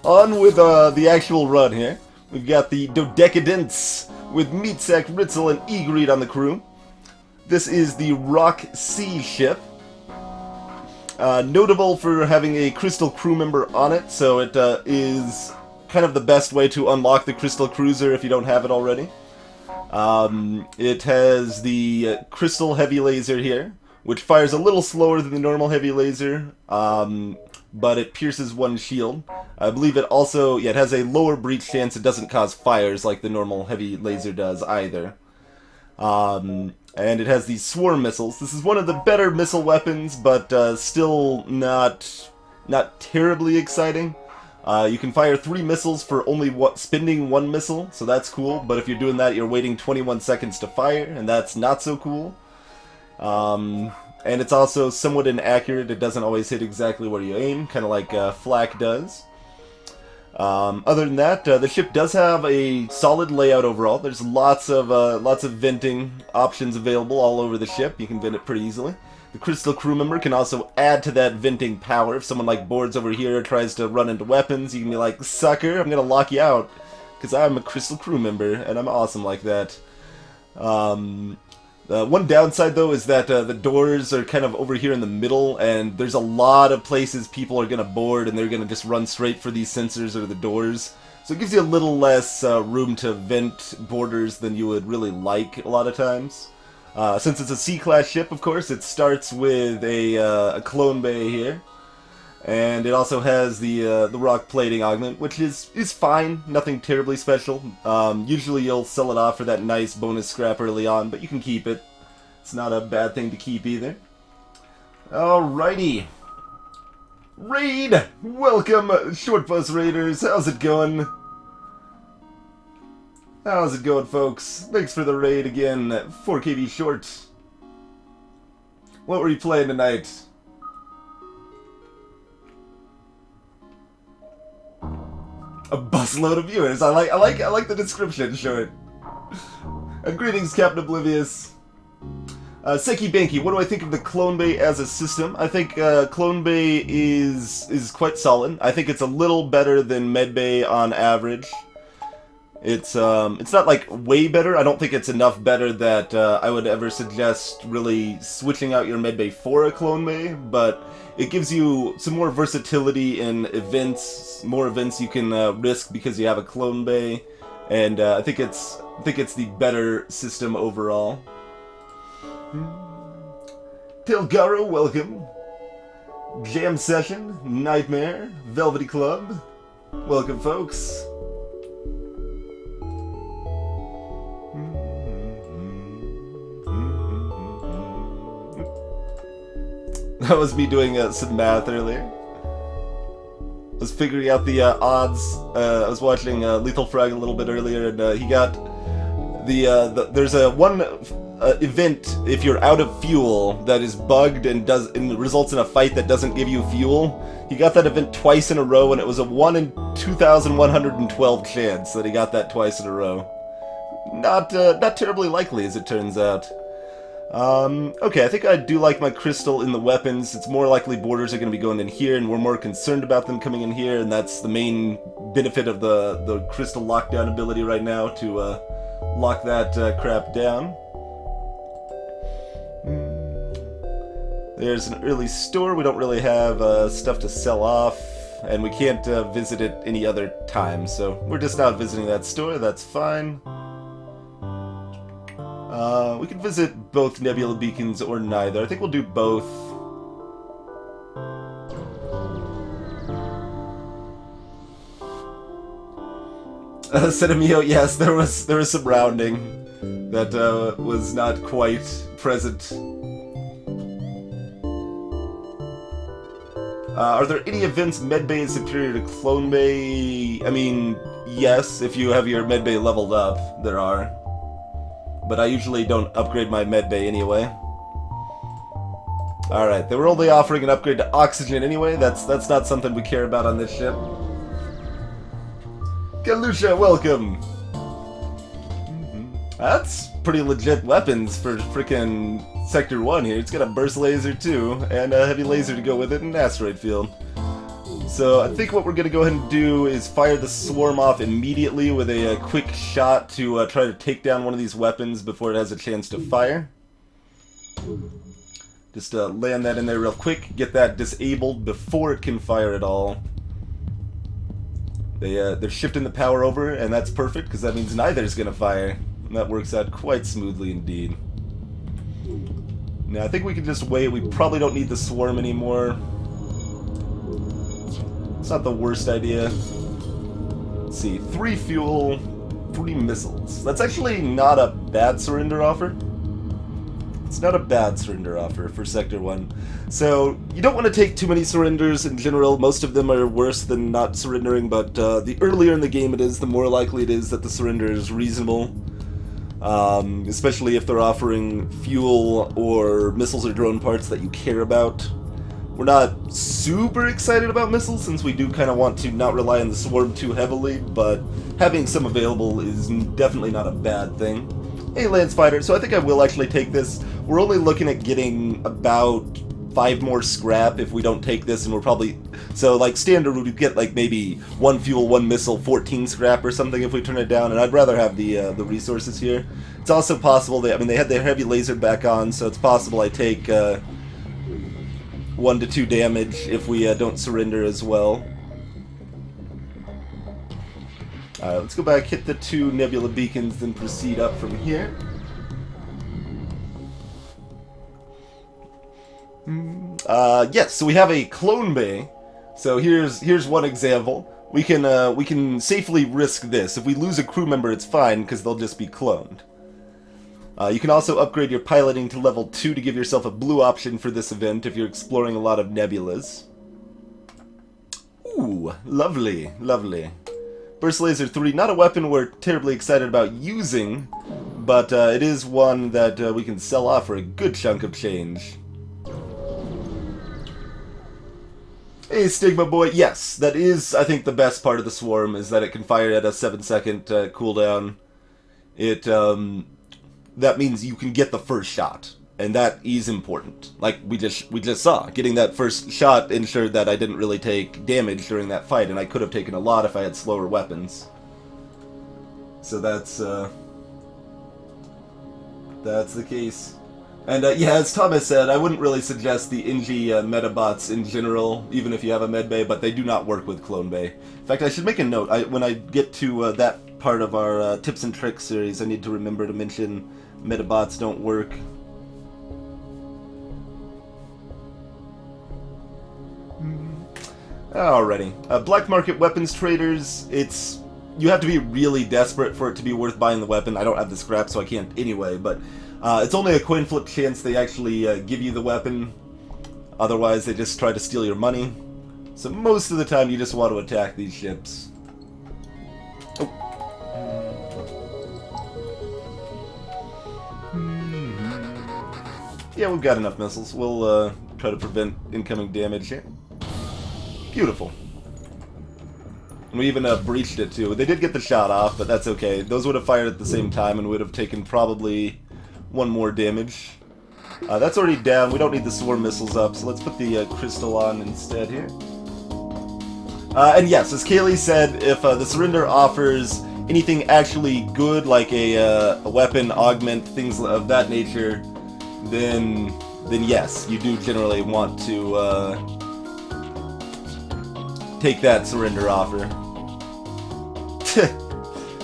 On with the actual run here. We've got the Dodecadence with Meatsack, Ritzel, and Egreed on the crew. This is the Rock Sea ship. Notable for having a Crystal crew member on it, so it is kind of the best way to unlock the Crystal Cruiser if you don't have it already. It has the Crystal Heavy Laser here, which fires a little slower than the normal Heavy Laser, but it pierces one shield. I believe it also, it has a lower breach chance. It doesn't cause fires like the normal Heavy Laser does either. And it has these swarm missiles. This is one of the better missile weapons, but still not terribly exciting. You can fire 3 missiles for only spending 1 missile, so that's cool. But if you're doing that, you're waiting 21 seconds to fire, and that's not so cool. And it's also somewhat inaccurate. It doesn't always hit exactly where you aim, kind of like Flak does. Other than that, the ship does have a solid layout overall. There's lots of venting options available all over the ship. You can vent it pretty easily. The Crystal crew member can also add to that venting power. If someone like boards over here tries to run into weapons, you can be like, sucker, I'm gonna lock you out, because I'm a Crystal crew member, and I'm awesome like that. One downside, though, is that the doors are kind of over here in the middle, and there's a lot of places people are going to board, and they're going to just run straight for these sensors or the doors. So it gives you a little less room to vent borders than you would really like a lot of times. Since it's a C-class ship, of course, it starts with a clone bay here. And it also has the rock plating augment, which is fine, nothing terribly special. Usually you'll sell it off for that nice bonus scrap early on, but you can keep it. It's not a bad thing to keep either. Alrighty. Raid! Welcome, Short Bus Raiders. How's it going? How's it going, folks? Thanks for the raid again, 4KV Short. What were you playing tonight? A busload of viewers. I like the description, short. Greetings, Captain Oblivious. Seki Banky, what do I think of the Clone Bay as a system? I think Clone Bay is quite solid. I think it's a little better than Med Bay on average. It's not like way better. I don't think it's enough better that I would ever suggest really switching out your Med Bay for a Clone Bay, but it gives you some more versatility in events, more events you can risk because you have a Clone Bay, and I think it's the better system overall. Tilgaro, welcome. Jam Session, Nightmare, Velvety Club, welcome, folks. That was me doing some math earlier. I was figuring out the odds. I was watching Lethal Frag a little bit earlier, and he got there's a one event if you're out of fuel that is bugged and results in a fight that doesn't give you fuel. He got that event twice in a row, and it was a 1 in 2,112 chance that he got that twice in a row. Not terribly likely, as it turns out. Okay, I think I do like my crystal in the weapons. It's more likely borders are going to be going in here, and we're more concerned about them coming in here, and that's the main benefit of the crystal lockdown ability right now, to lock that crap down. There's an early store. We don't really have stuff to sell off, and we can't visit it any other time, so we're just not visiting that store. That's fine. We can visit both Nebula Beacons or neither. I think we'll do both. Sedemio, yes, there was some rounding that was not quite present. Are there any events Medbay is superior to Clone Bay? I mean, yes, if you have your Medbay leveled up, there are. But I usually don't upgrade my medbay anyway. Alright, they were only offering an upgrade to oxygen anyway. That's not something we care about on this ship. Galusha, welcome! That's pretty legit weapons for frickin' Sector 1 here. It's got a burst laser too, and a heavy laser to go with it, and an asteroid field. So I think what we're going to go ahead and do is fire the swarm off immediately with a quick shot to try to take down one of these weapons before it has a chance to fire. Just land that in there real quick, get that disabled before it can fire at all. They're shifting the power over, and that's perfect, because that means neither is going to fire. And that works out quite smoothly indeed. Now, I think we can just wait. We probably don't need the swarm anymore. It's not the worst idea. Let's see, 3 fuel, 3 missiles. That's actually not a bad surrender offer. It's not a bad surrender offer for Sector 1. So, you don't want to take too many surrenders in general. Most of them are worse than not surrendering, but the earlier in the game it is, the more likely it is that the surrender is reasonable. Especially if they're offering fuel or missiles or drone parts that you care about. We're not super excited about missiles since we do kind of want to not rely on the swarm too heavily, but having some available is definitely not a bad thing. Hey, Lance Fighter, so I think I will actually take this. We're only looking at getting about 5 more scrap if we don't take this, and we're probably... So, like, standard would get, like, maybe 1 fuel, 1 missile, 14 scrap or something if we turn it down, and I'd rather have the resources here. It's also possible that, I mean, they had their heavy laser back on, so it's possible I take 1 to 2 damage if we don't surrender as well. Alright, let's go back, hit the 2 nebula beacons, then proceed up from here. Yes, so we have a clone bay. So here's one example. We can safely risk this. If we lose a crew member, it's fine because they'll just be cloned. You can also upgrade your piloting to level 2 to give yourself a blue option for this event if you're exploring a lot of nebulas. Ooh, lovely, lovely. Burst Laser 3, not a weapon we're terribly excited about using, but it is one that we can sell off for a good chunk of change. Hey, Stigma Boy, yes, that is, I think, the best part of the Swarm, is that it can fire at a 7-second cooldown. That means you can get the first shot, and that is important. Like we just saw, getting that first shot ensured that I didn't really take damage during that fight, and I could have taken a lot if I had slower weapons. So that's the case. And yeah, as Thomas said, I wouldn't really suggest the Ingi metabots in general, even if you have a medbay, but they do not work with Clone Bay. In fact, I should make a note. When I get to that part of our tips and tricks series, I need to remember to mention metabots don't work. Alrighty. Black market weapons traders, you have to be really desperate for it to be worth buying the weapon. I don't have the scrap, so I can't anyway, but it's only a coin flip chance they actually give you the weapon. Otherwise, they just try to steal your money. So most of the time, you just want to attack these ships. Oh. Yeah, we've got enough missiles. We'll try to prevent incoming damage here. Beautiful. And we even breached it too. They did get the shot off, but that's okay. Those would have fired at the same time and would have taken probably 1 more damage. That's already down. We don't need the swarm missiles up, so let's put the crystal on instead here. And yes, as Kaylee said, if the surrender offers anything actually good, like a weapon, augment, things of that nature, then yes, you do generally want to take that surrender offer.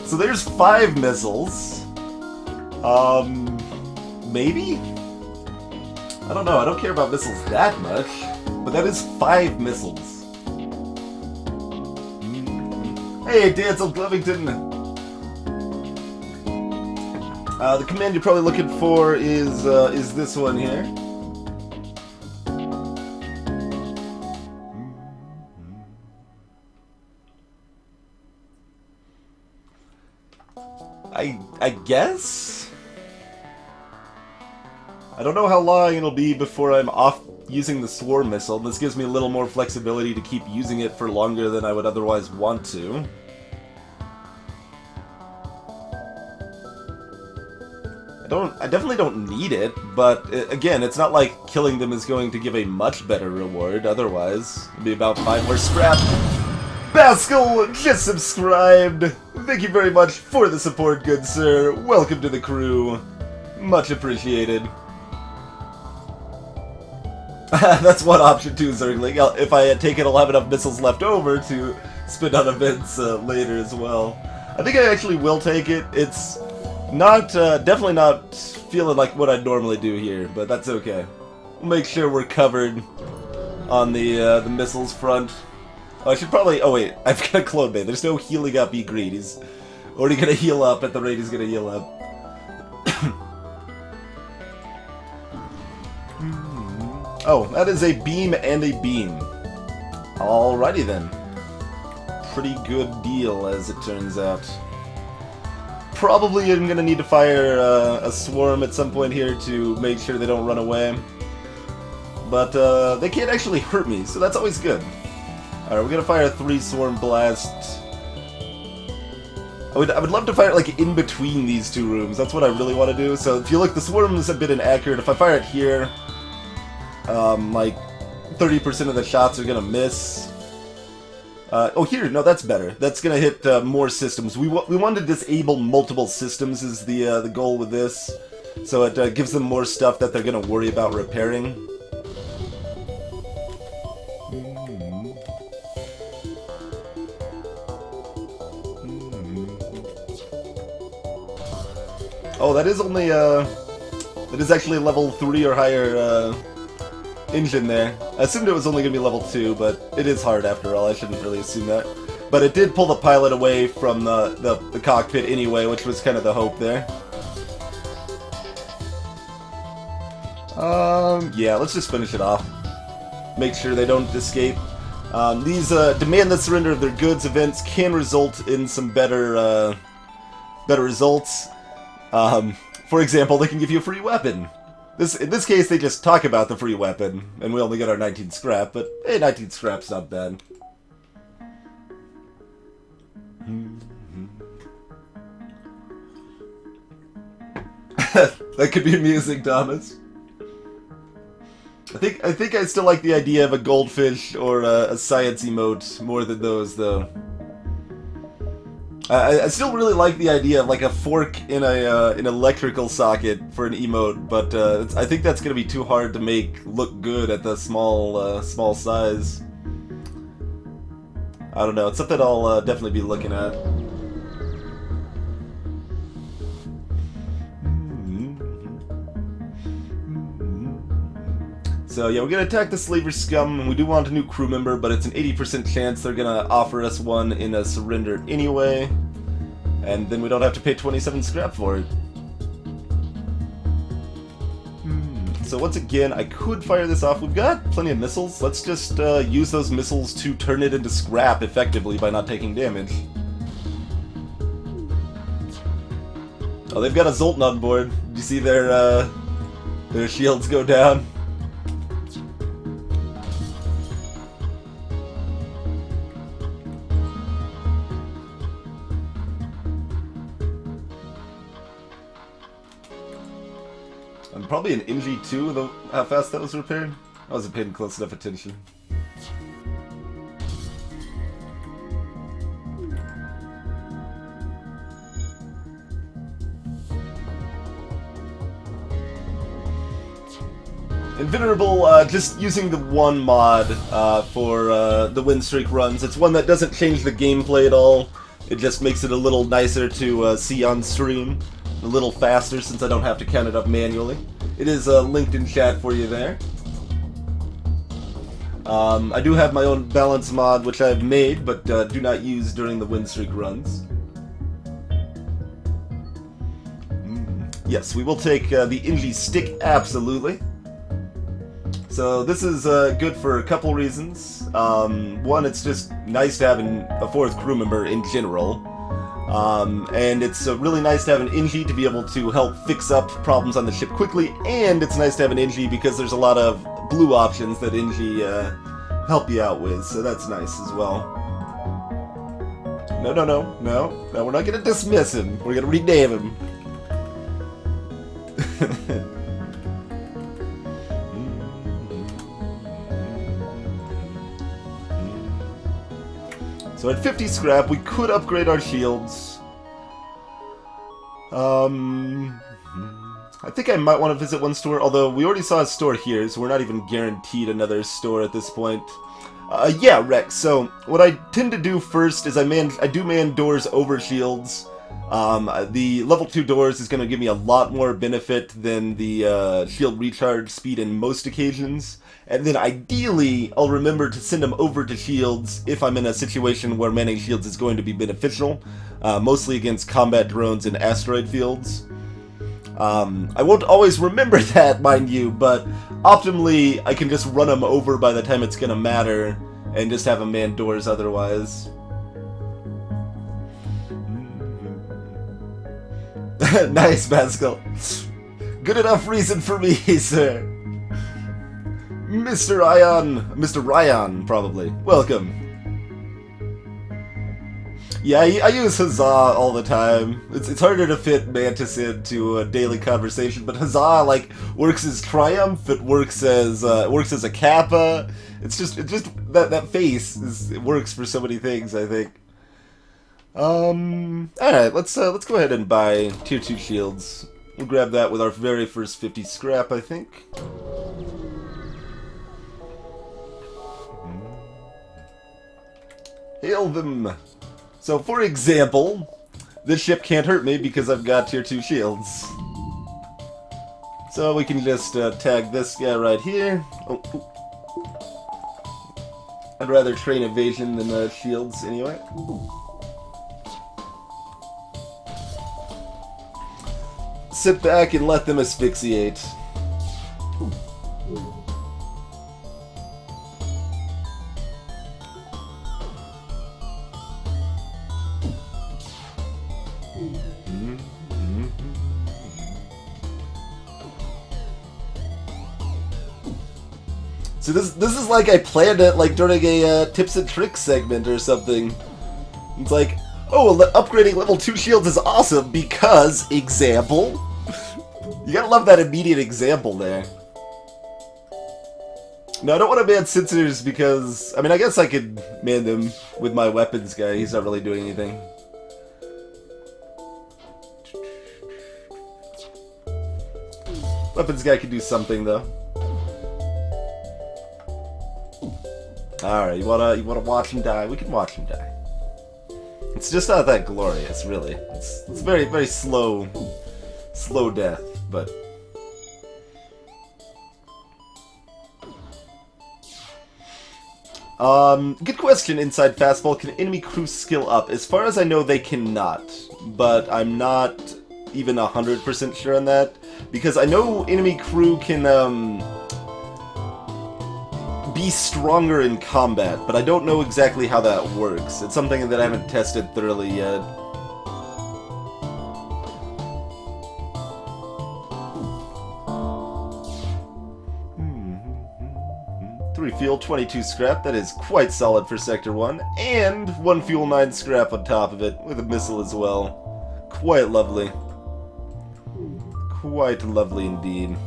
So there's 5 missiles. Maybe? I don't know, I don't care about missiles that much, but that is 5 missiles. Hey, Dancel Glovington! The command you're probably looking for is this one here. I guess? I don't know how long it'll be before I'm off using the swarm missile. This gives me a little more flexibility to keep using it for longer than I would otherwise want to. I definitely don't need it, but again, it's not like killing them is going to give a much better reward. Otherwise, it'd be about 5 more scrap. Baskel just subscribed. Thank you very much for the support, good sir. Welcome to the crew. Much appreciated. That's what option 2 is Zergling. If I take it, I'll have enough missiles left over to spin on events later as well. I think I actually will take it. It's not, definitely not feeling like what I'd normally do here, but that's okay. We'll make sure we're covered on the missiles front. Oh, I should probably, oh wait, I've got a clone bay. There's no healing up E-Greed. He's already gonna heal up at the rate he's gonna heal up. Oh, that is a beam and a beam. Alrighty then. Pretty good deal, as it turns out. Probably I'm gonna need to fire a swarm at some point here to make sure they don't run away. But they can't actually hurt me, so that's always good. Alright, we're gonna fire a 3 swarm blast. I would love to fire it like in between these 2 rooms. That's what I really want to do. So if you look, the swarm's a bit inaccurate. If I fire it here, like 30% of the shots are gonna miss. Oh, here, no, that's better. That's gonna hit more systems. We want to disable multiple systems is the goal with this, so it gives them more stuff that they're gonna worry about repairing. Oh, that is only that is actually level 3 or higher engine there. I assumed it was only going to be level 2, but it is hard after all. I shouldn't really assume that. But it did pull the pilot away from the cockpit anyway, which was kind of the hope there. Yeah, let's just finish it off. Make sure they don't escape. These demand the surrender of their goods events can result in some better results. For example, they can give you a free weapon. In this case, they just talk about the free weapon, and we only get our 19 scrap, but hey, 19 scrap's not bad. That could be amusing, Thomas. I think I still like the idea of a goldfish or a science emote more than those, though. I still really like the idea of like a fork in an electrical socket for an emote, but I think that's gonna be too hard to make look good at the small size. I don't know. It's something I'll definitely be looking at. So yeah, we're gonna attack the Slaver Scum, and we do want a new crew member, but it's an 80% chance they're gonna offer us one in a surrender anyway, and then we don't have to pay 27 scrap for it. So once again, I could fire this off. We've got plenty of missiles. Let's just use those missiles to turn it into scrap effectively by not taking damage. Oh, they've got a Zoltan on board. Did you see their shields go down? And probably an NG too, though, how fast that was repaired. I wasn't paying close enough attention. Invulnerable, just using the one mod for the win streak runs. It's one that doesn't change the gameplay at all. It just makes it a little nicer to see on stream. A little faster since I don't have to count it up manually. It is linked in chat for you there. I do have my own balance mod which I've made but do not use during the win streak runs. Yes, we will take the Inji stick, absolutely. So this is good for a couple reasons. One, it's just nice to have a fourth crew member in general. And it's really nice to have an Inji to be able to help fix up problems on the ship quickly, and it's nice to have an Inji because there's a lot of blue options that Inji help you out with, so that's nice as well. No, we're not gonna dismiss him. We're gonna rename him. So at 50 scrap, we could upgrade our shields. I think I might want to visit one store, although we already saw a store here, so we're not even guaranteed another store at this point. Yeah, Rex, so what I tend to do first is I do man doors over shields. The level 2 doors is going to give me a lot more benefit than the shield recharge speed in most occasions. And then ideally, I'll remember to send them over to shields if I'm in a situation where manning shields is going to be beneficial, mostly against combat drones and asteroid fields. I won't always remember that, mind you, but optimally I can just run them over by the time it's gonna matter and just have them man doors otherwise. Nice, Pascal. Good enough reason for me, sir. Mr. Ryan, probably. Welcome. Yeah, I use Huzzah all the time. It's harder to fit Mantis into a daily conversation, but Huzzah like works as Triumph. It works as a Kappa. It's just that face it works for so many things. I think. All right, let's go ahead and buy tier 2 shields. We'll grab that with our very first 50 scrap, I think. Hail them. So, for example, this ship can't hurt me because I've got tier 2 shields. So we can just tag this guy right here. Oh. I'd rather train evasion than shields anyway. Sit back and let them asphyxiate. So this is like I planned it like during a tips and tricks segment or something. It's like, oh, upgrading level 2 shields is awesome because example. You gotta love that immediate example there. No, I don't want to man sensors because I mean I guess I could man them with my weapons guy. He's not really doing anything. Weapons guy could do something though. Alright, you wanna watch him die? We can watch him die. It's just not that glorious, really. It's very, very slow death, but... Good question, Inside Fastball. Can enemy crew skill up? As far as I know, they cannot. But I'm not even 100% sure on that. Because I know enemy crew can, be stronger in combat, but I don't know exactly how that works. It's something that I haven't tested thoroughly yet. Three fuel, 22 scrap. That is quite solid for Sector 1. And 1 fuel, 9 scrap on top of it, with a missile as well. Quite lovely. Quite lovely indeed.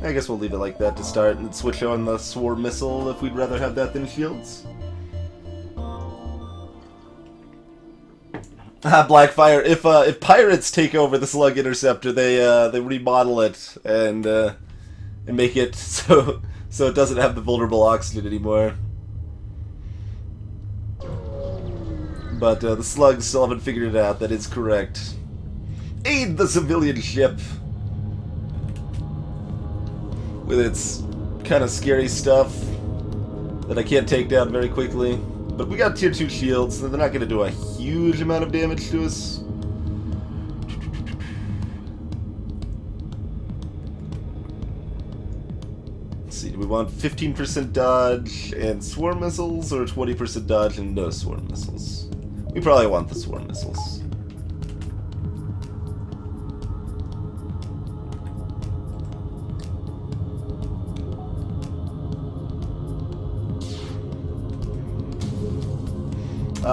I guess we'll leave it like that to start and switch on the swarm missile if we'd rather have that than shields. Blackfire. If pirates take over the slug interceptor, they remodel it and make it so it doesn't have the vulnerable oxygen anymore. But the slugs still haven't figured it out. That is correct. Aid the civilian ship with its kind of scary stuff that I can't take down very quickly. But we got tier 2 shields, so they're not going to do a huge amount of damage to us. Let's see, do we want 15% dodge and swarm missiles, or 20% dodge and no swarm missiles? We probably want the swarm missiles.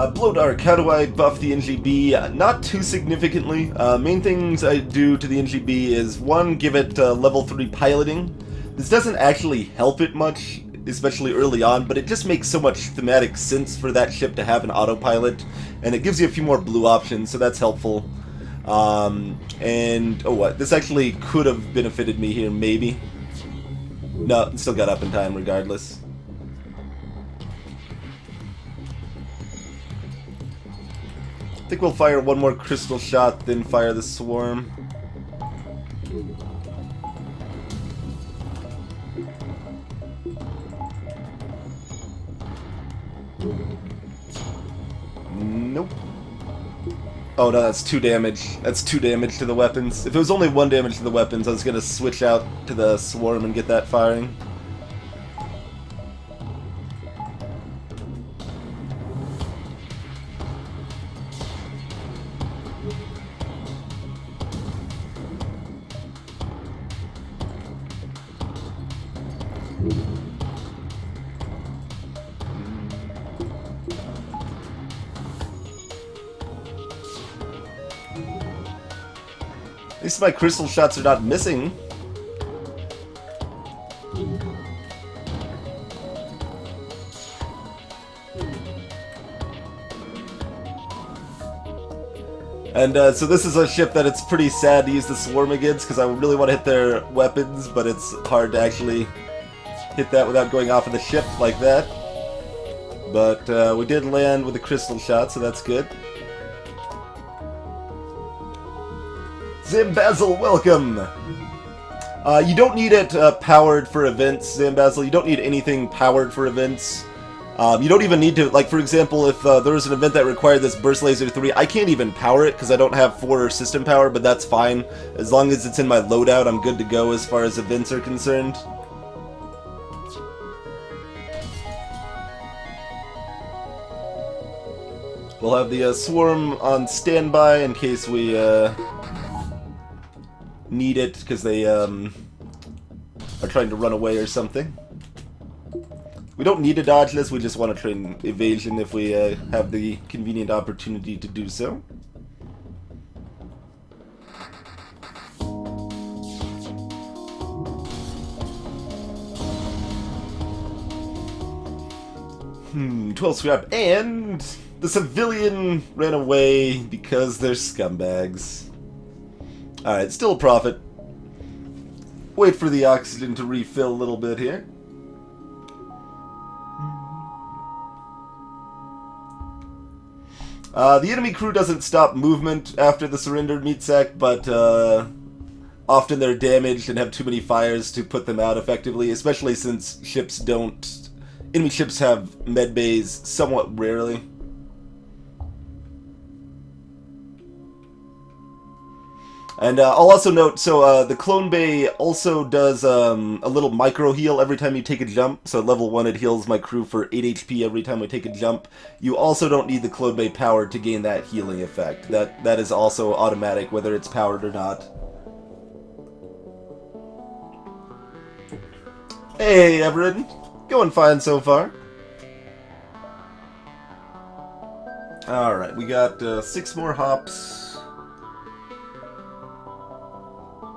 Blow Dark, how do I buff the NGB? Not too significantly. Main things I do to the NGB is, one, give it level 3 piloting. This doesn't actually help it much, especially early on, but it just makes so much thematic sense for that ship to have an autopilot, and it gives you a few more blue options, so that's helpful. And, oh what, this actually could have benefited me here, maybe. No, still got up in time regardless. I think we'll fire one more crystal shot, then fire the swarm. Nope. Oh no, that's 2 damage. That's 2 damage to the weapons. If it was only 1 damage to the weapons, I was gonna switch out to the swarm and get that firing. At least my crystal shots are not missing. And so this is a ship that it's pretty sad to use the swarm against, because I really want to hit their weapons, but it's hard to actually hit that without going off of the ship like that. But we did land with a crystal shot, so that's good. Zambazzle, welcome! You don't need it powered for events, Zambazzle. You don't need anything powered for events. You don't even need to, like, for example, if there was an event that required this Burst Laser 3, I can't even power it because I don't have 4 system power, but that's fine. As long as it's in my loadout, I'm good to go as far as events are concerned. We'll have the swarm on standby in case we need it because they are trying to run away or something. We don't need to dodge this, we just want to train evasion if we have the convenient opportunity to do so. Hmm, 12 scrap, and the civilian ran away because they're scumbags. Alright, still a profit. Wait for the oxygen to refill a little bit here. The enemy crew doesn't stop movement after the surrendered meat sack, but often they're damaged and have too many fires to put them out effectively, especially since ships don't... Enemy ships have med bays somewhat rarely. And I'll also note, so the Clone Bay also does a little micro heal every time you take a jump. So at level 1 it heals my crew for 8 HP every time we take a jump. You also don't need the Clone Bay power to gain that healing effect. That is also automatic whether it's powered or not. Hey Everett, going fine so far. Alright, we got 6 more hops.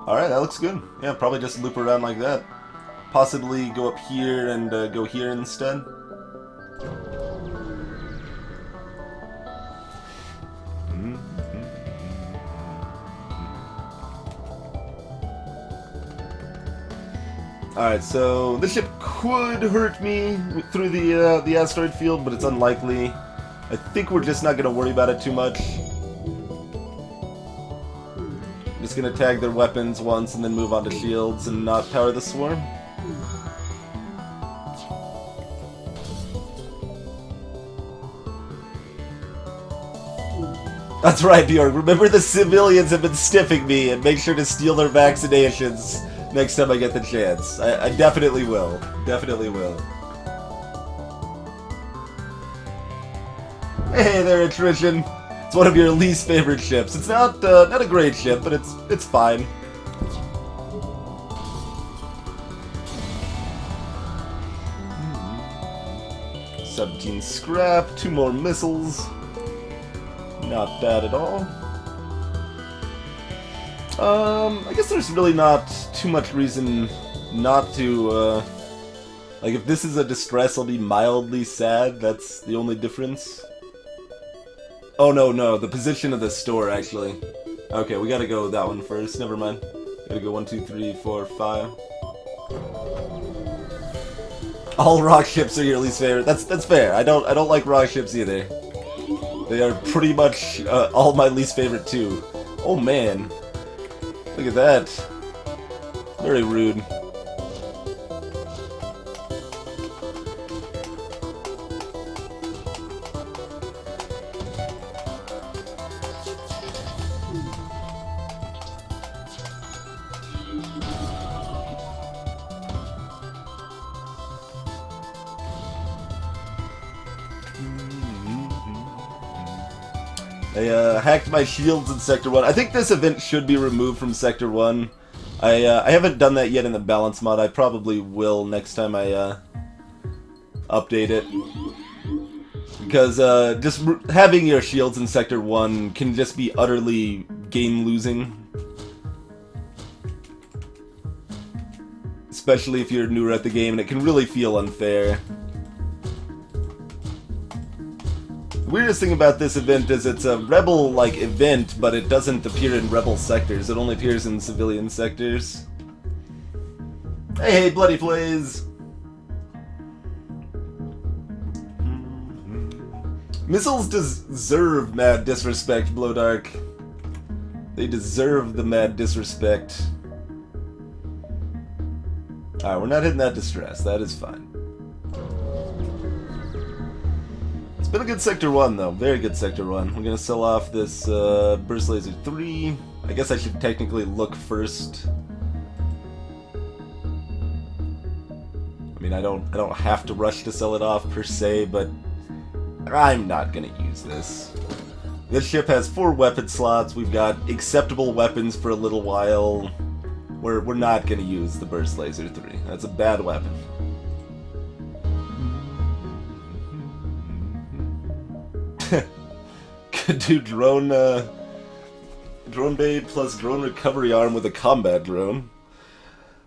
Alright, that looks good. Yeah, probably just loop around like that. Possibly go up here and go here instead. Alright, so this ship could hurt me through the asteroid field, but it's unlikely. I think we're just not going to worry about it too much. Just gonna tag their weapons once and then move on to shields and not power the swarm. That's right, Bjorn. Remember the civilians have been stiffing me, and make sure to steal their vaccinations next time I get the chance. I definitely will. Definitely will. Hey there, attrition. It's one of your least favorite ships. It's not a great ship, but it's fine. 17 scrap, 2 more missiles. Not bad at all. I guess there's really not too much reason not to, like, if this is a distress, I'll be mildly sad. That's the only difference. Oh, no, the position of the store, actually. Okay, we gotta go with that one first. Never mind. Gotta go 1, 2, 3, 4, 5. All rock ships are your least favorite. That's fair. I don't like rock ships either. They are pretty much all my least favorite too. Oh man, look at that. Very rude. I hacked my shields in Sector 1. I think this event should be removed from Sector 1. I haven't done that yet in the balance mod. I probably will next time I update it. Because just having your shields in Sector 1 can just be utterly game-losing. Especially if you're newer at the game, and it can really feel unfair. The weirdest thing about this event is it's a rebel-like event, but it doesn't appear in rebel sectors. It only appears in civilian sectors. Hey, Bloody Plays! Missiles deserve mad disrespect, Blowdark. They deserve the mad disrespect. Alright, we're not hitting that distress. That is fine. Been a good Sector 1, though. Very good Sector 1. We're gonna sell off this Burst Laser 3. I guess I should technically look first. I mean, I don't have to rush to sell it off, per se, but I'm not gonna use this. This ship has 4 weapon slots. We've got acceptable weapons for a little while. We're not gonna use the Burst Laser 3. That's a bad weapon. Could do drone bay plus drone recovery arm with a combat drone.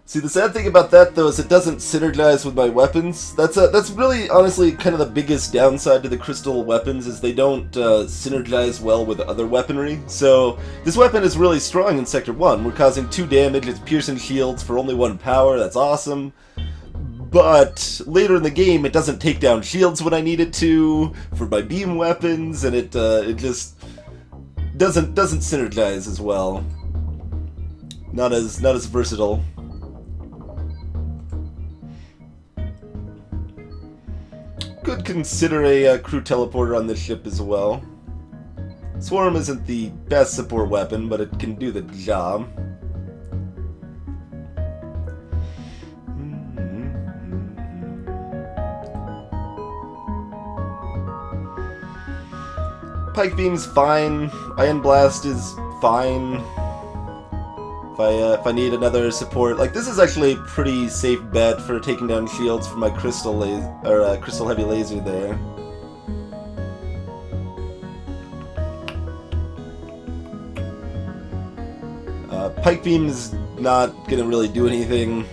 See, the sad thing about that though is it doesn't synergize with my weapons. That's really honestly kind of the biggest downside to the crystal weapons is they don't synergize well with other weaponry. So this weapon is really strong in Sector 1. We're causing 2 damage. It's piercing shields for only 1 power. That's awesome. But later in the game, it doesn't take down shields when I need it to for my beam weapons, and it just doesn't synergize as well. Not as versatile. Could consider a crew teleporter on this ship as well. Swarm isn't the best support weapon, but it can do the job. Pike Beam's fine. Ion Blast is fine. If I need another support, like this is actually a pretty safe bet for taking down shields for my crystal heavy laser there. Pike Beam's not gonna really do anything.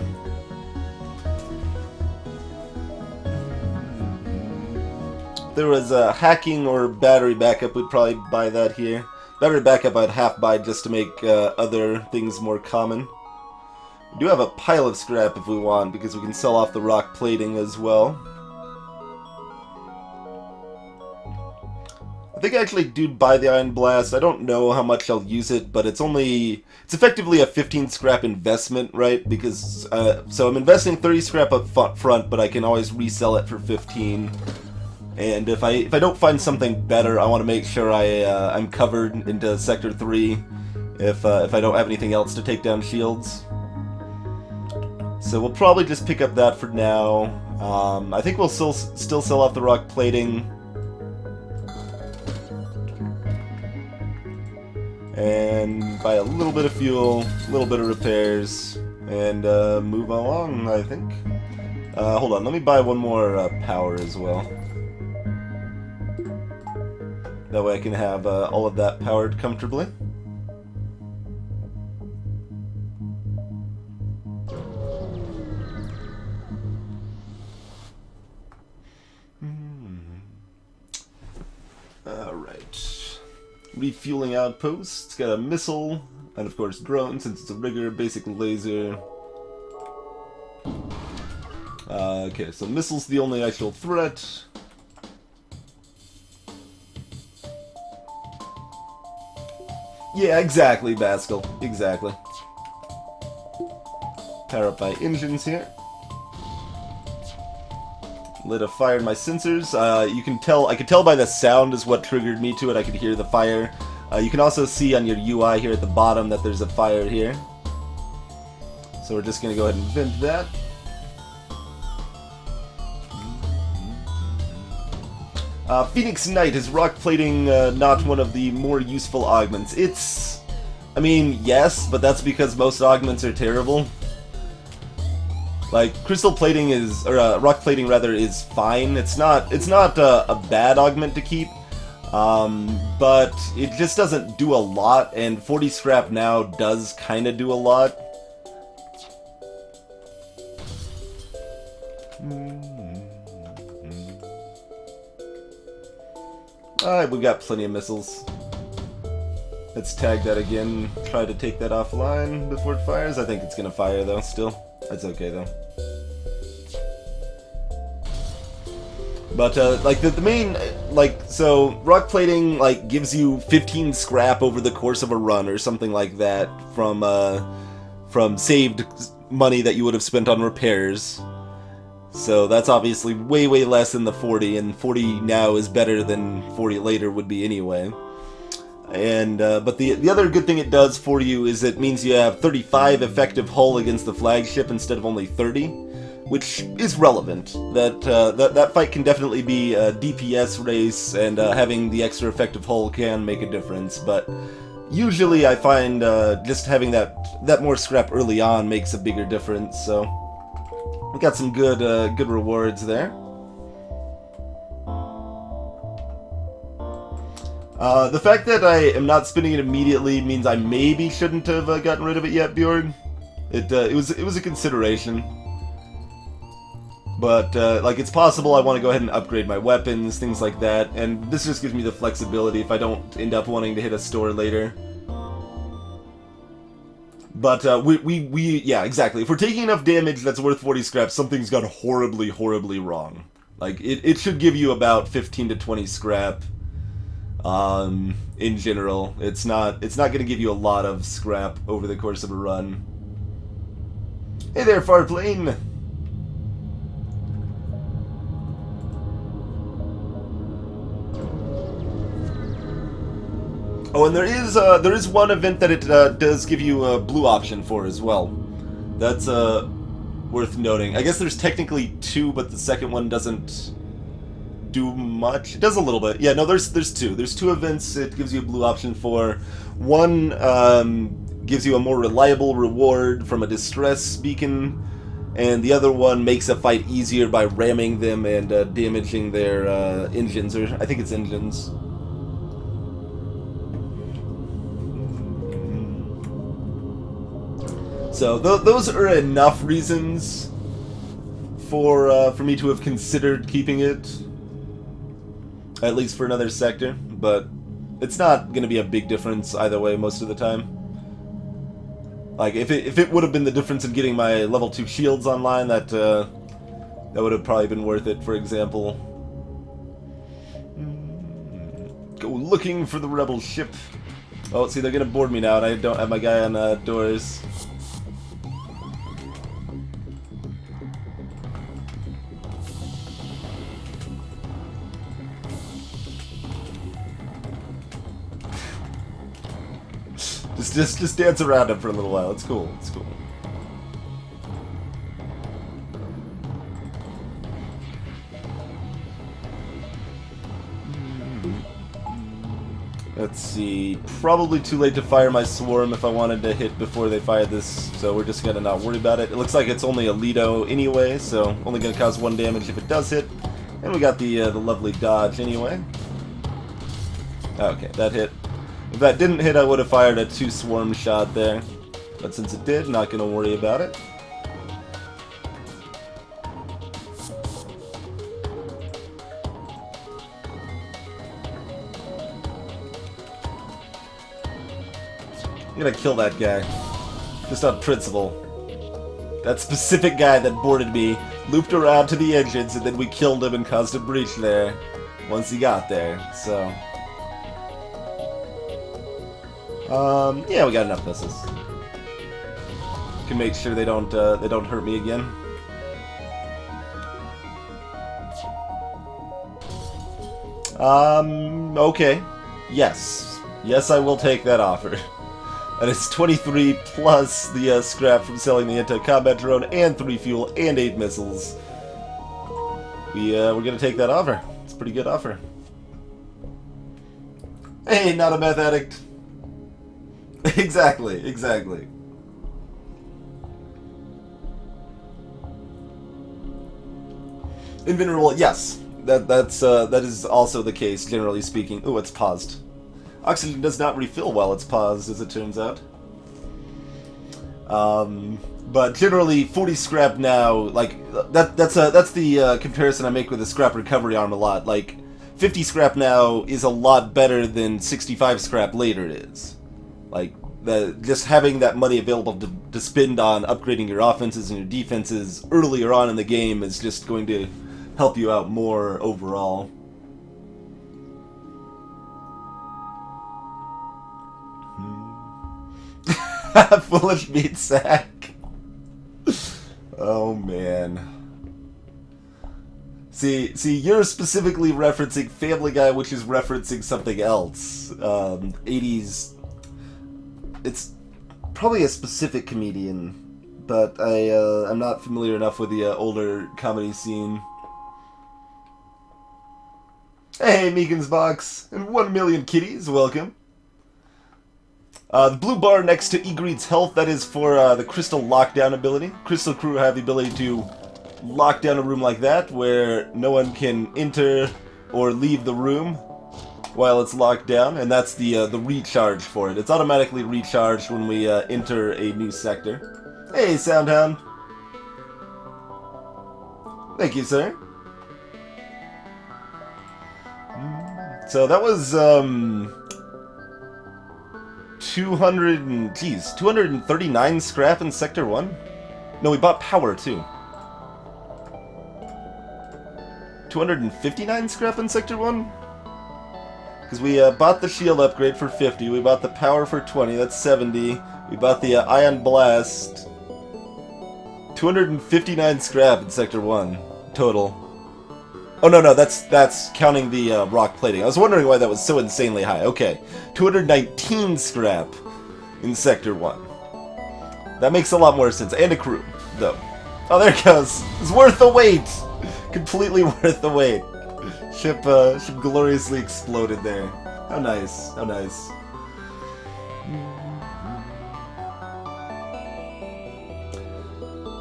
There was hacking or battery backup, we'd probably buy that here. Battery backup I'd half buy just to make other things more common. We do have a pile of scrap if we want, because we can sell off the rock plating as well. I think I actually do buy the Iron Blast. I don't know how much I'll use it, but it's effectively a 15 scrap investment, right? Because, so I'm investing 30 scrap up front, but I can always resell it for 15. And if I don't find something better, I want to make sure I'm covered into Sector 3 if I don't have anything else to take down shields. So we'll probably just pick up that for now. I think we'll still sell off the rock plating. And buy a little bit of fuel, a little bit of repairs, and move along, I think. Hold on, let me buy one more power as well. That way I can have all of that powered comfortably. Alright. Refueling outpost. It's got a missile, and of course drone, since it's a rigger, basic laser. Okay, so missile's the only actual threat. Yeah, exactly, Baskel. Exactly. Power up my engines here. Lit a fire in my sensors. You can tell, I could tell by the sound is what triggered me to it. I could hear the fire. You can also see on your UI here at the bottom that there's a fire here. So we're just going to go ahead and vent that. Phoenix Knight, is rock plating not one of the more useful augments? It's... I mean, yes, but that's because most augments are terrible. Like, crystal plating is... or rock plating, rather, is fine. It's not a bad augment to keep. But it just doesn't do a lot, and 40 scrap now does kind of do a lot. Alright, we've got plenty of missiles. Let's tag that again, try to take that offline before it fires. I think it's gonna fire though, still. That's okay though. But, like, the main, like, so, rock plating, like, gives you 15 scrap over the course of a run or something like that from saved money that you would have spent on repairs. So that's obviously way, way less than the 40, and 40 now is better than 40 later would be anyway. And, but the other good thing it does for you is it means you have 35 effective hull against the flagship instead of only 30, which is relevant. That fight can definitely be a DPS race, and having the extra effective hull can make a difference, but usually I find just having that more scrap early on makes a bigger difference, so... We got some good rewards there. The fact that I am not spinning it immediately means I maybe shouldn't have gotten rid of it yet, Bjorn. It was a consideration. But, like, it's possible I want to go ahead and upgrade my weapons, things like that, and this just gives me the flexibility if I don't end up wanting to hit a store later. But, yeah, exactly. If we're taking enough damage that's worth 40 scrap, something's gone horribly, horribly wrong. Like, it should give you about 15 to 20 scrap, in general. It's not gonna give you a lot of scrap over the course of a run. Hey there, Farplane! Oh, and there is one event that it does give you a blue option for as well. That's worth noting. I guess there's technically two, but the second one doesn't do much. It does a little bit. Yeah, no, there's two. There's two events it gives you a blue option for. One gives you a more reliable reward from a distress beacon, and the other one makes a fight easier by ramming them and damaging their engines, or I think it's engines. So those are enough reasons for me to have considered keeping it, at least for another sector. But it's not going to be a big difference either way most of the time. Like if it would have been the difference in getting my level 2 shields online, that would have probably been worth it. For example, go looking for the rebel ship. Oh, see, they're going to board me now, and I don't have my guy on doors. Just dance around him for a little while. It's cool. It's cool. Let's see. Probably too late to fire my swarm if I wanted to hit before they fire this, so we're just gonna not worry about it. It looks like it's only a Lido anyway, so only gonna cause 1 damage if it does hit. And we got the lovely dodge anyway. Okay, that hit. If that didn't hit, I would have fired a 2-swarm shot there. But since it did, not gonna worry about it. I'm gonna kill that guy. Just on principle. That specific guy that boarded me, looped around to the engines, and then we killed him and caused a breach there. Once he got there, so... yeah, we got enough missiles. Can make sure they don't hurt me again. Okay. Yes. Yes, I will take that offer. And it's 23 plus the scrap from selling the anti-combat drone, and 3 fuel, and 8 missiles. We're gonna take that offer. It's a pretty good offer. Hey, not a meth addict. Exactly, exactly. Invulnerable, yes. That is also the case, generally speaking. Ooh, it's paused. Oxygen does not refill while it's paused, as it turns out. But generally, 40 scrap now, like, that's the comparison I make with the scrap recovery arm a lot. Like, 50 scrap now is a lot better than 65 scrap later is. Like, just having that money available to spend on upgrading your offenses and your defenses earlier on in the game is just going to help you out more overall. Foolish meat sack. Oh man. See, you're specifically referencing Family Guy, which is referencing something else. 80s. It's probably a specific comedian, but I'm not familiar enough with the older comedy scene. Hey, Meegan's Box, and 1 million kitties, welcome. The blue bar next to Ygritte's health, that is for the Crystal Lockdown ability. Crystal Crew have the ability to lock down a room like that, where no one can enter or leave the room while it's locked down, and that's the recharge for it. It's automatically recharged when we enter a new sector. Hey, Soundhound. Thank you, sir. So that was 239 scrap in Sector 1? No, we bought power too. 259 scrap in Sector 1? Because we bought the shield upgrade for 50, we bought the power for 20, that's 70. We bought the Ion Blast. 259 scrap in Sector 1 total. Oh, no, that's counting the rock plating. I was wondering why that was so insanely high. Okay, 219 scrap in Sector 1. That makes a lot more sense. And a crew, though. Oh, there it goes. It's worth the wait. Completely worth the wait. Ship gloriously exploded there. How nice. How nice.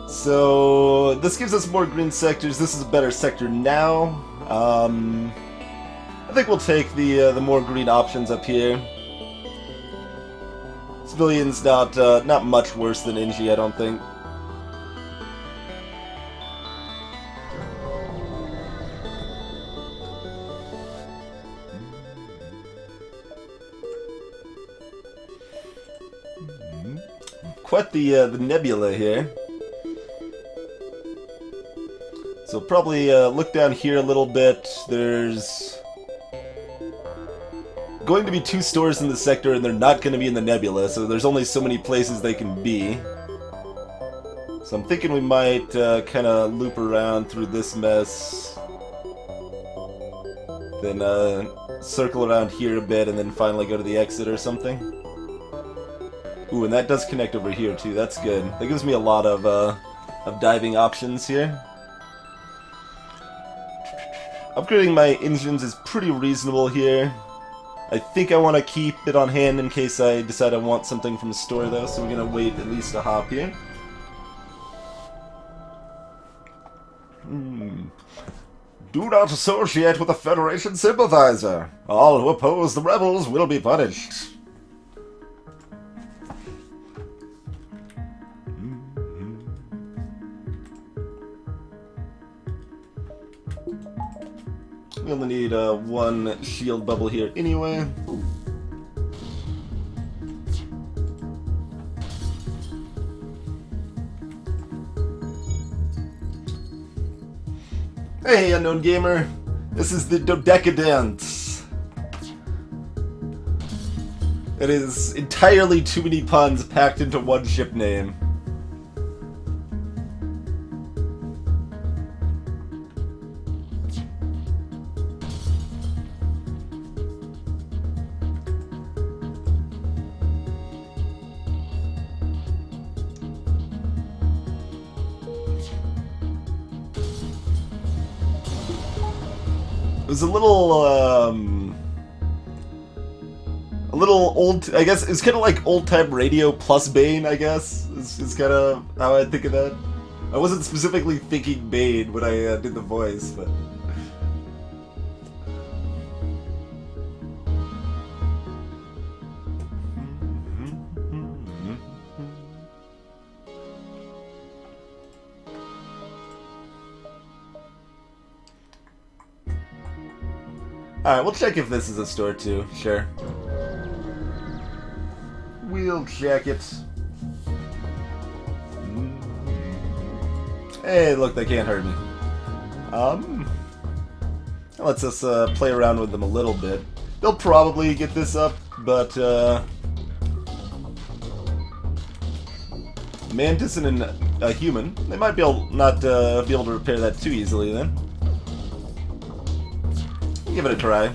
So this gives us more green sectors. This is a better sector now. I think we'll take the more green options up here. Civilians not much worse than Inji, I don't think. Quite the nebula here. So probably look down here a little bit. There's going to be 2 stores in the sector, and they're not going to be in the nebula, so there's only so many places they can be. So I'm thinking we might kind of loop around through this mess, then circle around here a bit, and then finally go to the exit or something. Ooh, and that does connect over here too. That's good. That gives me a lot of diving options here. Upgrading my engines is pretty reasonable here. I think I want to keep it on hand in case I decide I want something from the store though, so we're going to wait at least a hop here. Do not associate with a Federation sympathizer. All who oppose the rebels will be punished. We only need one shield bubble here anyway. Hey, unknown gamer. This is the Decadence. It is entirely too many puns packed into one ship name. It was a little old, I guess, it's kind of like old-time radio plus Bane, I guess, is kind of how I think of that. I wasn't specifically thinking Bane when I did the voice, but... Alright, we'll check if this is a store too, sure. We'll check it. Hey, look, they can't hurt me. That lets us play around with them a little bit. They'll probably get this up, but Mantis and a human, they might be able not be able to repair that too easily then. Give it a try.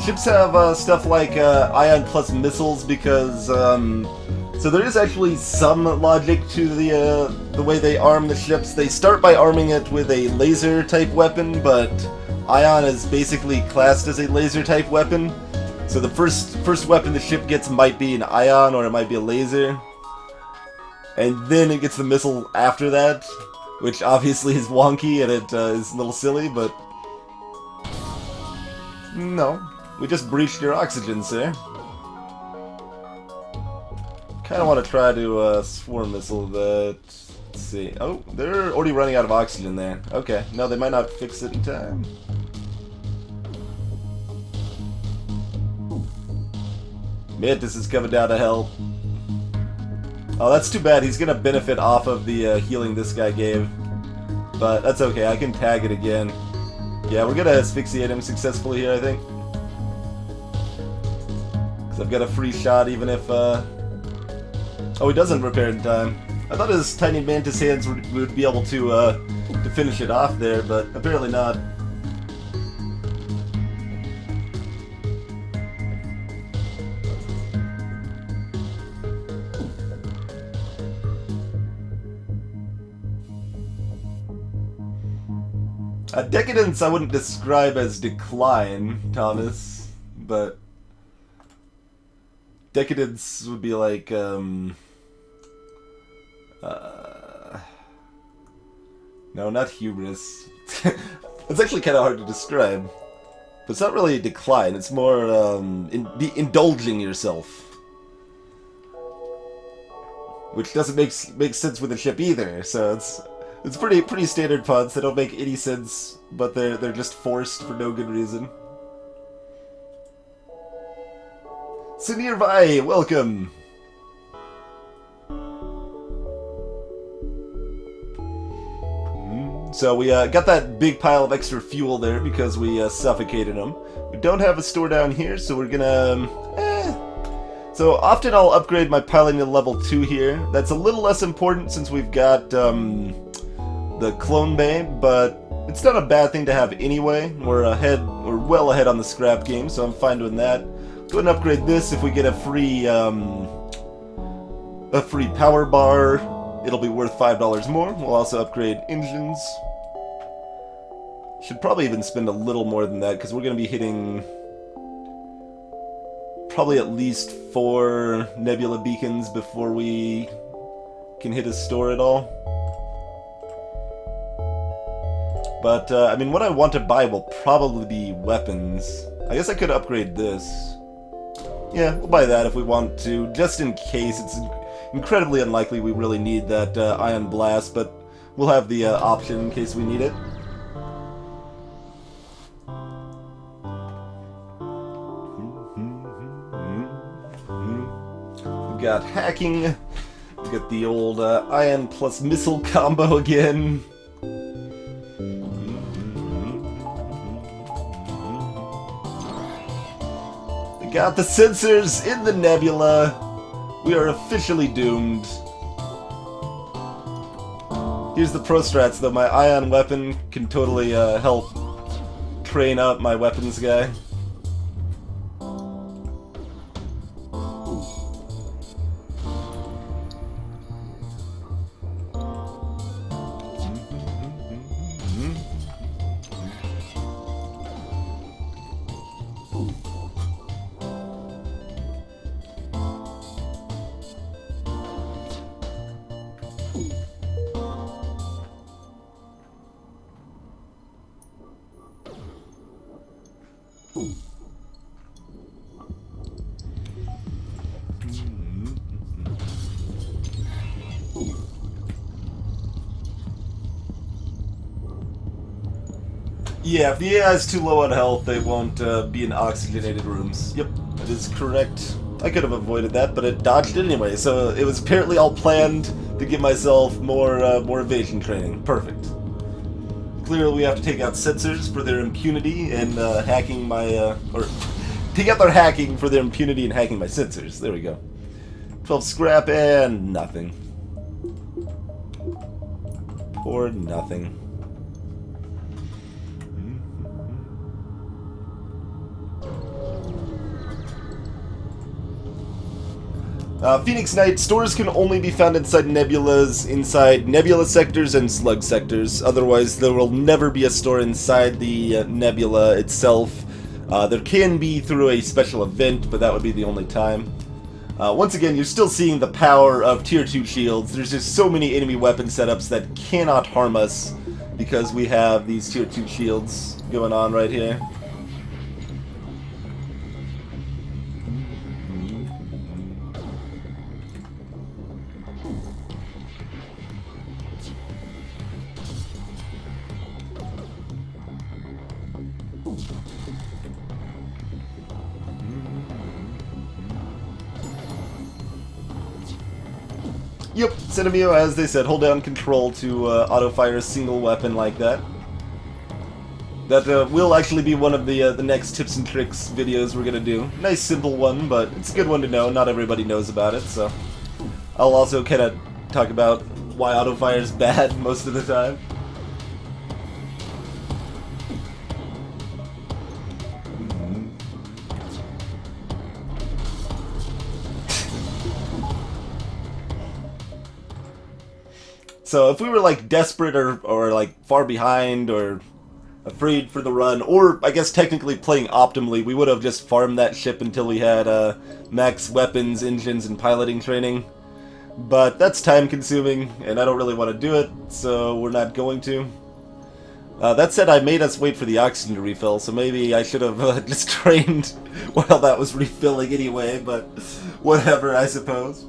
Ships have stuff like ion plus missiles because so there is actually some logic to the way they arm the ships. They start by arming it with a laser type weapon, but ion is basically classed as a laser type weapon. So the first weapon the ship gets might be an ion or it might be a laser, and then it gets the missile after that, which obviously is wonky and it is a little silly, but no. We just breached your oxygen, sir. Kinda want to try to swarm missile that. Let's see. Oh, they're already running out of oxygen there. Okay, no, they might not fix it in time. Mantis is coming down to help. Oh, that's too bad. He's gonna benefit off of the healing this guy gave. But that's okay, I can tag it again. Yeah, we're gonna asphyxiate him successfully here, I think. I've got a free shot even if, oh, he doesn't repair in time. I thought his tiny mantis hands would be able to finish it off there, but apparently not. Decadence I wouldn't describe as decline, Thomas, but... Decadence would be like, no, not hubris. It's actually kind of hard to describe. But it's not really a decline, it's more, indulging yourself. Which doesn't make sense with a ship either, so it's pretty standard puns. They don't make any sense, but they're just forced for no good reason. Sunir Vai, welcome! So we got that big pile of extra fuel there because we suffocated them. We don't have a store down here, so we're gonna... So often I'll upgrade my piloting to level 2 here. That's a little less important since we've got the clone bay, but It's not a bad thing to have anyway. We're well ahead on the scrap game, so I'm fine doing that. Go ahead and upgrade this if we get a free power bar. It'll be worth $5 more. We'll also upgrade engines. Should probably even spend a little more than that, because we're going to be hitting probably at least 4 nebula beacons before we can hit a store at all. But, I mean, what I want to buy will probably be weapons. I guess I could upgrade this. Yeah, we'll buy that if we want to, just in case. It's incredibly unlikely we really need that Ion Blast, but we'll have the option in case we need it. We've got hacking. We've got the old Ion plus missile combo again. Got the sensors in the nebula. We are officially doomed. Here's the pro strats though. My ion weapon can totally help train up my weapons guy. Yeah, if the AI is too low on health, they won't be in oxygenated rooms. Yep, that is correct. I could have avoided that, but it dodged it anyway, so it was apparently all planned to give myself more evasion training. Perfect. Clearly we have to take out sensors for their impunity and hacking my, or take out their hacking for their impunity and hacking my sensors. There we go. 12 scrap and nothing. Or nothing. Phoenix Knight, stores can only be found inside nebulas, inside nebula sectors and slug sectors. Otherwise, there will never be a store inside the nebula itself. There can be through a special event, but that would be the only time. Once again, you're still seeing the power of Tier 2 shields. There's just so many enemy weapon setups that cannot harm us because we have these Tier 2 shields going on right here. Yep, Cinemio, as they said, hold down control to auto-fire a single weapon like that. That will actually be one of the next tips and tricks videos we're gonna do. Nice simple one, but it's a good one to know. Not everybody knows about it, so I'll also kind of talk about why auto-fire is bad most of the time. So if we were like desperate or like far behind or afraid for the run, or I guess technically playing optimally, we would have just farmed that ship until we had max weapons, engines, and piloting training. But that's time consuming, and I don't really want to do it, so we're not going to. That said, I made us wait for the oxygen to refill, so maybe I should have just trained while that was refilling anyway, but whatever, I suppose.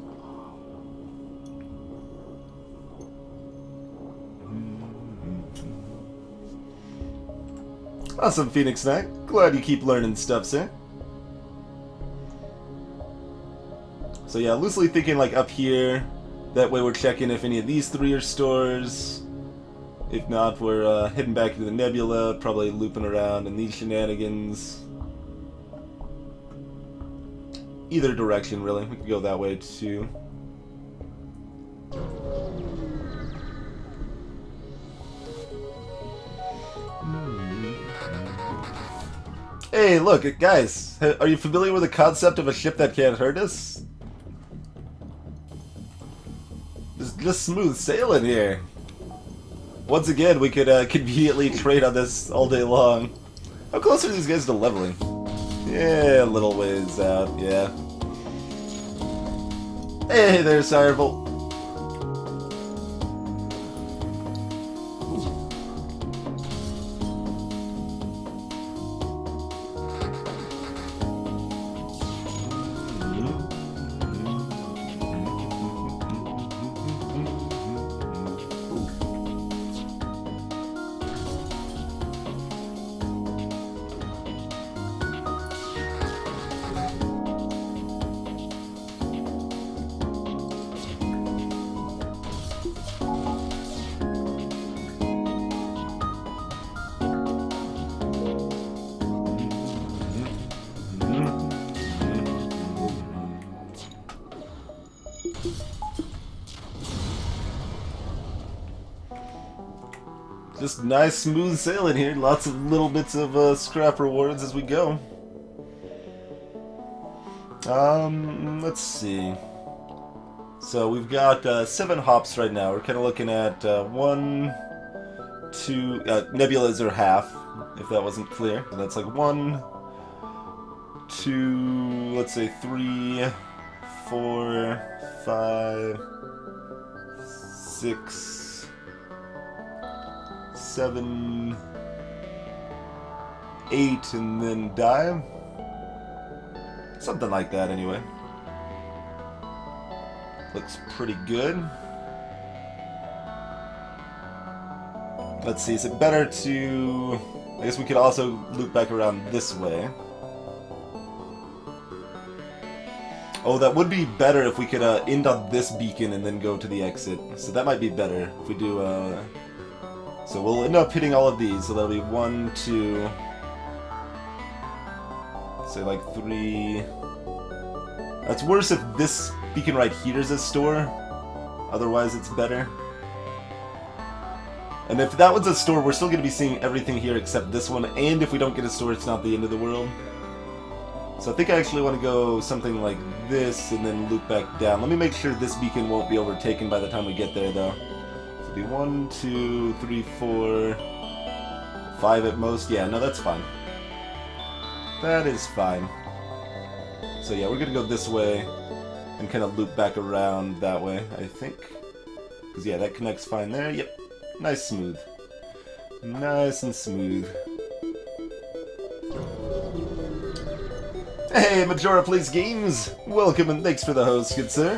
Awesome, Phoenix Knight. Glad you keep learning stuff, sir. So yeah, loosely thinking like up here. That way we're checking if any of these three are stores. If not, we're heading back to the nebula, probably looping around in these shenanigans. Either direction, really. We could go that way too. Hey, look, guys, are you familiar with the concept of a ship that can't hurt us? Just smooth sailing here. Once again, we could conveniently trade on this all day long. How close are these guys to leveling? Yeah, a little ways out, yeah. Hey there, Sireville. Just nice, smooth sailing here. Lots of little bits of scrap rewards as we go. Let's see. So we've got 7 hops right now. We're kind of looking at 1, 2... nebulas are half, if that wasn't clear. And that's like 1, 2, let's say 3, 4, 5, 6... 7, 8, and then dive. Something like that, anyway. Looks pretty good. Let's see, is it better to... I guess we could also loop back around this way. Oh, that would be better if we could end on this beacon and then go to the exit. So that might be better if we do... So we'll end up hitting all of these, so that'll be 1, 2, say like 3. That's worse if this beacon right here is a store, otherwise it's better. And if that one's a store, we're still going to be seeing everything here except this one, and if we don't get a store, it's not the end of the world. So I think I actually want to go something like this and then loop back down. Let me make sure this beacon won't be overtaken by the time we get there, though. Be 1, 2, 3, 4, 5 at most. Yeah, no, that's fine. That is fine. So yeah, we're gonna go this way and kind of loop back around that way, I think. Because yeah, that connects fine there. Yep, nice smooth. Nice and smooth. Hey, Majora Plays Games! Welcome and thanks for the host, good sir.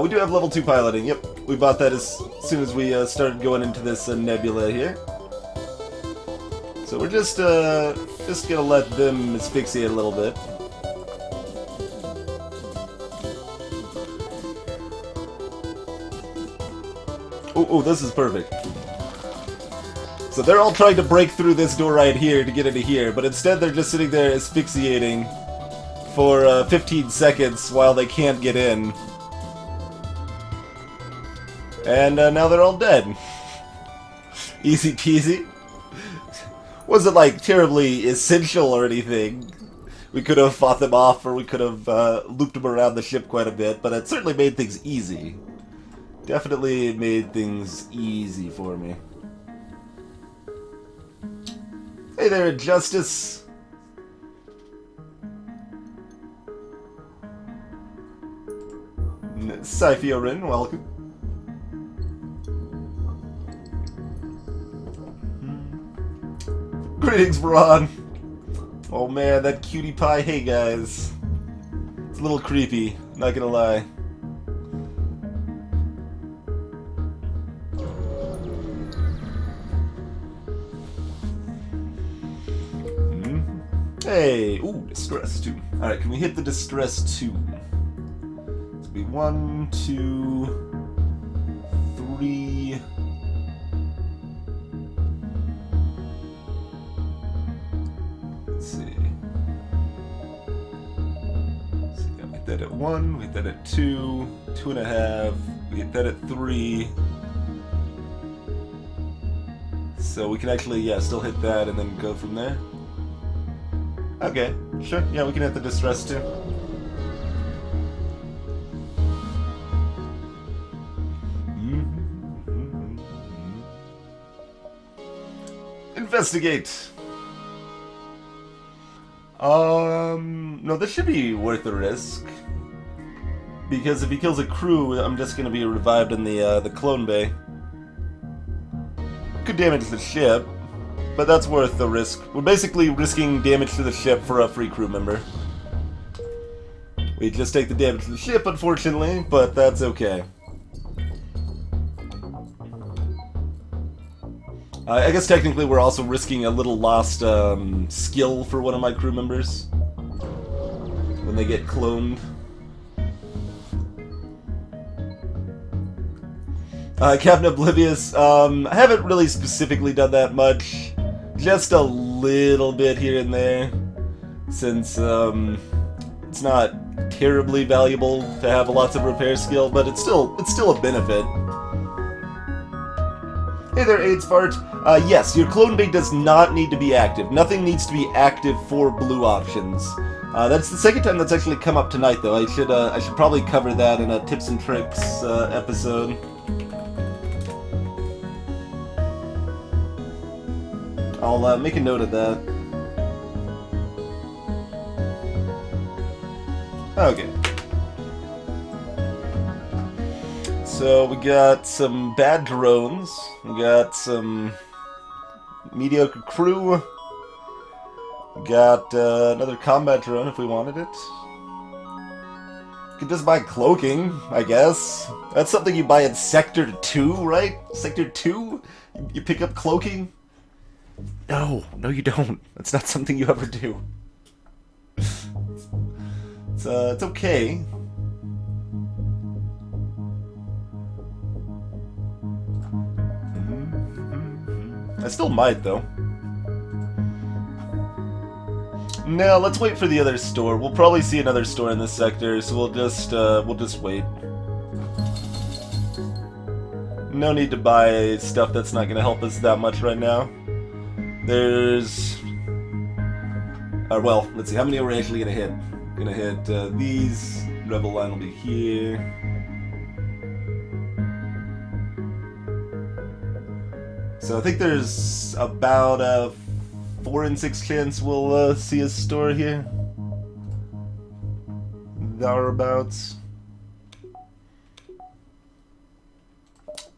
We do have level 2 piloting, yep. We bought that as soon as we started going into this nebula here. So we're just gonna let them asphyxiate a little bit. Oh, this is perfect. So they're all trying to break through this door right here to get into here, but instead they're just sitting there asphyxiating for 15 seconds while they can't get in. And now they're all dead. Easy peasy. Wasn't like terribly essential or anything. We could have fought them off, or we could have looped them around the ship quite a bit, but it certainly made things easy. Definitely made things easy for me. Hey there, Justice. Cyphiorin, welcome. Greetings, Braun. Oh man, that cutie pie. Hey guys. It's a little creepy, not gonna lie. Hey, ooh, distress 2. Alright, can we hit the distress 2? It's be 1, 2, 3. Let's see. So we hit that at 1, we hit that at 2, 2.5, we hit that at 3. So we can actually, yeah, still hit that and then go from there. Okay, sure. Yeah, we can hit the distress too. Investigate. No, this should be worth the risk. Because if he kills a crew, I'm just gonna be revived in the clone bay. Could damage the ship, but that's worth the risk. We're basically risking damage to the ship for a free crew member. We just take the damage to the ship, unfortunately, but that's okay. I guess technically we're also risking a little lost skill for one of my crew members when they get cloned. Captain Oblivious, I haven't really specifically done that much. Just a little bit here and there, since it's not terribly valuable to have lots of repair skill, but it's still a benefit. Hey there, AIDS Fart. Yes, your clone bay does not need to be active. Nothing needs to be active for blue options. That's the second time that's actually come up tonight, though. I should probably cover that in a tips and tricks episode. I'll make a note of that. Okay. So we got some bad drones. We got some mediocre crew. We got another combat drone if we wanted it. You could just buy cloaking, I guess. That's something you buy in Sector 2, right? Sector 2? You pick up cloaking? No, you don't. That's not something you ever do. It's okay. I still might, though. No, let's wait for the other store. We'll probably see another store in this sector, so we'll just wait. No need to buy stuff that's not gonna help us that much right now. There's... well, let's see, how many are we actually gonna hit? Gonna hit these. Rebel line will be here. So I think there's about a 4 in 6 chance we'll see a store here. Thereabouts.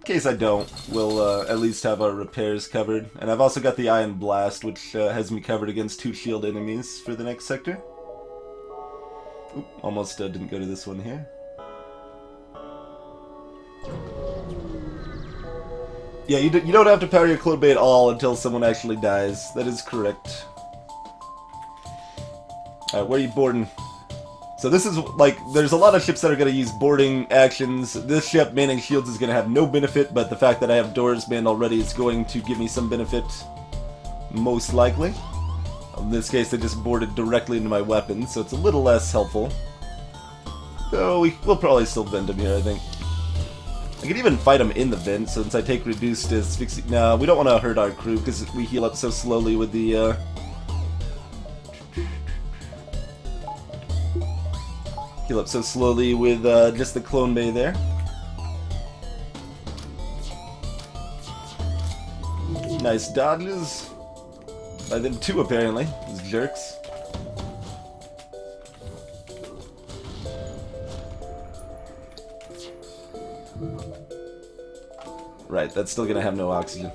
In case I don't, we'll at least have our repairs covered. And I've also got the Iron Blast, which has me covered against 2 shield enemies for the next sector. Oop, almost didn't go to this one here. Yeah, you don't have to power your clone bay at all until someone actually dies. That is correct. Alright, where are you boarding? So this is, like, there's a lot of ships that are going to use boarding actions. This ship, manning shields, is going to have no benefit, but the fact that I have doors manned already is going to give me some benefit. Most likely. In this case, they just boarded directly into my weapon, so it's a little less helpful. Though we'll probably still vent him here, I think. I could even fight him in the vent, since I take reduced asphyxia. No, we don't want to hurt our crew, because we heal up so slowly with the, heal up so slowly with just the clone bay there. Nice dodges. By them too, apparently. These jerks. Right, that's still gonna have no oxygen.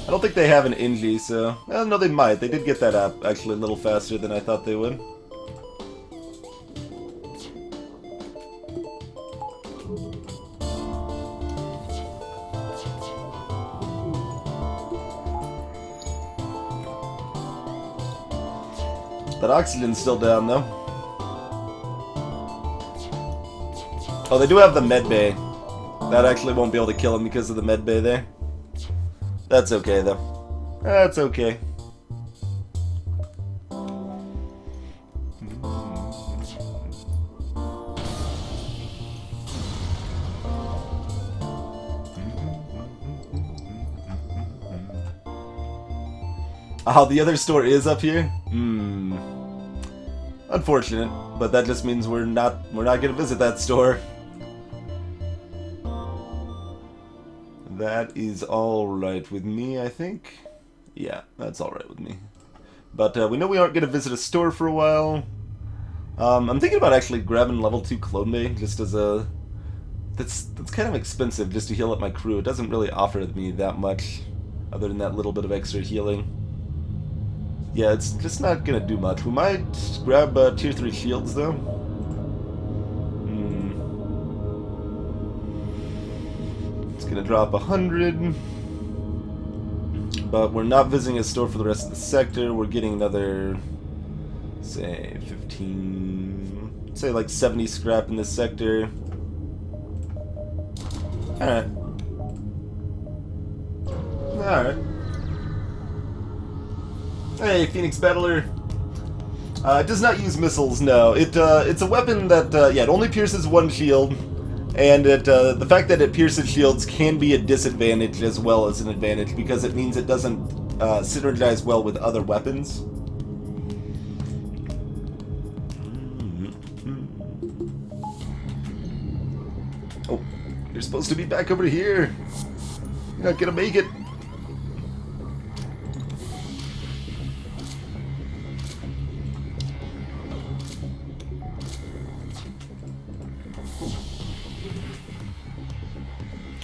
I don't think they have an Inji, so... Well, no, they might. They did get that up, actually, a little faster than I thought they would. That oxygen's still down, though. Oh, they do have the med bay. That actually won't be able to kill him because of the med bay there. That's okay, though. That's okay. Oh, the other store is up here? Unfortunate, but that just means we're not gonna visit that store. That is alright with me, I think. Yeah, that's alright with me. But we know we aren't gonna visit a store for a while. I'm thinking about actually grabbing level 2 Clone Bay, just as a... That's kind of expensive just to heal up my crew. It doesn't really offer me that much, other than that little bit of extra healing. Yeah, it's just not gonna do much. We might grab tier 3 shields though. It's gonna drop 100. But we're not visiting a store for the rest of the sector. We're getting another, say, 15... say like 70 scrap in this sector. Alright. Alright. Hey, Phoenix Battler. It does not use missiles, no. It's a weapon that, yeah, it only pierces one shield, and the fact that it pierces shields can be a disadvantage as well as an advantage, because it means it doesn't synergize well with other weapons. Oh, you're supposed to be back over here. You're not gonna make it.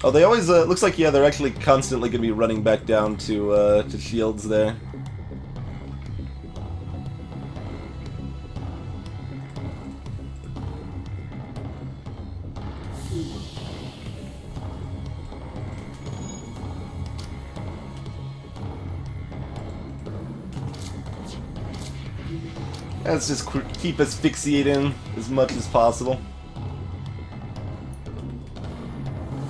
Oh, they always, looks like, yeah, they're actually constantly going to be running back down to shields there. Let's just keep asphyxiating as much as possible.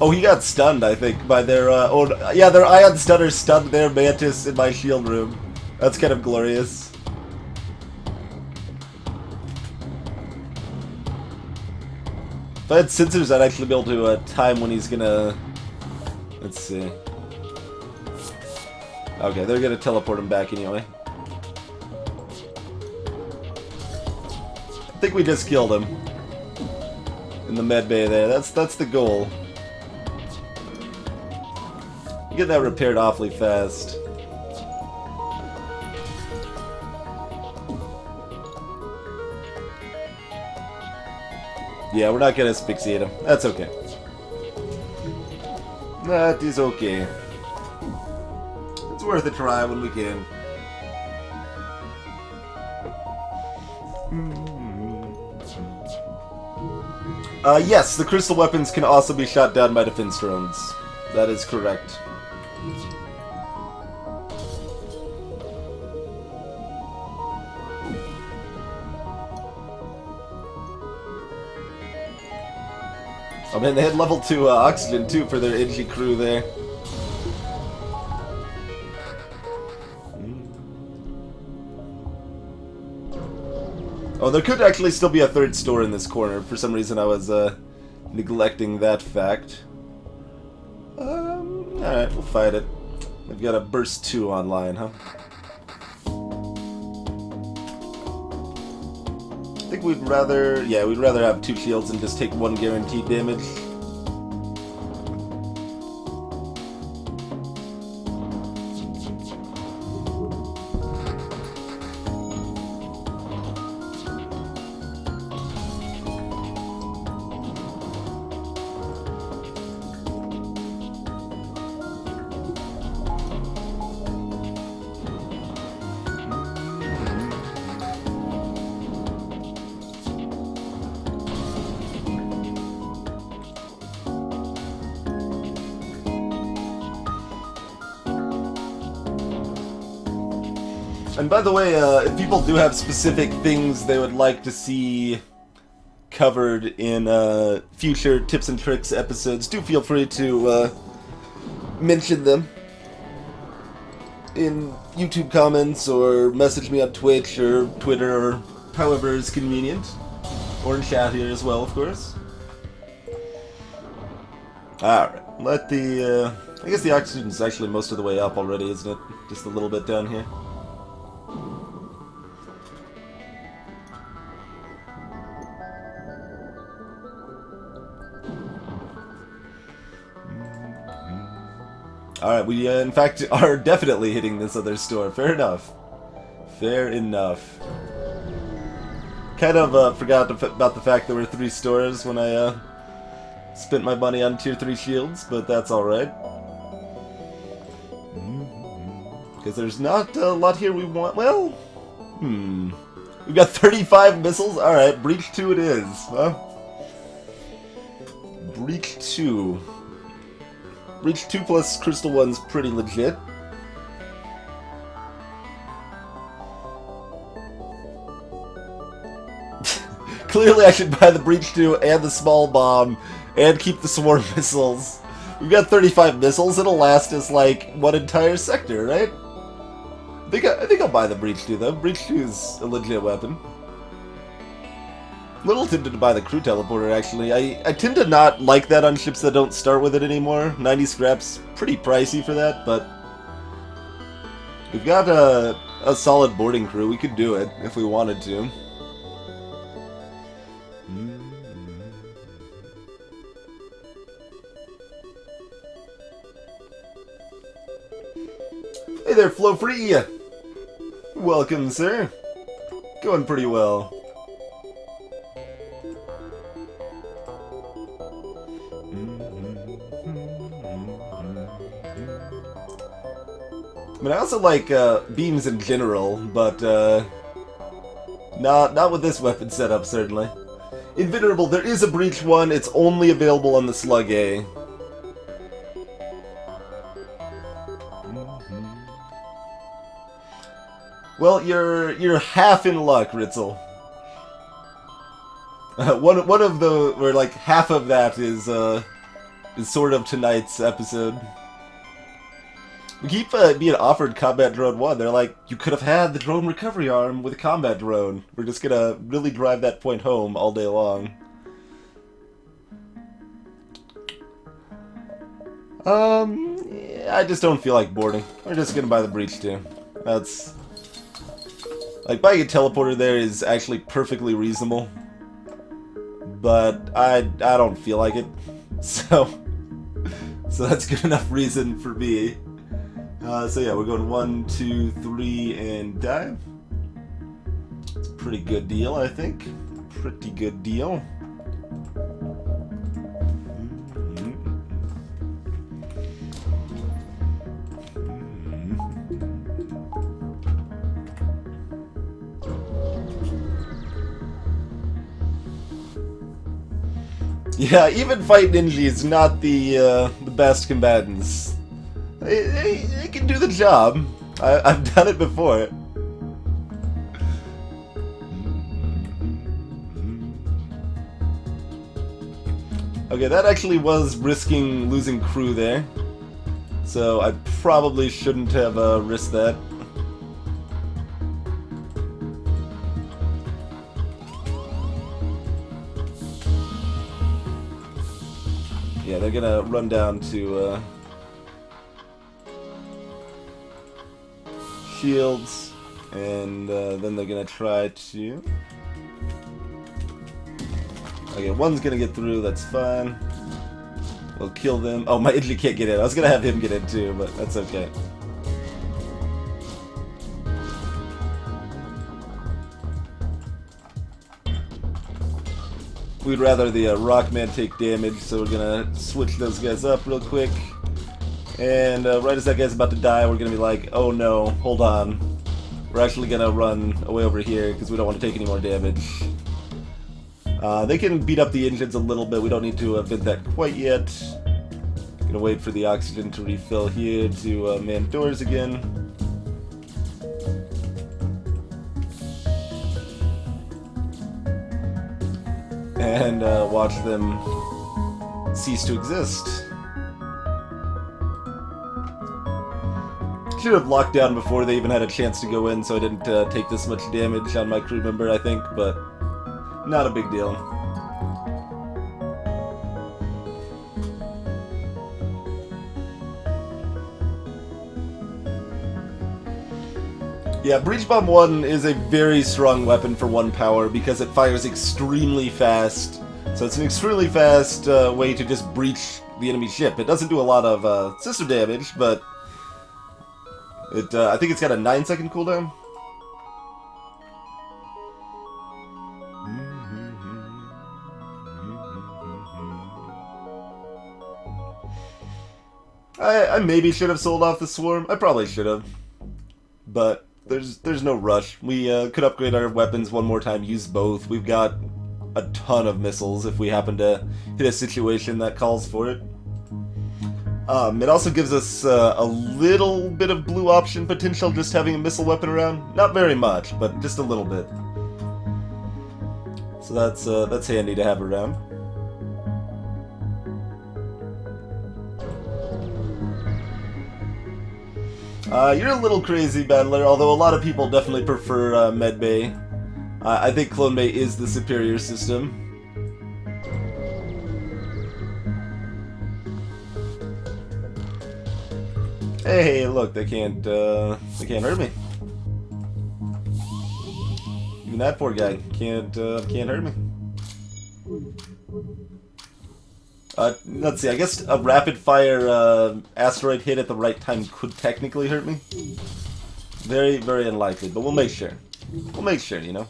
Oh, he got stunned, I think, by their, yeah, their Ion Stunner stunned their Mantis in my shield room. That's kind of glorious. If I had sensors, I'd actually be able to, time when he's gonna... Let's see. Okay, they're gonna teleport him back anyway. I think we just killed him. In the med bay there. That's the goal. Get that repaired awfully fast. Yeah, we're not gonna asphyxiate him. That's okay. That is okay. It's worth a try when we can. Yes, the crystal weapons can also be shot down by defense drones. That is correct. Oh man, they had level 2 oxygen too for their edgy crew there. Oh, there could actually still be a third store in this corner. For some reason I was neglecting that fact. Alright, we'll fight it. They've got a burst 2 online, huh? I think we'd rather... yeah, we'd rather have 2 shields and just take 1 guaranteed damage. And by the way, if people do have specific things they would like to see covered in future tips and tricks episodes, do feel free to mention them. in YouTube comments or message me on Twitch or Twitter or however is convenient. Or in chat here as well, of course. Alright, I guess the oxygen's actually most of the way up already, isn't it? Just a little bit down here. Alright, we in fact are definitely hitting this other store. Fair enough. Fair enough. Kind of forgot about the fact there were 3 stores when I spent my money on tier 3 shields, but that's alright. Because there's not a lot here we want. Well, we've got 35 missiles? Alright, Breach 2 it is. Huh? Breach 2. Breach 2 plus Crystal 1's pretty legit. Clearly I should buy the Breach 2 and the Small Bomb and keep the Swarm missiles. We've got 35 missiles, it'll last us like one entire sector, right? I think I'll buy the Breach 2 though. Breach 2 is a legit weapon. Little tempted to buy the crew teleporter actually. I tend to not like that on ships that don't start with it anymore. 90 scraps, pretty pricey for that, but we've got a solid boarding crew. We could do it if we wanted to. Hey there, Flow Free! Welcome, sir. Going pretty well. I mean, I also like beams in general, but not with this weapon setup, certainly. Invenerable, there is a Breach 1, it's only available on the Slug A. Well, you're half in luck, Ritzel. One of the, or like half of that is sort of tonight's episode. We keep being offered Combat Drone 1. They're like, you could have had the drone recovery arm with a combat drone. We're just gonna really drive that point home all day long. Yeah, I just don't feel like boarding. We're just gonna buy the Breach 2. That's... Like, buying a teleporter there is actually perfectly reasonable. But I don't feel like it. So that's good enough reason for me. So yeah, we're going 1, 2, 3, and dive. It's a pretty good deal, I think. Pretty good deal. Yeah, even Fight Ninja is not the best combatants. They can do the job. I've done it before. Okay, that actually was risking losing crew there. So I probably shouldn't have risked that. Yeah, they're gonna run down to shields, and then they're gonna try to... Okay, one's gonna get through, that's fine. We'll kill them. Oh, my Idli can't get in. I was gonna have him get in too, but that's okay. We'd rather the Rockman take damage, so we're gonna switch those guys up real quick. And right as that guy's about to die, we're gonna be like, oh no, hold on. We're actually gonna run away over here, because we don't want to take any more damage. They can beat up the engines a little bit, we don't need to vent that quite yet. Gonna wait for the oxygen to refill here to man doors again. And watch them cease to exist. Should have locked down before they even had a chance to go in, so I didn't take this much damage on my crew member, I think, but not a big deal. Yeah, Breach Bomb 1 is a very strong weapon for 1 power because it fires extremely fast. So it's an extremely fast way to just breach the enemy ship. It doesn't do a lot of system damage, but I think it's got a 9-second cooldown. I maybe should have sold off the Swarm. I probably should have. But there's no rush. We could upgrade our weapons one more time, use both. We've got a ton of missiles if we happen to hit a situation that calls for it. It also gives us a little bit of blue option potential just having a missile weapon around. Not very much, but just a little bit. So that's handy to have around. You're a little crazy, Battler, although a lot of people definitely prefer Medbay. I think Clone Bay is the superior system. Hey, look, they can't hurt me. Even that poor guy can't hurt me. Let's see, I guess a rapid-fire asteroid hit at the right time could technically hurt me. Very, very unlikely, but we'll make sure. We'll make sure, you know?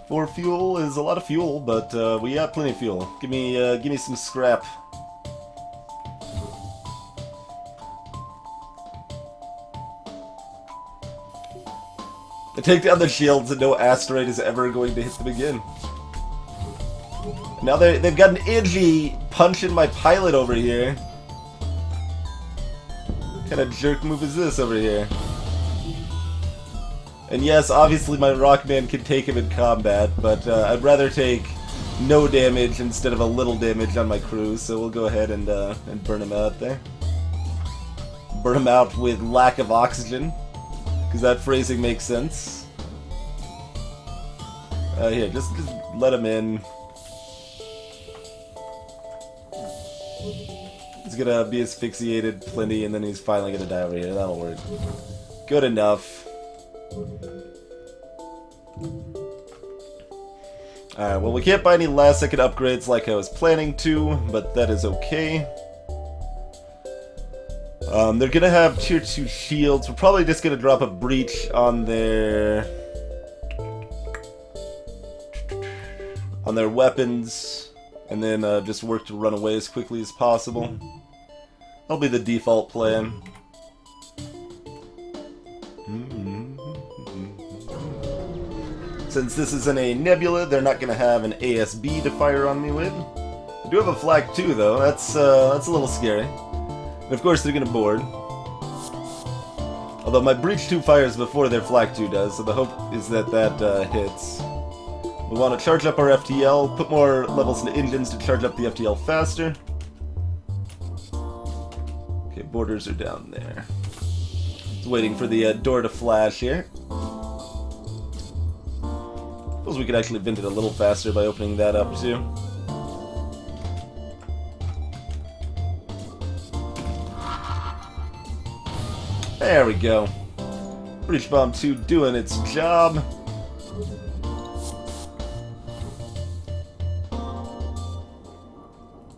For fuel is a lot of fuel, but we got plenty of fuel. Give me some scrap. Take down the shields and no asteroid is ever going to hit them again. Now they've got an edgy punch in my pilot over here. What kind of jerk move is this over here? And yes, obviously my Rockman can take him in combat, but I'd rather take no damage instead of a little damage on my crew, so we'll go ahead and burn him out there. Burn him out with lack of oxygen, because that phrasing makes sense. Here, just let him in. He's gonna be asphyxiated plenty, and then he's finally gonna die over here. That'll work. Good enough. Alright, well, we can't buy any last-second upgrades like I was planning to, but that is okay. They're gonna have tier 2 shields. We're probably just gonna drop a breach on their weapons, and then just work to run away as quickly as possible. That'll be the default plan. Since this isn't a nebula, they're not gonna have an ASB to fire on me with. I do have a flak too, though. That's a little scary. And of course, they're gonna board. Although my Breach 2 fires before their Flak 2 does, so the hope is that that hits. We want to charge up our FTL, put more levels into engines to charge up the FTL faster. Okay, boarders are down there. Just waiting for the door to flash here. Suppose we could actually vent it a little faster by opening that up too. There we go. Breach Bomb 2 doing its job.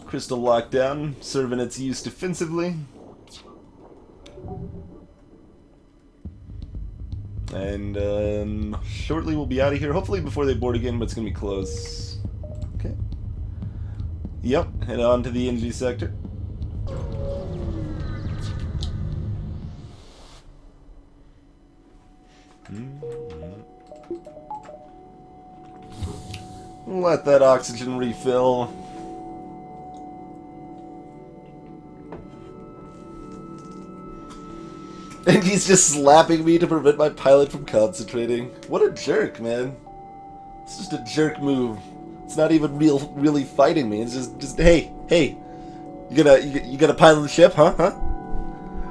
Crystal Lockdown serving its use defensively. And shortly we'll be out of here. Hopefully before they board again, but it's going to be close. Okay. Yep, head on to the NG sector. Let that oxygen refill. And he's just slapping me to prevent my pilot from concentrating. What a jerk, man. It's just a jerk move. It's not even really fighting me. It's just hey, you gonna pilot the ship, huh?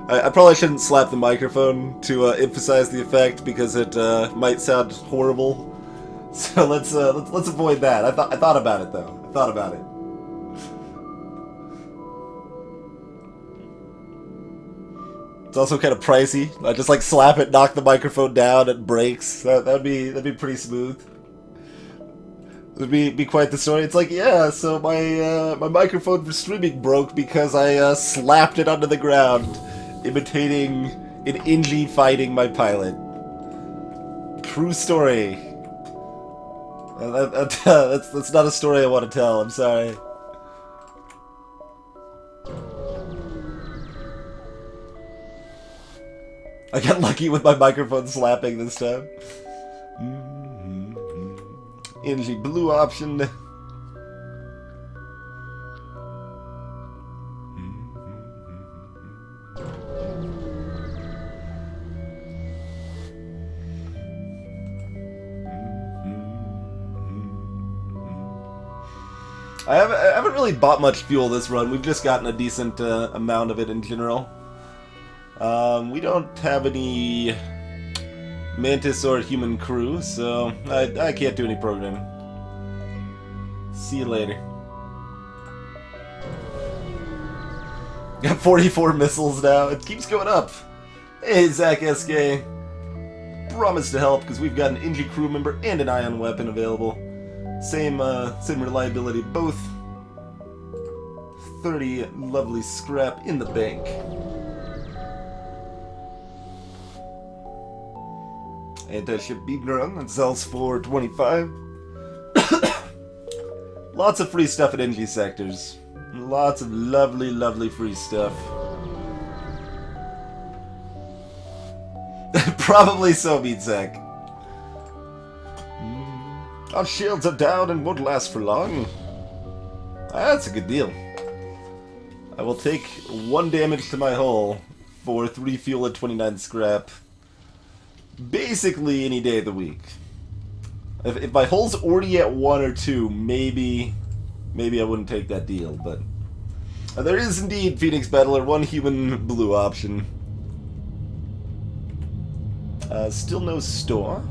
I probably shouldn't slap the microphone to emphasize the effect because it might sound horrible. So let's avoid that. I thought about it though. I thought about it. It's also kind of pricey. I just like slap it, knock the microphone down, it breaks. That'd be pretty smooth. It'd be quite the story. It's like, yeah, so my microphone for streaming broke because I slapped it onto the ground, imitating an Inji fighting my pilot. True story. That's not a story I want to tell. I'm sorry. I got lucky with my microphone slapping this time. Energy blue option. I haven't really bought much fuel this run. We've just gotten a decent amount of it in general. We don't have any Mantis or human crew, so I can't do any programming. See you later. Got 44 missiles now. It keeps going up. Hey, Zach SK. Promise to help because we've got an Inji crew member and an ion weapon available. Same reliability, both. 30 lovely scrap in the bank. Anti-ship beam run that sells for 25. Lots of free stuff at NG sectors. Lots of lovely free stuff. Probably so, Meatsec. Our shields are down and won't last for long. That's a good deal. I will take 1 damage to my hull for 3 fuel and 29 scrap. Basically any day of the week. If my hull's already at 1 or 2, maybe I wouldn't take that deal, but there is indeed, Phoenix Battler, 1 human blue option. Still no store.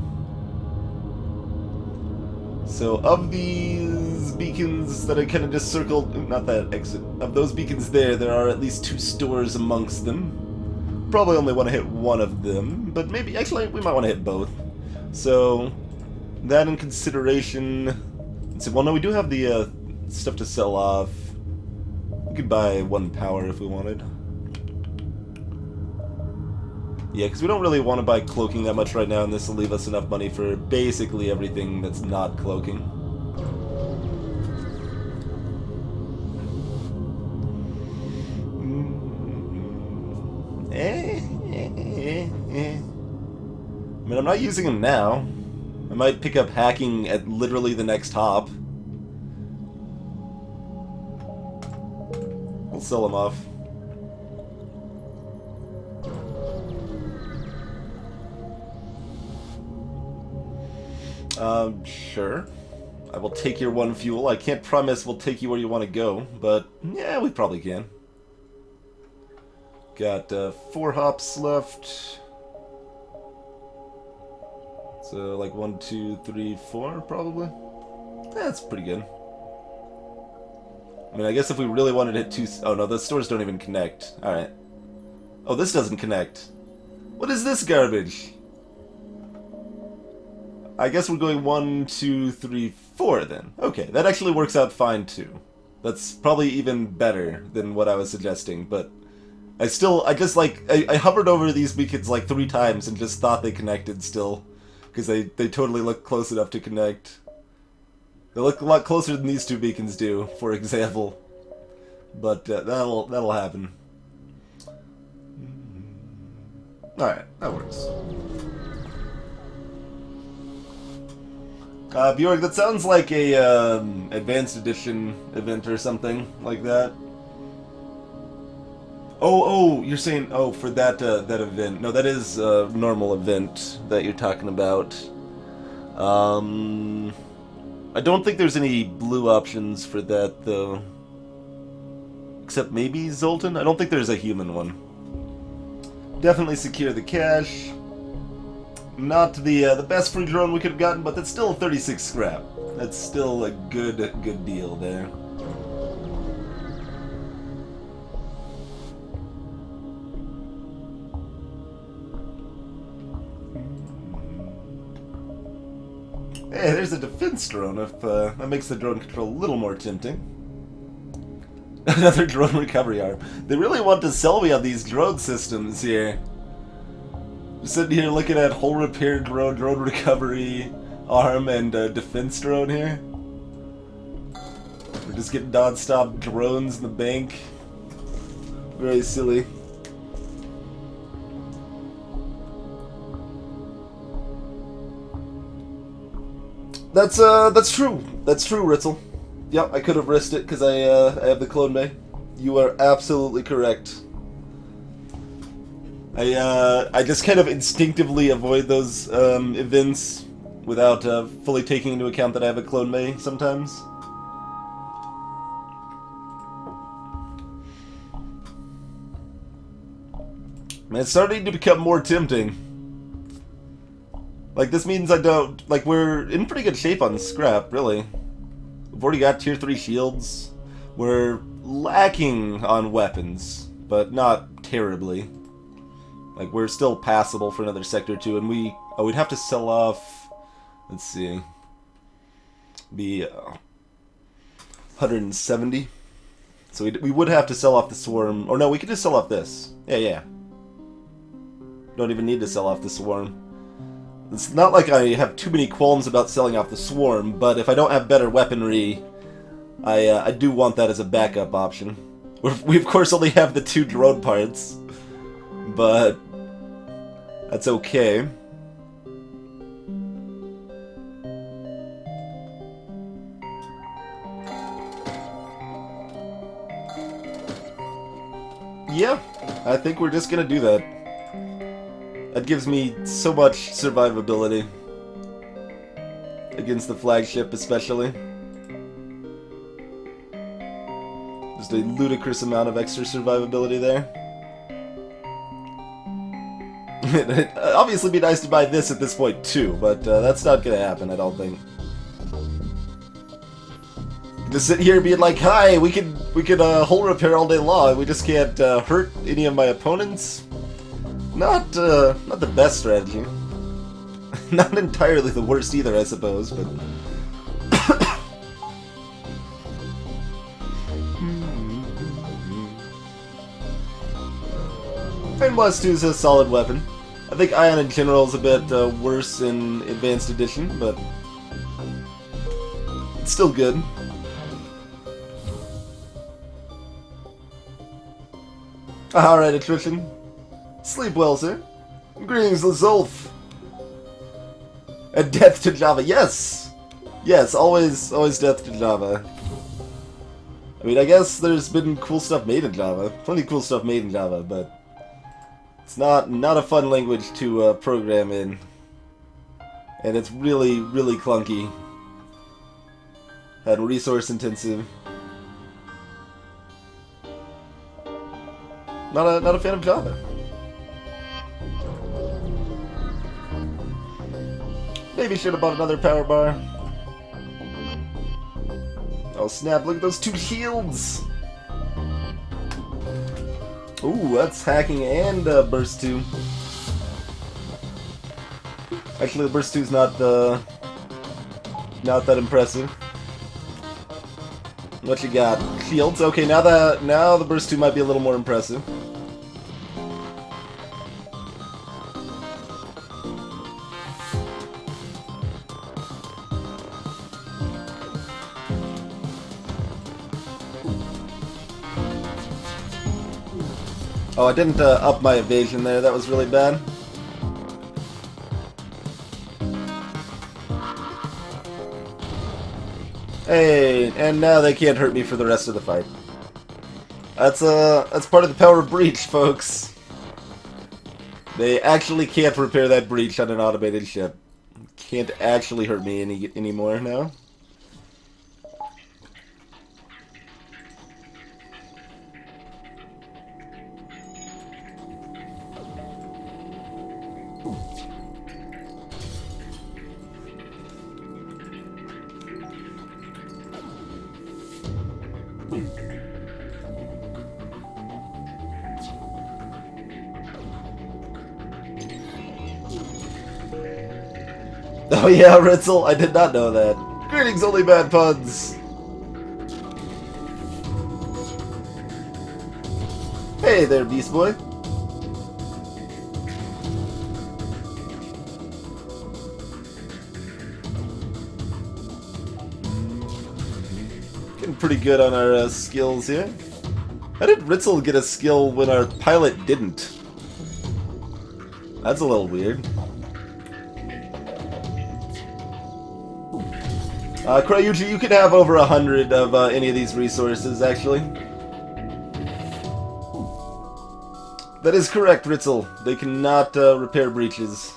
So of these beacons that I kind of just circled, not that exit, of those beacons there are at least 2 stores amongst them. Probably only want to hit 1 of them, but maybe, actually, we might want to hit both. So, that in consideration. Let's see, well, no, we do have the stuff to sell off. We could buy 1 power if we wanted. Yeah, because we don't really want to buy cloaking that much right now, and this will leave us enough money for basically everything that's not cloaking. I mean, I'm not using them now. I might pick up hacking at literally the next hop. We'll sell them off. Sure. I will take your 1 fuel. I can't promise we'll take you where you want to go, but yeah, we probably can. Got 4 hops left. So like 1, 2, 3, 4 probably. That's pretty good. I mean, I guess if we really wanted to hit 2... Oh no, the stores don't even connect. Alright. Oh, this doesn't connect. What is this garbage? I guess we're going 1, 2, 3, 4 then. Okay, that actually works out fine too. That's probably even better than what I was suggesting, but I hovered over these beacons like 3 times and just thought they connected still. Because they totally look close enough to connect. They look a lot closer than these 2 beacons do, for example. But that'll happen. Alright, that works. Bjorg, that sounds like a advanced edition event or something like that. Oh, you're saying, oh, for that event. No, that is a normal event that you're talking about. I don't think there's any blue options for that, though. Except maybe Zoltan? I don't think there's a human one. Definitely secure the cache. Not the best free drone we could have gotten, but that's still 36 scrap. That's still a good deal there. Hey, there's a defense drone. If that makes the drone control a little more tempting. Another drone recovery arm. They really want to sell me on these drone systems here. Just sitting here looking at hull repair drone, drone recovery arm, and defense drone here. We're just getting non-stop drones in the bank. Very silly. That's true. That's true, Ritzel. Yep, I could have risked it because I have the clone bay. You are absolutely correct. I just kind of instinctively avoid those events without fully taking into account that I have a clone bay sometimes. Man, it's starting to become more tempting. Like, this means I don't... Like, we're in pretty good shape on scrap, really. We've already got tier 3 shields. We're lacking on weapons, but not terribly. Like, we're still passable for another sector or two, and we... Oh, we'd have to sell off... Let's see. Be 170. So we would have to sell off the swarm. Or no, we could just sell off this. Yeah. Don't even need to sell off the swarm. It's not like I have too many qualms about selling off the swarm, but if I don't have better weaponry, I do want that as a backup option. We of course only have the 2 drone parts, but that's okay. Yeah, I think we're just gonna do that. That gives me so much survivability. Against the flagship, especially. Just a ludicrous amount of extra survivability there. It'd obviously be nice to buy this at this point, too, but that's not gonna happen, I don't think. Just sit here being like, hi, we could hull repair all day long, we just can't hurt any of my opponents? Not the best strategy. Not entirely the worst either, I suppose, but... And Plus 2 is a solid weapon. I think Ion in general is a bit worse in Advanced Edition, but... it's still good. Alright, attrition. Sleep well, sir. Greetings, Lazulf. And death to Java. Yes! Yes, always death to Java. I mean, I guess there's been cool stuff made in Java. Plenty of cool stuff made in Java, but... it's not a fun language to program in. And it's really clunky. And resource intensive. Not a fan of Java. Maybe should have bought another power bar. Oh snap, look at those 2 shields! Ooh, that's hacking and burst 2. Actually, the burst 2 is not that impressive. What you got? Shields? Okay, now the burst 2 might be a little more impressive. Oh, I didn't up my evasion there. That was really bad. Hey, and now they can't hurt me for the rest of the fight. That's part of the power of breach, folks. They actually can't repair that breach on an automated ship. Can't actually hurt me anymore now. Oh yeah, Ritzel, I did not know that. Greetings, only bad puns. Hey there, Beast Boy. Getting pretty good on our skills here. How did Ritzel get a skill when our pilot didn't? That's a little weird. Kryuji, you can have over 100 of any of these resources, actually. That is correct, Ritzel. They cannot repair breaches.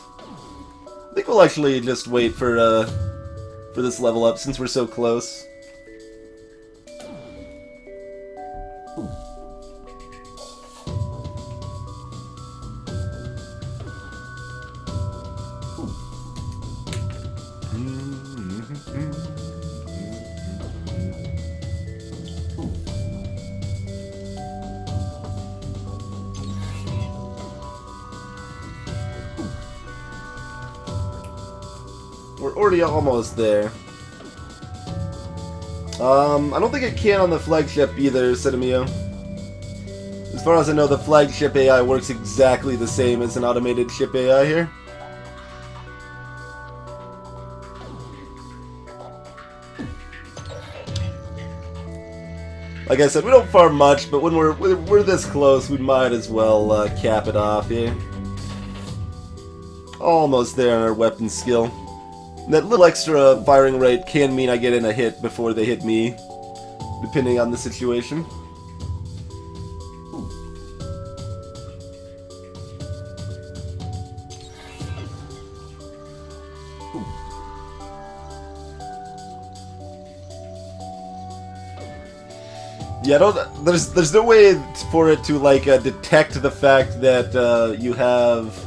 I think we'll actually just wait for this level up since we're so close. We're already almost there. I don't think it can on the flagship either, Sedemio. As far as I know, the flagship AI works exactly the same as an automated ship AI here. Like I said, we don't farm much, but when we're this close, we might as well cap it off here. Almost there on our weapon skill. That little extra firing rate can mean I get in a hit before they hit me, depending on the situation. Yeah, there's no way for it to like detect the fact that you have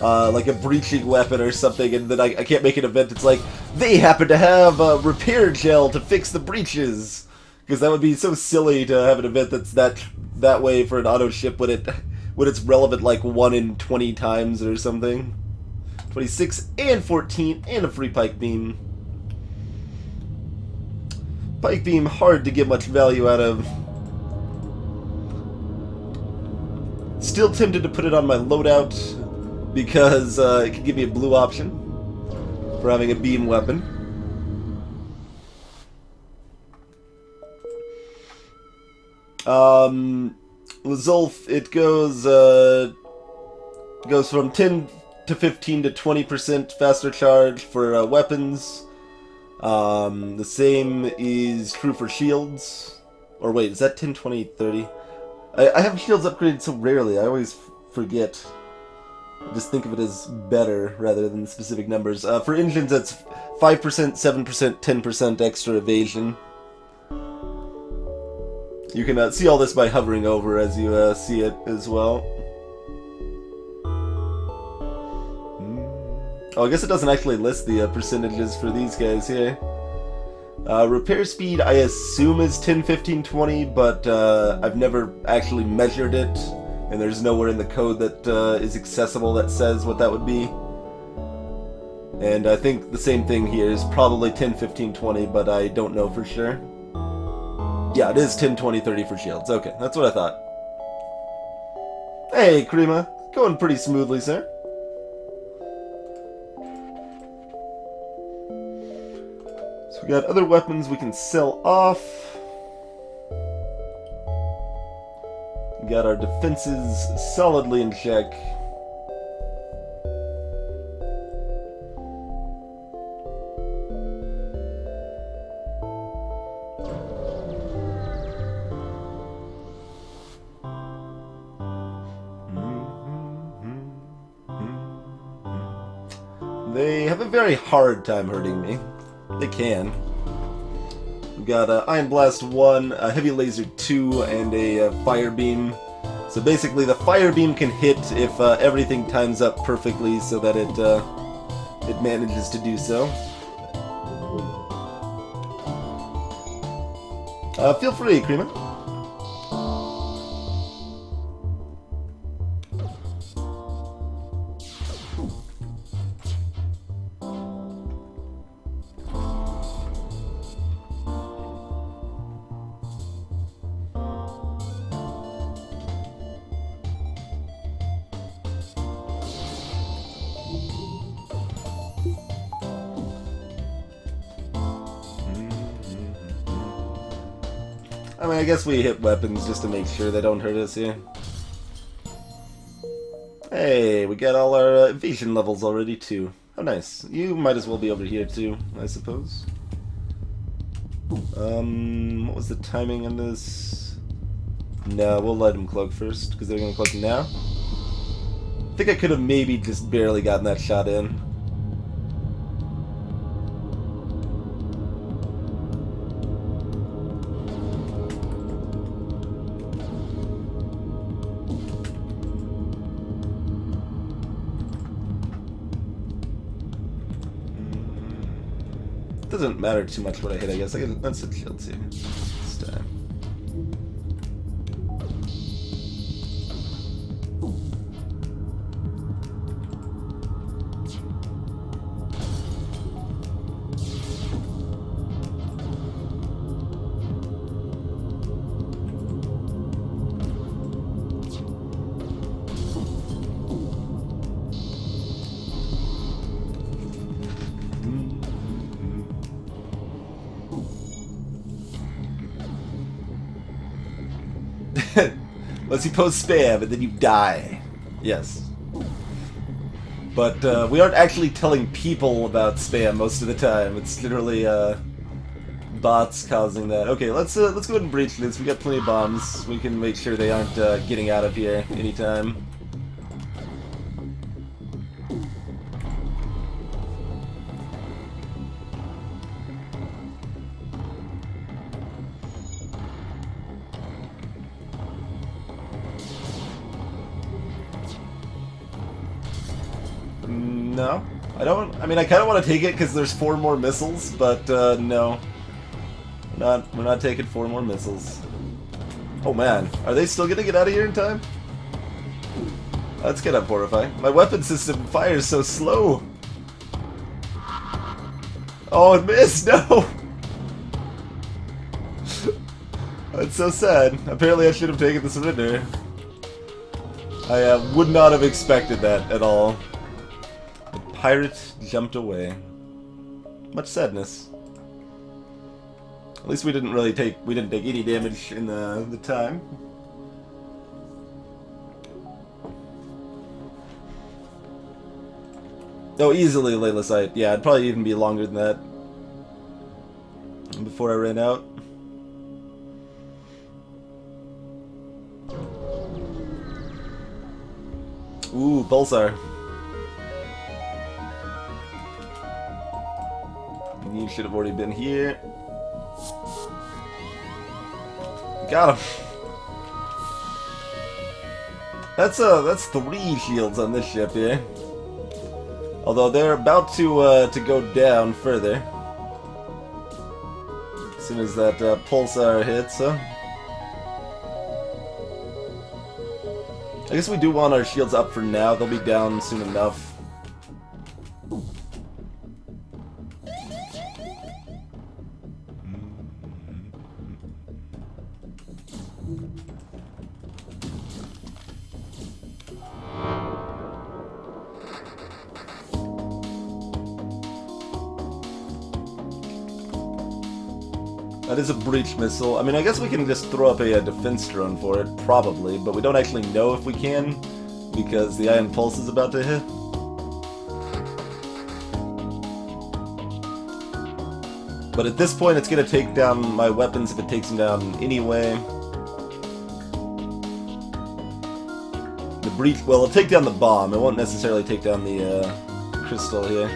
like a breaching weapon or something, and then I can't make an event. It's like they happen to have a repair gel to fix the breaches, because that would be so silly to have an event that's that way for an auto ship when it's relevant like 1 in 20 times or something. 26 and 14 and a free pike beam. Pike beam hard to get much value out of. Still tempted to put it on my loadout because it could give me a blue option for having a beam weapon. Zulf, it goes from 10 to 15 to 20% faster charge for weapons. The same is true for shields. Or wait, is that 10, 20, 30? I have shields upgraded so rarely, I always forget. I just think of it as better rather than specific numbers. For engines, that's 5%, 7%, 10% extra evasion. You can see all this by hovering over as you see it as well. Oh, I guess it doesn't actually list the percentages for these guys here. Repair speed, I assume is 10, 15, 20, but I've never actually measured it, and there's nowhere in the code that is accessible that says what that would be. And I think the same thing here is probably 10, 15, 20, but I don't know for sure. Yeah, it is 10, 20, 30 for shields. Okay, that's what I thought. Hey, Krima. Going pretty smoothly, sir. So we got other weapons we can sell off. We got our defenses solidly in check. They have a very hard time hurting me. They can. We've got Iron Blast 1, a Heavy Laser 2, and a Fire Beam. So basically the Fire Beam can hit if everything times up perfectly so that it manages to do so. Feel free, Krima. I mean, I guess we hit weapons just to make sure they don't hurt us here. Hey, we got all our evasion levels already too. Oh, nice. You might as well be over here too, I suppose. What was the timing on this? No, we'll let him cloak first, because they're going to cloak now. I think I could have maybe just barely gotten that shot in. Doesn't matter too much what I hit, I guess. That's a shield too. This time. Unless you post spam and then you die. Yes. But we aren't actually telling people about spam most of the time. It's literally bots causing that. Okay, let's go ahead and breach this. We got plenty of bombs. We can make sure they aren't getting out of here anytime. No, I don't. I mean, I kind of want to take it because there's 4 more missiles, but no, we're not taking 4 more missiles. Oh man, are they still gonna get out of here in time? That's kind of horrifying. My weapon system fires so slow. Oh, it missed. No. That's so sad. Apparently, I should have taken the surrender. I would not have expected that at all. Pirate jumped away. Much sadness. At least we didn't take any damage in the time. Oh, easily Layla sight. Yeah, it'd probably even be longer than that. Before I ran out. Ooh, pulsar. You should have already been here. Got him. That's 3 shields on this ship here. Although they're about to go down further as soon as that pulsar hits. Huh? I guess we do want our shields up for now. They'll be down soon enough. That is a breach missile. I mean, I guess we can just throw up a defense drone for it, probably, but we don't actually know if we can, because the ion pulse is about to hit. But at this point, it's going to take down my weapons if it takes them down anyway. The breach, well, it'll take down the bomb. It won't necessarily take down the crystal here.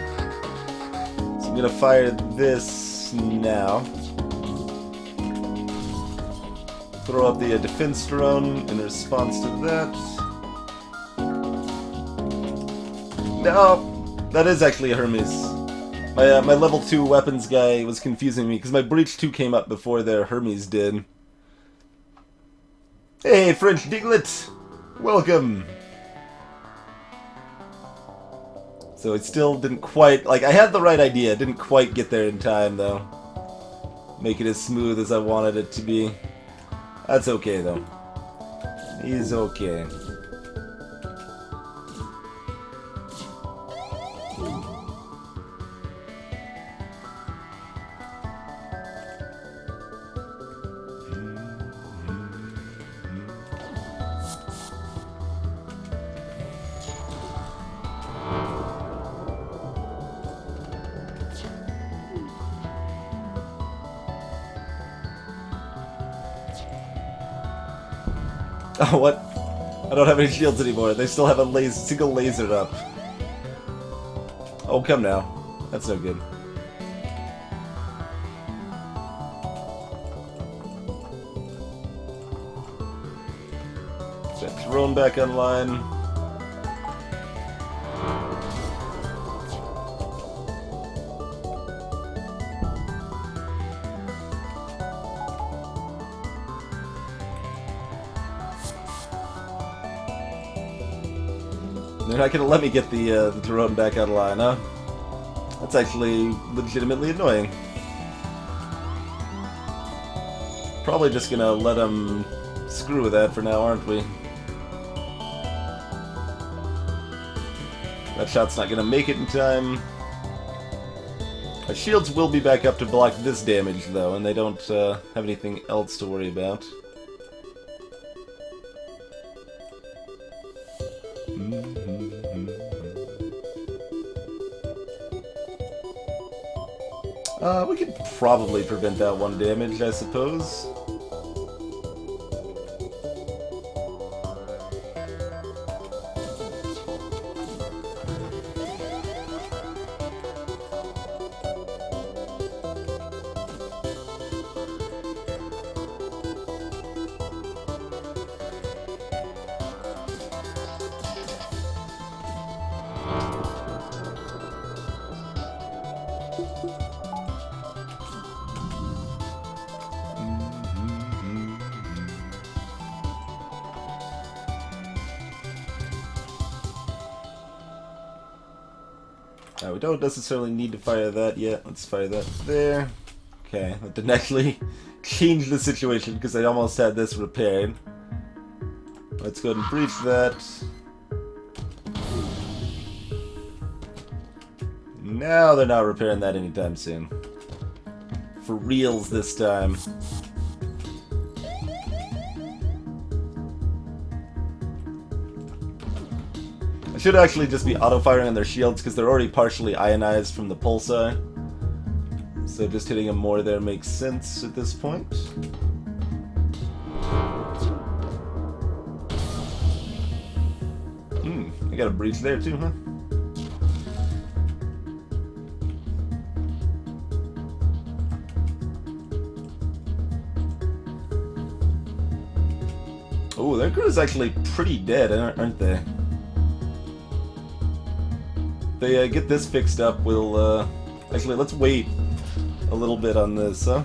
So I'm going to fire this now. Throw up the defense drone in response to that. No, that is actually a Hermes. My level 2 weapons guy was confusing me because my breach 2 came up before their Hermes did. Hey, French Diglett! Welcome! So it still didn't quite... Like, I had the right idea, didn't quite get there in time, though. Make it as smooth as I wanted it to be. That's okay, though. He's okay. Oh, what? I don't have any shields anymore. They still have a single laser up. Oh, come now. That's no good. Set drone back online. They're not gonna let me get the drone back online, huh? That's actually legitimately annoying. Probably just gonna let them screw with that for now, aren't we? That shot's not gonna make it in time. Our shields will be back up to block this damage, though, and they don't have anything else to worry about. We could probably prevent that one damage, I suppose. We don't necessarily need to fire that yet. Let's fire that there. Okay, that didn't actually change the situation because I almost had this repaired. Let's go ahead and breach that. Now they're not repairing that anytime soon. For reals this time. Should actually just be auto-firing on their shields because they're already partially ionized from the pulsar. So just hitting them more there makes sense at this point. I got a breach there too, huh? Oh, their crew is actually pretty dead, aren't they? They get this fixed up, we'll, actually, let's wait a little bit on this, huh?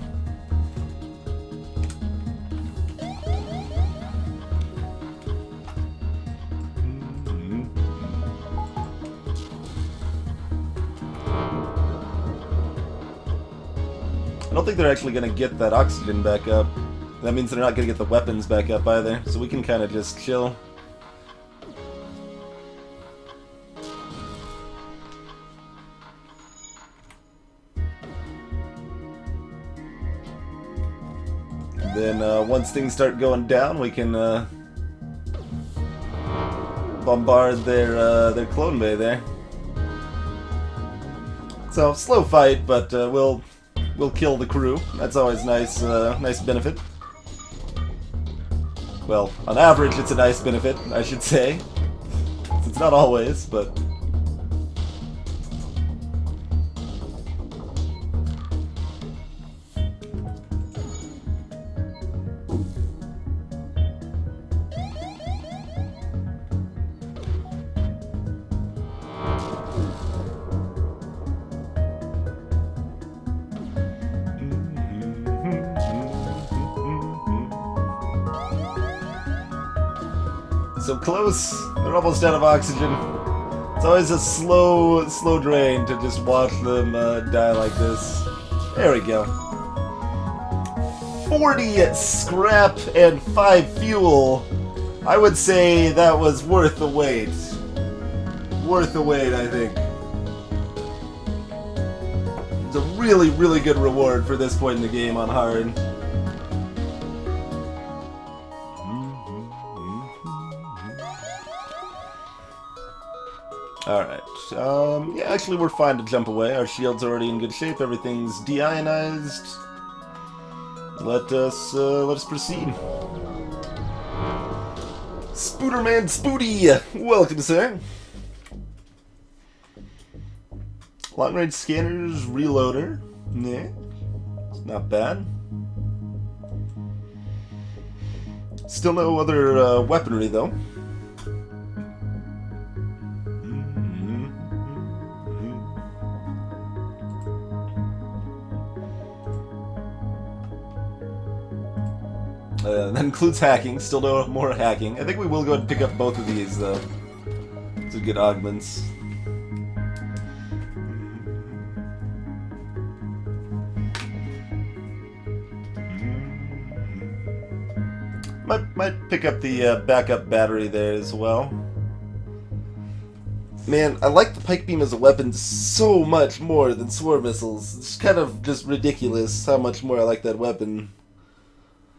I don't think they're actually going to get that oxygen back up. That means they're not going to get the weapons back up either, so we can kind of just chill. Then once things start going down, we can bombard their clone bay there. So slow fight, but we'll kill the crew. That's always nice, nice benefit. Well, on average, it's a nice benefit, I should say. It's not always, but. So close, they're almost out of oxygen. It's always a slow drain to just watch them die like this. There we go. 40 scrap and 5 fuel. I would say that was worth the wait. Worth the wait, I think. It's a really, really good reward for this point in the game on hard. Alright, yeah, actually we're fine to jump away. Our shield's already in good shape, everything's deionized. Let us proceed. Spooderman Spooty! Welcome, sir. Long range scanners, reloader. Yeah. Not bad. Still no other weaponry, though. That includes hacking. Still no more hacking. I think we will go ahead and pick up both of these, though. To get augments. Might pick up the backup battery there as well. Man, I like the pike beam as a weapon so much more than swarm missiles. It's kind of just ridiculous how much more I like that weapon.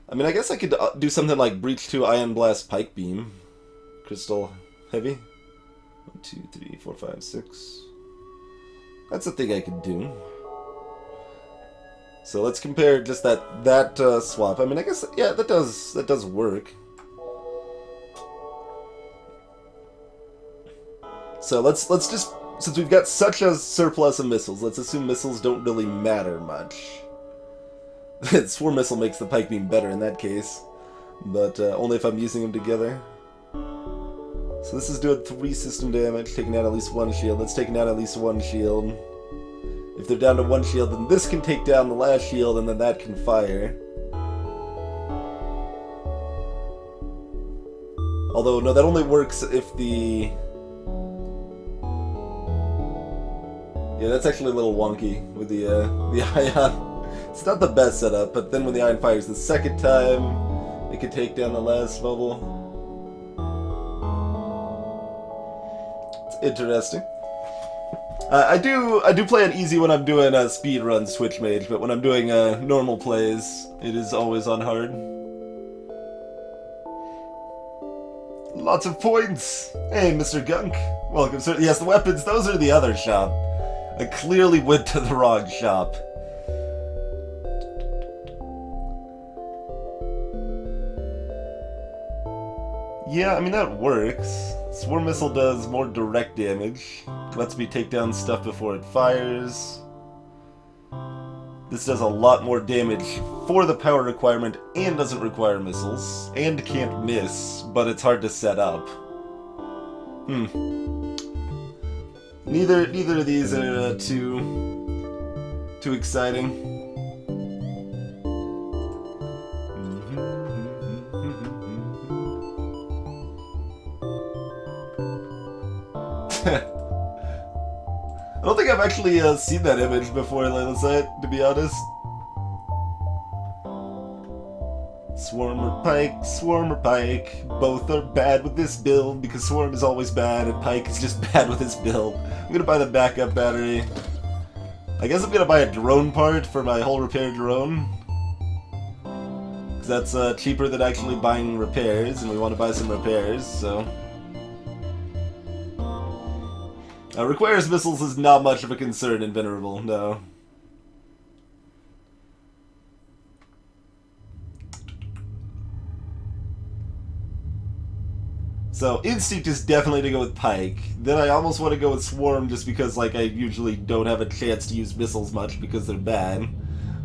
I mean, I guess I could do something like Breach 2 Ion Blast Pike Beam. Crystal Heavy. 1, 2, 3, 4, 5, 6. That's a thing I could do. So let's compare just that swap. I mean, I guess, yeah, that does work. So let's just, since we've got such a surplus of missiles, let's assume missiles don't really matter much. Swarm missile makes the pike beam better in that case, but only if I'm using them together. So this is doing 3 system damage, taking out at least 1 shield. That's taking out at least 1 shield. If they're down to 1 shield, then this can take down the last shield, and then that can fire. Although, no, that only works if the... Yeah, that's actually a little wonky with the ion. It's not the best setup, but then when the ion fires the second time, it can take down the last bubble. It's interesting. I do play it easy when I'm doing speed runs Switch Mage, but when I'm doing normal plays, it is always on hard. Lots of points! Hey, Mr. Gunk. Welcome, sir. Yes, the weapons, those are the other shop. I clearly went to the wrong shop. Yeah, I mean, that works. Swarm Missile does more direct damage. Lets me take down stuff before it fires. This does a lot more damage for the power requirement and doesn't require missiles. And can't miss, but it's hard to set up. Neither of these are too exciting. I don't think I've actually seen that image before, Lilasite, to be honest. Swarm or Pike, both are bad with this build, because Swarm is always bad and Pike is just bad with his build. I'm gonna buy the backup battery. I guess I'm gonna buy a drone part for my whole repair drone. Because that's cheaper than actually buying repairs, and we want to buy some repairs, so... requires missiles is not much of a concern in Venerable, no. So, Instinct is definitely to go with Pike. Then I almost want to go with Swarm just because, like, I usually don't have a chance to use missiles much because they're bad.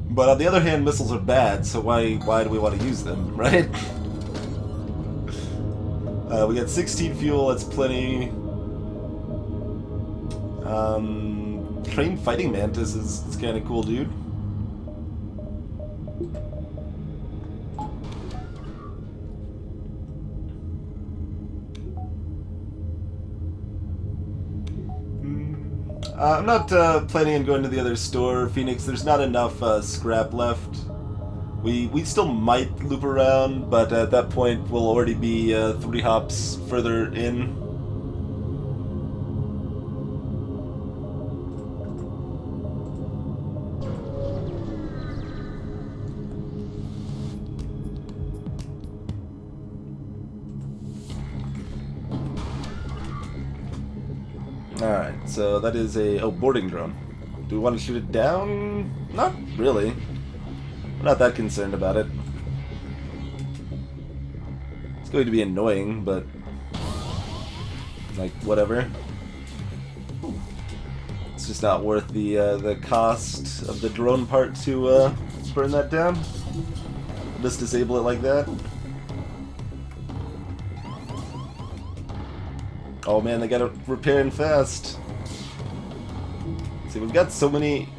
But on the other hand, missiles are bad, so why do we want to use them, right? We got 16 fuel, that's plenty. Trained Fighting Mantis is kind of cool, dude. I'm not planning on going to the other store, Phoenix. There's not enough scrap left. We still might loop around, but at that point we'll already be 3 hops further in. Alright, so that is a boarding drone. Do we want to shoot it down? Not really. We're not that concerned about it. going to be annoying, but like whatever. It's just not worth the cost of the drone part to burn that down. Just disable it like that. Oh man, they gotta repair and fast. See, we've got so many.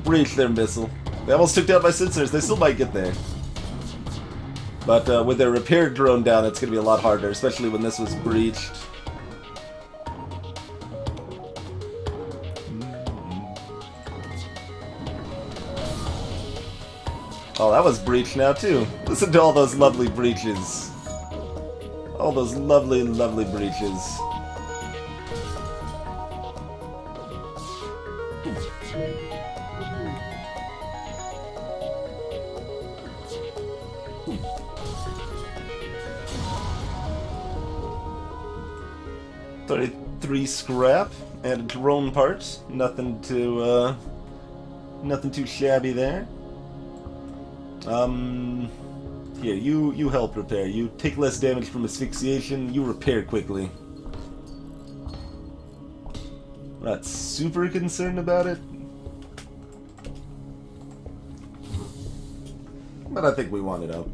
Breach their missile. They almost took down my sensors. They still might get there. But with their repair drone down, it's going to be a lot harder, especially when this was breached. Oh, that was breached now, too. Listen to all those lovely breaches. All those lovely, lovely breaches. Three scrap and a drone part. Nothing too shabby there. Here, you help repair. You take less damage from asphyxiation. You repair quickly. Not super concerned about it, but I think we want it out.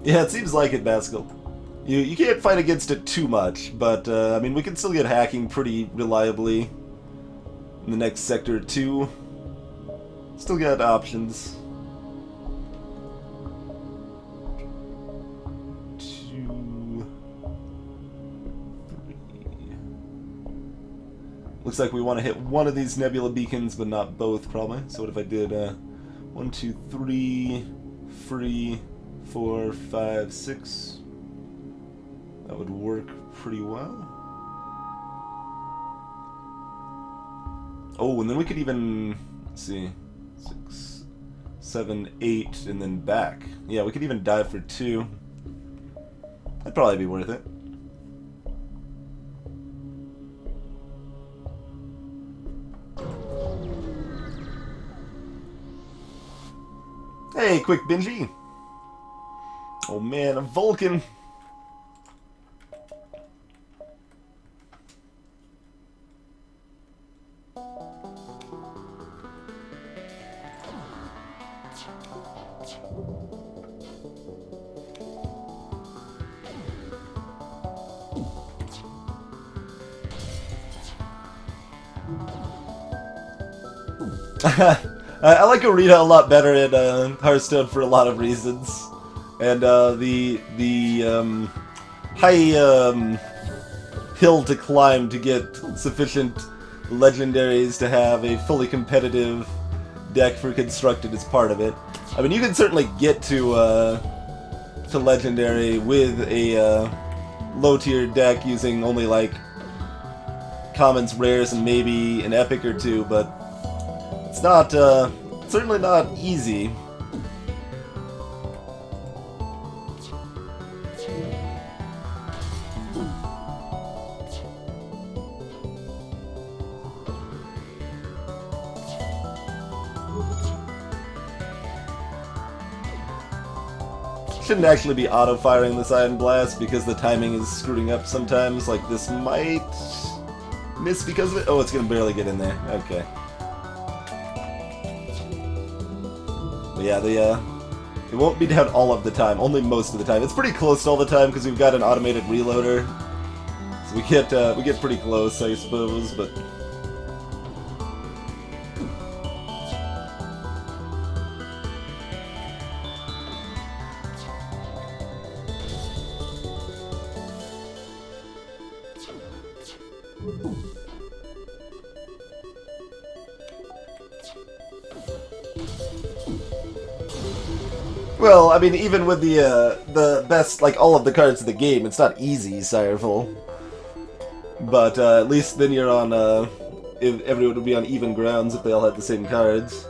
Yeah, it seems like it, Baskel. You can't fight against it too much, but, I mean, we can still get hacking pretty reliably in the next sector or two. Still got options. 2, 3. Looks like we want to hit one of these nebula beacons, but not both, probably. So what if I did, 1, 2, 3, free... 4, 5, 6. That would work pretty well. Oh, and then we could even, let's see, 6, 7, 8, and then back. Yeah, we could even dive for 2. That'd probably be worth it. Hey, quick Benji. Oh man, a Vulcan! I like Arita a lot better in Hearthstone for a lot of reasons. And the high hill to climb to get sufficient legendaries to have a fully competitive deck for constructed is part of it. I mean, you can certainly get to legendary with a low tier deck using only like commons, rares, and maybe an epic or two, but it's not certainly not easy. Shouldn't actually be auto-firing this Iron Blast because the timing is screwing up sometimes. Like, this might miss because of it. Oh, it's gonna barely get in there. Okay. But yeah, it won't be down all of the time, only most of the time. It's pretty close all the time because we've got an automated reloader. So we get pretty close, I suppose, but... Well, I mean, even with the best, like, all of the cards in the game, it's not easy, Sireful. But at least then you're on, if everyone would be on even grounds if they all had the same cards.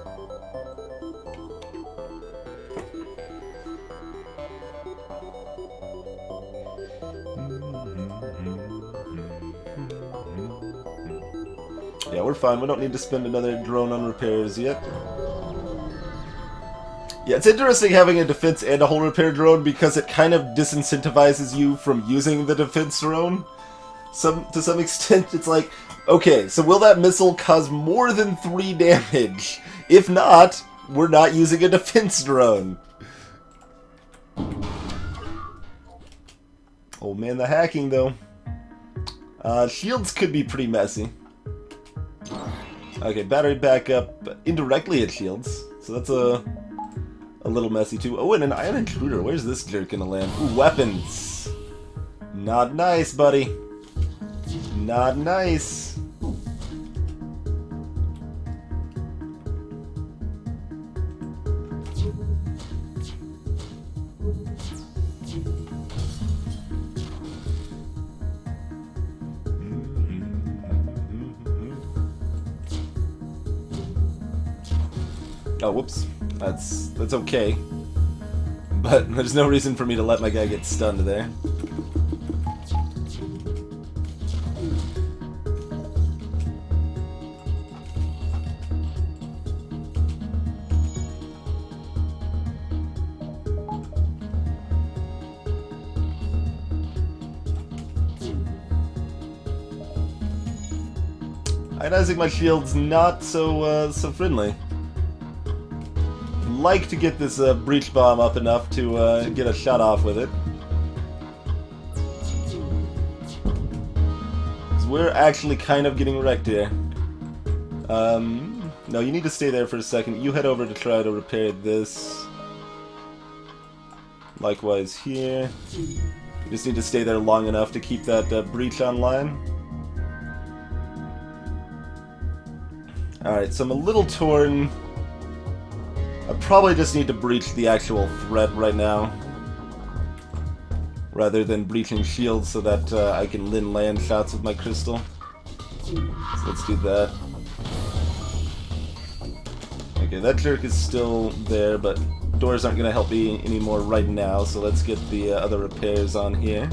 Yeah, we're fine. We don't need to spend another drone on repairs yet. Yeah, it's interesting having a defense and a hull repair drone because it kind of disincentivizes you from using the defense drone. To some extent, it's like, okay, so will that missile cause more than 3 damage? If not, we're not using a defense drone. Oh man, the hacking though. Shields could be pretty messy. Okay, battery backup indirectly at shields, so that's a little messy too. Oh, and an ion intruder. Where's this jerk gonna land? Ooh, weapons. Not nice, buddy. Not nice. Oh, whoops. That's okay. But there's no reason for me to let my guy get stunned there. Ionizing my shield's not so friendly. Like to get this breach bomb up enough to get a shot off with it. 'Cause we're actually kind of getting wrecked here. No, you need to stay there for a second. You head over to try to repair this. Likewise here. You just need to stay there long enough to keep that breach online. Alright, so I'm a little torn. I probably just need to breach the actual threat right now, rather than breaching shields so that I can land shots with my crystal. So let's do that. Okay, that jerk is still there, but doors aren't going to help me anymore right now, so let's get the other repairs on here.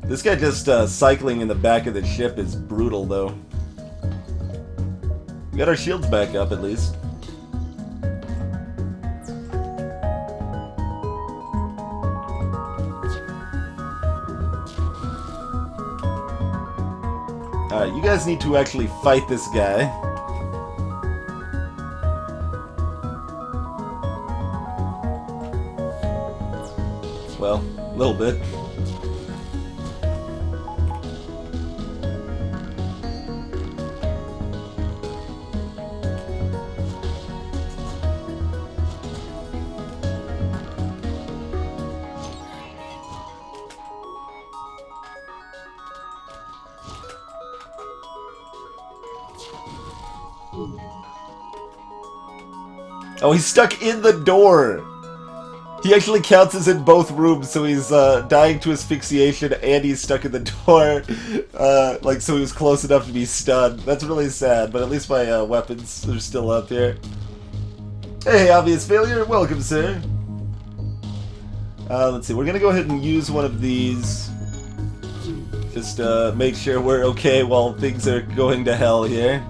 This guy just cycling in the back of the ship is brutal, though. We got our shields back up, at least. Alright, you guys need to actually fight this guy. Well, a little bit. Oh, he's stuck in the door! He actually counts as in both rooms, so he's dying to asphyxiation and he's stuck in the door. Like, so he was close enough to be stunned. That's really sad, but at least my weapons are still up here. Hey, obvious failure. Welcome, sir. Let's see, we're gonna go ahead and use one of these. Just make sure we're okay while things are going to hell here.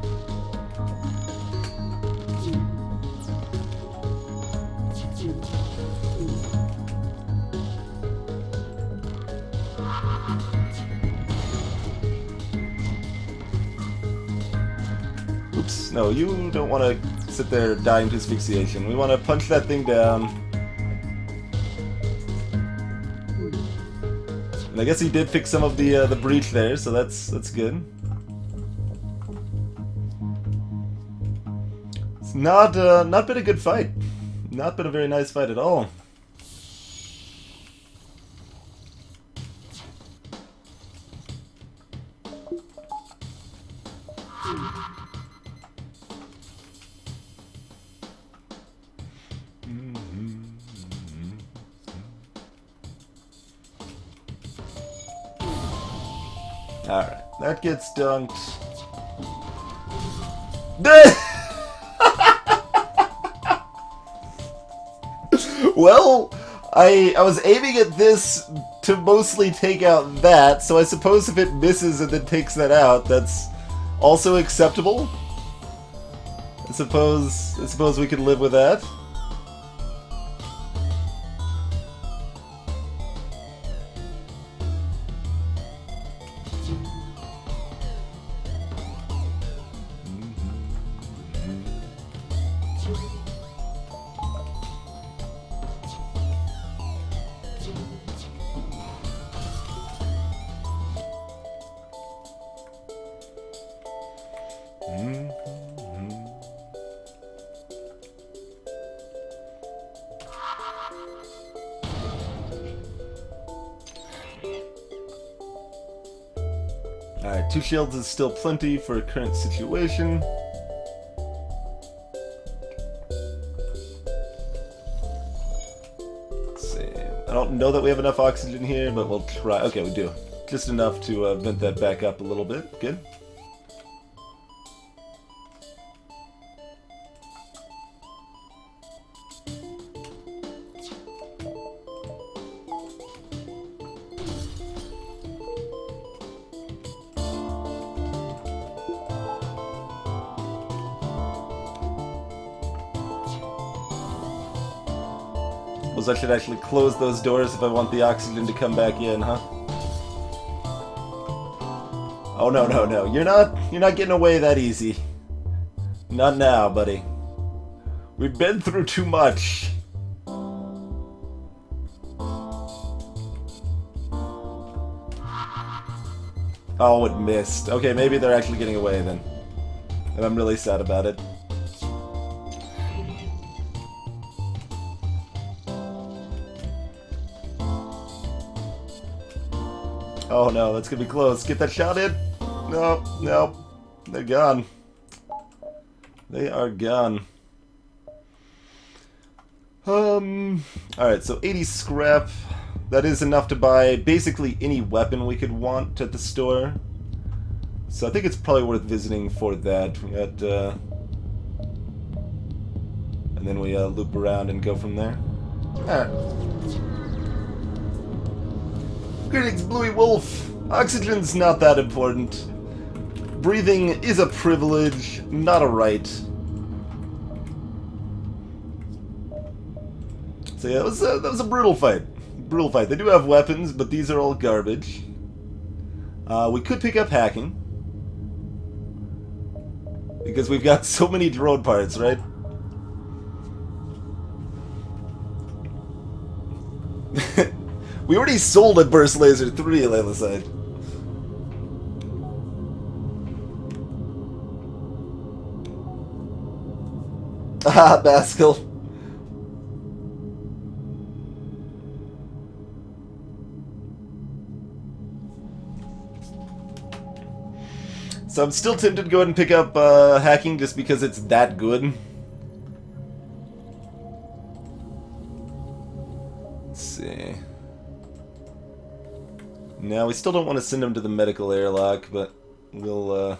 Oops, no, you don't want to sit there dying to asphyxiation. We want to punch that thing down. And I guess he did fix some of the breach there, so that's good. It's not been a good fight. Not been a very nice fight at all. Alright, that gets dunked. Well, I was aiming at this to mostly take out that, so I suppose if it misses and then takes that out, that's also acceptable. I suppose we can live with that. Alright, 2 shields is still plenty for current situation. Let's see. I don't know that we have enough oxygen here, but we'll try. Okay, we do. Just enough to vent that back up a little bit. Good. I should actually close those doors if I want the oxygen to come back in, huh? Oh no, no, no. You're not getting away that easy. Not now, buddy. We've been through too much. Oh, it missed. Okay, maybe they're actually getting away then. And I'm really sad about it. Oh no, that's gonna be close. Get that shot in. No, no. They're gone. They are gone. Alright, so 80 scrap. That is enough to buy basically any weapon we could want at the store. So I think it's probably worth visiting for that. We got, and then we loop around and go from there. Alright. Greetings, Bluey Wolf. Oxygen's not that important. Breathing is a privilege, not a right. So yeah, that was a brutal fight. Brutal fight. They do have weapons, but these are all garbage. We could pick up hacking. Because we've got so many drone parts, right? We already sold a Burst Laser 3 at Layla. Ah, Baskel. So I'm still tempted to go ahead and pick up hacking just because it's that good. Let's see. Now, we still don't want to send him to the medical airlock, but we'll,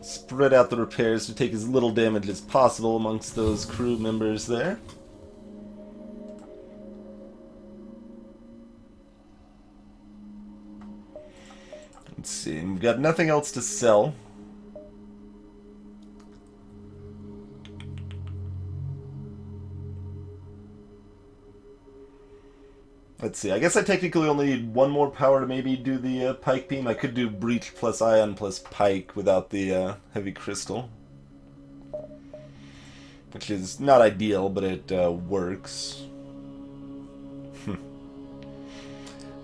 spread out the repairs to take as little damage as possible amongst those crew members there. Let's see, we've got nothing else to sell. Let's see, I guess I technically only need one more power to maybe do the pike beam. I could do breach plus ion plus pike without the heavy crystal. Which is not ideal, but it works.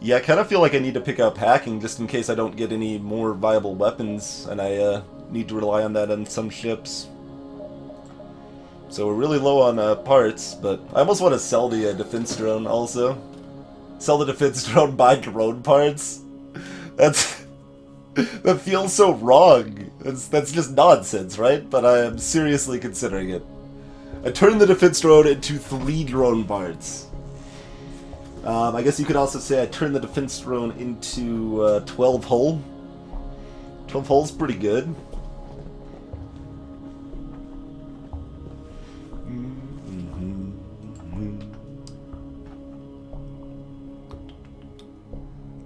Yeah, I kind of feel like I need to pick up hacking just in case I don't get any more viable weapons, and I need to rely on that on some ships. So we're really low on parts, but I almost want to sell the defense drone also. Sell the defense drone, buy drone parts. That's... that feels so wrong. That's just nonsense, right? But I am seriously considering it. I turned the defense drone into 3 drone parts. I guess you could also say I turned the defense drone into 12 hull. 12 hull's pretty good.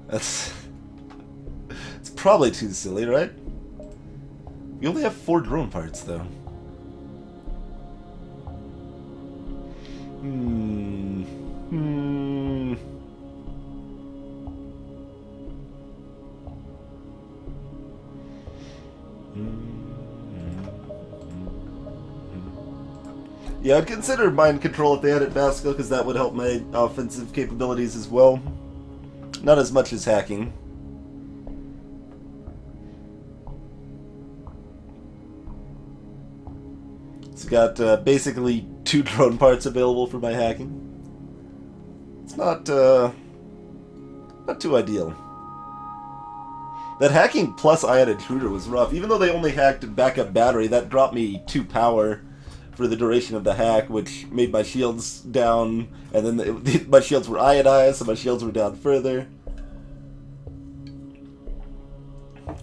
That's... it's probably too silly, right? We only have 4 drone parts, though. Yeah, I'd consider mind control if they had it Vasco, because that would help my offensive capabilities as well. Not as much as hacking. It's got basically 2 drone parts available for my hacking. It's not too ideal. That hacking plus ion intruder was rough. Even though they only hacked backup battery, that dropped me 2 power for the duration of the hack, which made my shields down, and then my shields were ionized, so my shields were down further.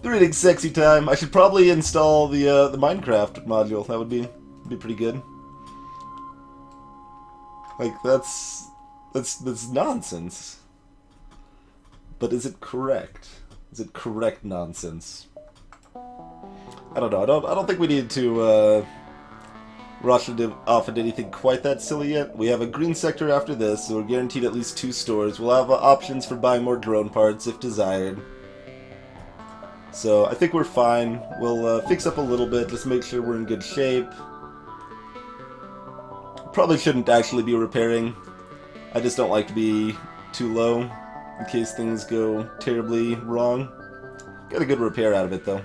Reading sexy time. I should probably install the Minecraft module. That would be pretty good. Like that's nonsense. But is it correct? Is it correct nonsense? I don't know. I don't think we need to rush off into anything quite that silly yet. We have a green sector after this, so we're guaranteed at least 2 stores. We'll have options for buying more drone parts if desired. So I think we're fine. We'll fix up a little bit, just make sure we're in good shape. Probably shouldn't actually be repairing. I just don't like to be too low in case things go terribly wrong. Got a good repair out of it though.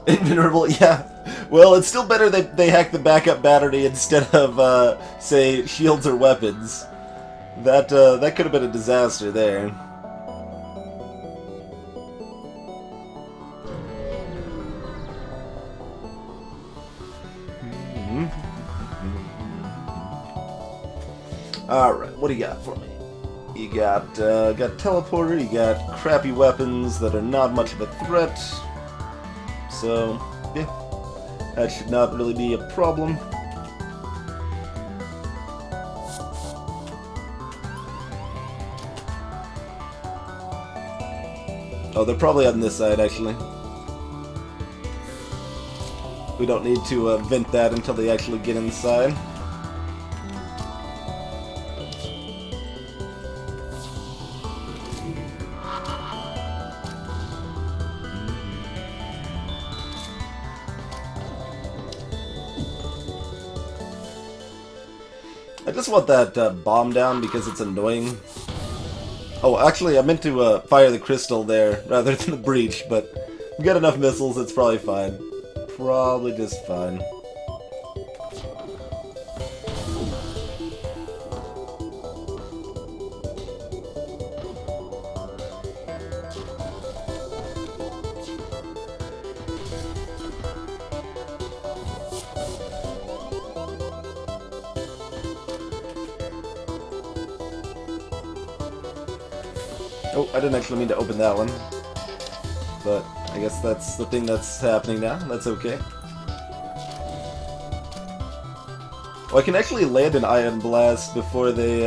Invulnerable, yeah. Well, it's still better that they hack the backup battery instead of, say, shields or weapons. That could have been a disaster there. Alright, what do you got for me? You got teleporter, you got crappy weapons that are not much of a threat. So, yeah, that should not really be a problem. Oh, they're probably on this side, actually. We don't need to vent that until they actually get inside. I just want that bomb down because it's annoying. Oh, actually, I meant to fire the crystal there rather than the breach, but we got enough missiles, it's probably fine. Probably just fine. Oh, I didn't actually mean to open that one. But I guess that's the thing that's happening now. That's okay. Oh, I can actually land an Ion Blast before they,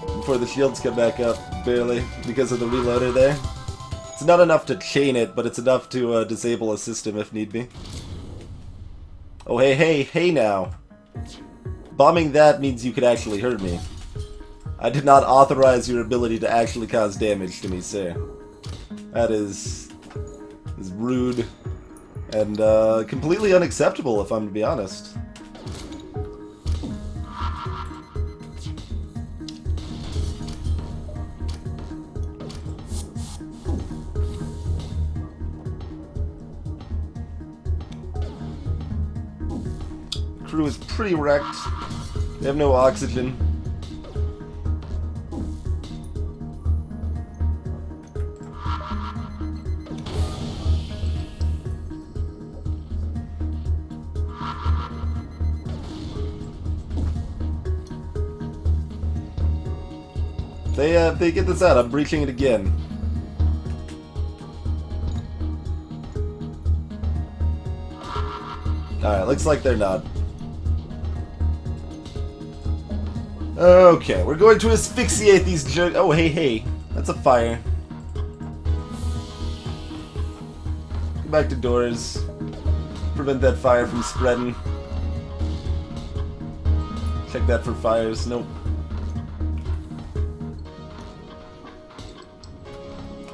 before the shields come back up, barely, because of the reloader there. It's not enough to chain it, but it's enough to disable a system if need be. Oh, hey now. Bombing that means you could actually hurt me. I did not authorize your ability to actually cause damage to me, sir. That is rude and completely unacceptable, if I'm to be honest. crew is pretty wrecked. They have no oxygen. If they get this out, I'm breaching it again. Alright, looks like they're not. Okay, we're going to asphyxiate these jerks. Oh, hey, that's a fire. Go back to doors. Prevent that fire from spreading. Check that for fires. Nope.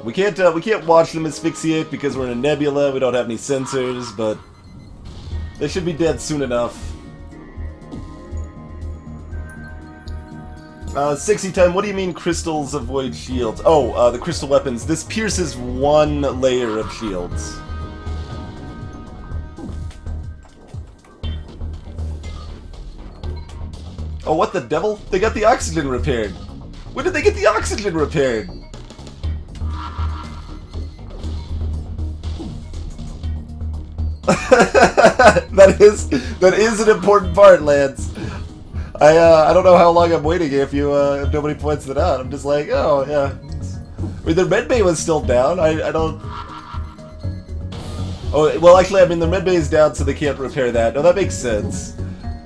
We can't watch them asphyxiate because we're in a nebula. We don't have any sensors, but they should be dead soon enough. 60 time, what do you mean crystals avoid shields? Oh, the crystal weapons. This pierces one layer of shields. Oh, what the devil? They got the oxygen repaired. When did they get the oxygen repaired? that is an important part, Lance. I don't know how long I'm waiting if nobody points it out. I'm just like, oh yeah. I mean, their medbay was still down. I don't. Oh well, actually, I mean the medbay is down, so they can't repair that. No, that makes sense.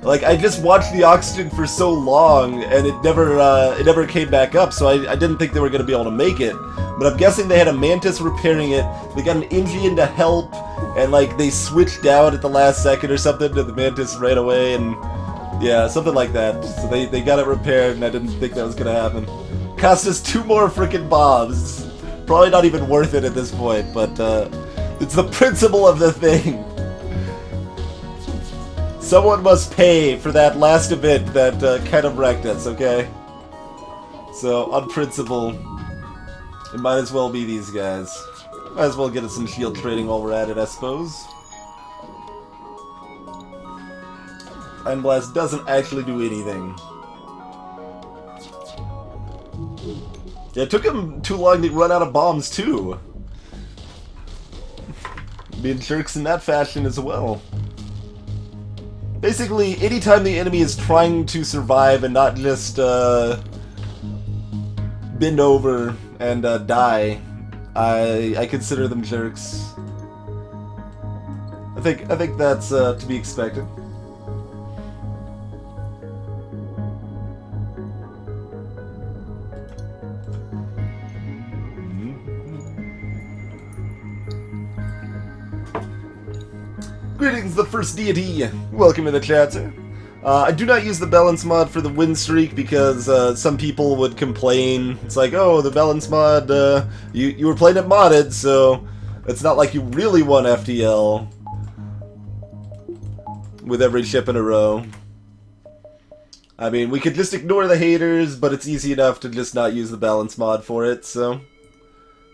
Like I just watched the oxygen for so long, and it never came back up. So I didn't think they were gonna be able to make it. But I'm guessing they had a Mantis repairing it. They got an Indian to help, and like they switched out at the last second or something, and the Mantis ran away, and yeah, something like that. So they got it repaired, and I didn't think that was gonna happen. Cost us 2 more freaking bombs. Probably not even worth it at this point, but it's the principle of the thing. Someone must pay for that last event that kind of wrecked us, okay? So, on principle, it might as well be these guys. Might as well get us some shield trading while we're at it, I suppose. Iron Blast doesn't actually do anything. Yeah, it took him too long to run out of bombs, too. Being jerks in that fashion as well. Basically, anytime the enemy is trying to survive and not just bend over and die, I consider them jerks. I think that's to be expected. Greetings, the first deity. Welcome to the chat, sir. I do not use the balance mod for the win streak because some people would complain. It's like, oh, the balance mod, you were playing it modded, so it's not like you really won FTL with every ship in a row. I mean, we could just ignore the haters, but it's easy enough to just not use the balance mod for it, so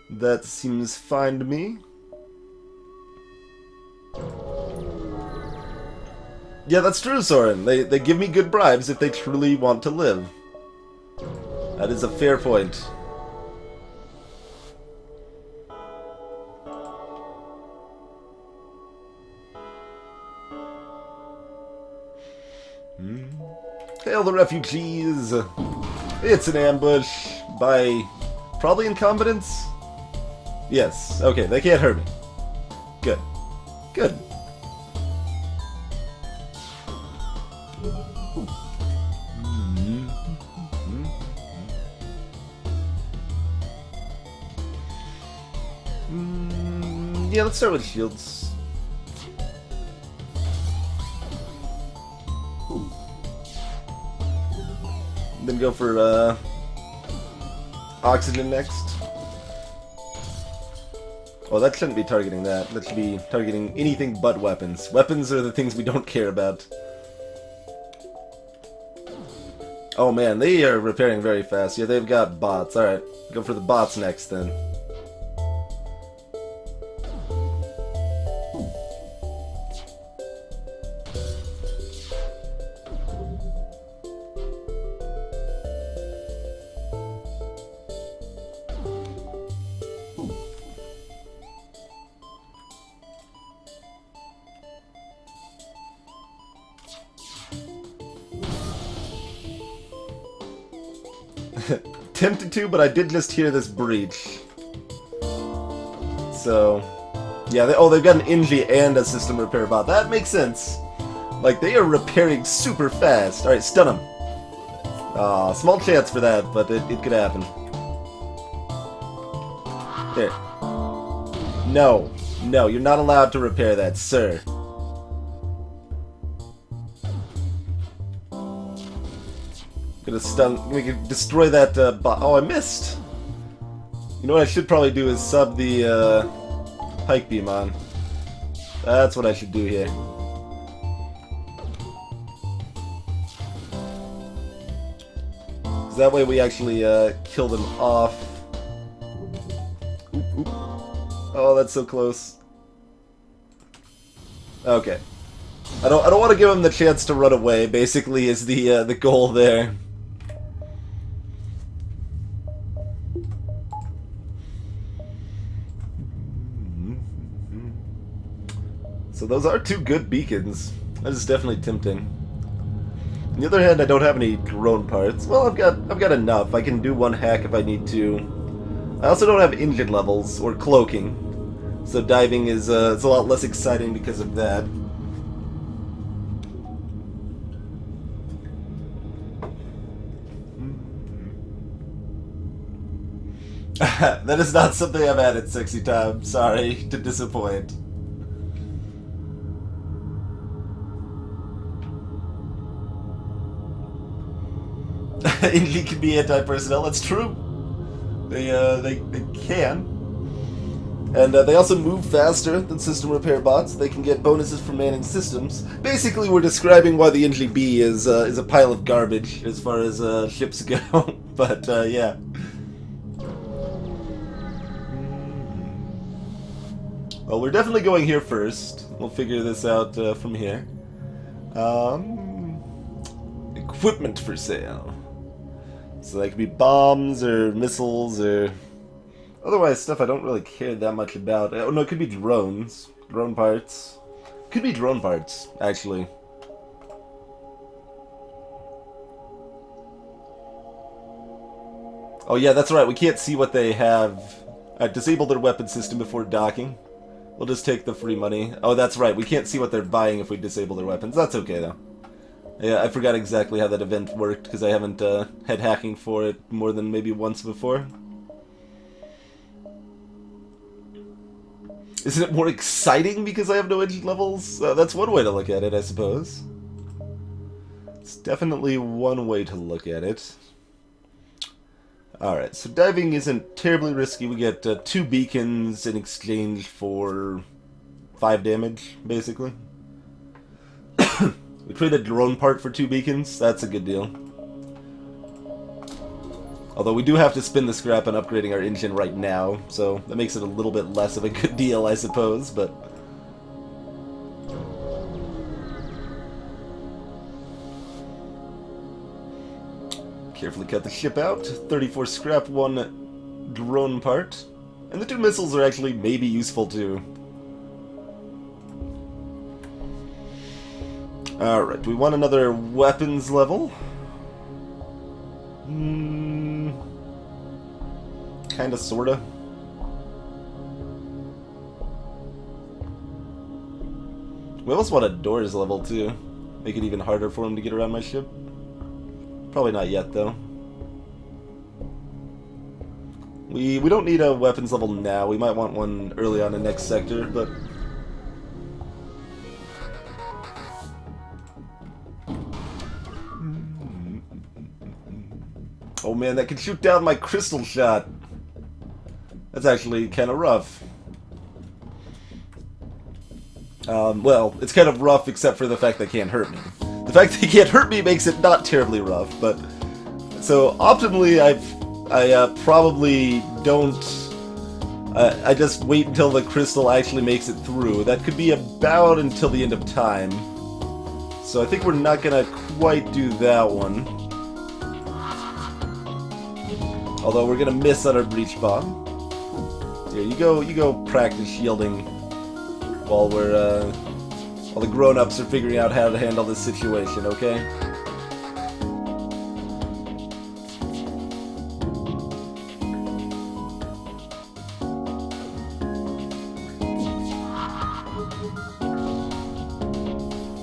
that seems fine to me. Yeah, that's true, Soren. They give me good bribes if they truly want to live. That is a fair point. Hail the refugees! It's an ambush by probably incompetence? Yes, okay, they can't hurt me. Good. Good. Yeah, let's start with shields. Then go for oxygen next. Oh, that shouldn't be targeting that. That should be targeting anything but weapons. Weapons are the things we don't care about. Oh man, they are repairing very fast. Yeah, they've got bots. Alright, go for the bots next then. Tempted to, but I did just hear this breach. So, yeah, they've got an Inji and a system repair bot. That makes sense. Like, they are repairing super fast. Alright, stun him. Small chance for that, but it could happen. There. No. No, you're not allowed to repair that, sir. Gonna stun. We can destroy that bot. Oh, I missed. You know what I should probably do is sub the pike beam on. That's what I should do here. That way we actually kill them off. Oop, oop. Oh, that's so close. Okay. I don't want to give him the chance to run away. Basically, is the goal there. So those are two good beacons. That is definitely tempting. On the other hand, I don't have any drone parts. Well, I've got enough. I can do one hack if I need to. I also don't have engine levels or cloaking, so diving is it's a lot less exciting because of that. That is not something I've added, Sexy Time. Sorry to disappoint. Indy can be anti-personnel. That's true. They can, and they also move faster than system repair bots. They can get bonuses for manning systems. Basically, we're describing why the Indy B is a pile of garbage as far as ships go. But yeah. Well, we're definitely going here first. We'll figure this out from here. Equipment for sale. So that could be bombs or missiles or otherwise stuff I don't really care that much about. Oh no, it could be drones. Drone parts. Could be drone parts, actually. Oh yeah, that's right, we can't see what they have. Disable their weapon system before docking. We'll just take the free money. Oh, that's right, we can't see what they're buying if we disable their weapons. That's okay, though. Yeah, I forgot exactly how that event worked, because I haven't had hacking for it more than maybe once before. Isn't it more exciting because I have no engine levels? That's one way to look at it, I suppose. It's definitely one way to look at it. Alright, so diving isn't terribly risky. We get 2 beacons in exchange for 5 damage, basically. We trade a drone part for 2 beacons. That's a good deal. Although we do have to spin the scrap on upgrading our engine right now, so that makes it a little bit less of a good deal, I suppose, but... Carefully cut the ship out. 34 scrap, 1 drone part. And the 2 missiles are actually maybe useful too. Alright, we want another weapons level. Kinda, sorta. We almost want a doors level too. Make it even harder for him to get around my ship. Probably not yet though. We don't need a weapons level now. We might want one early on in next sector, but... Oh man, that can shoot down my crystal shot. That's actually kind of rough. Well, it's kind of rough except for the fact they can't hurt me. The fact they can't hurt me makes it not terribly rough, but... So, optimally, I probably don't... I just wait until the crystal actually makes it through. That could be about until the end of time. So I think we're not gonna quite do that one. Although we're gonna miss on our breach bomb. Here, you go practice shielding while we're, while the grown-ups are figuring out how to handle this situation, okay?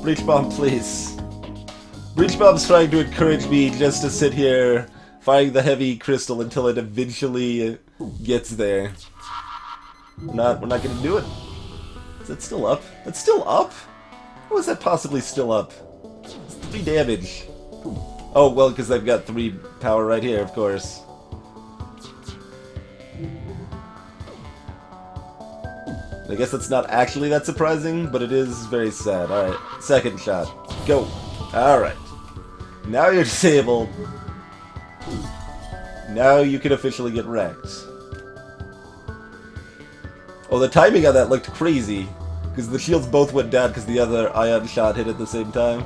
Breach bomb, please. Breach bomb's trying to encourage me just to sit here firing the heavy crystal until it eventually gets there. We're not gonna do it. Is that still up? That's still up? How is that possibly still up? It's 3 damage. Oh, well, because they've got 3 power right here, of course. I guess that's not actually that surprising, but it is very sad. Alright, second shot. Go. Alright. Now you're disabled. Now you can officially get wrecked. Oh, the timing on that looked crazy. Because the shields both went down because the other ion shot hit at the same time.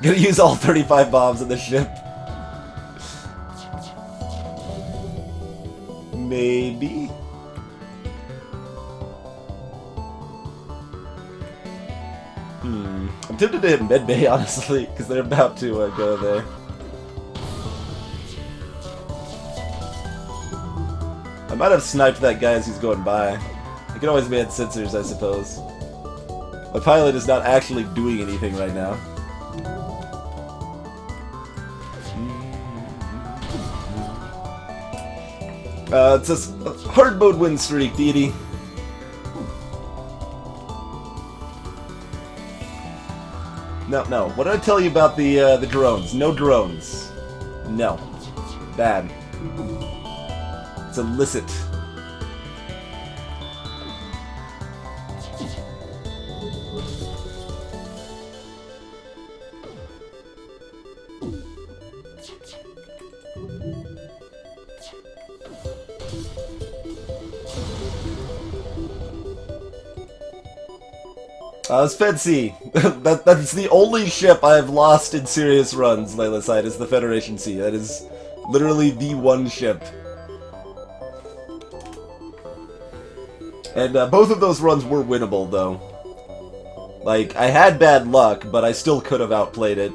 Gonna use all 35 bombs in the ship. Maybe? I'm tempted to hit medbay, honestly, because they're about to go there. I might have sniped that guy as he's going by. I can always ban sensors, I suppose. My pilot is not actually doing anything right now. It's a hard mode win streak, deity. No. What did I tell you about the drones? No drones. No. Bad. It's illicit. It's Fed-C. That's the only ship I've lost in serious runs, Layla-side, is the Federation C. That is literally the one ship. And both of those runs were winnable, though. Like, I had bad luck, but I still could have outplayed it.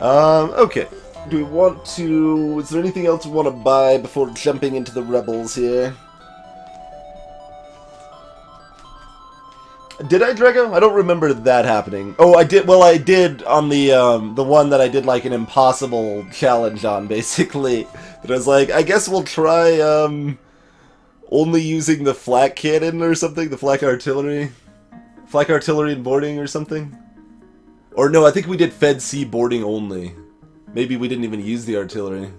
Okay. Do we want to... Is there anything else we want to buy before jumping into the Rebels here? Did I, Drago? I don't remember that happening. Oh, I did. Well, I did on the one that I did like an impossible challenge on, basically. But I was like, I guess we'll try only using the flak cannon or something, the flak artillery and boarding or something. Or no, I think we did Fed-C boarding only. Maybe we didn't even use the artillery.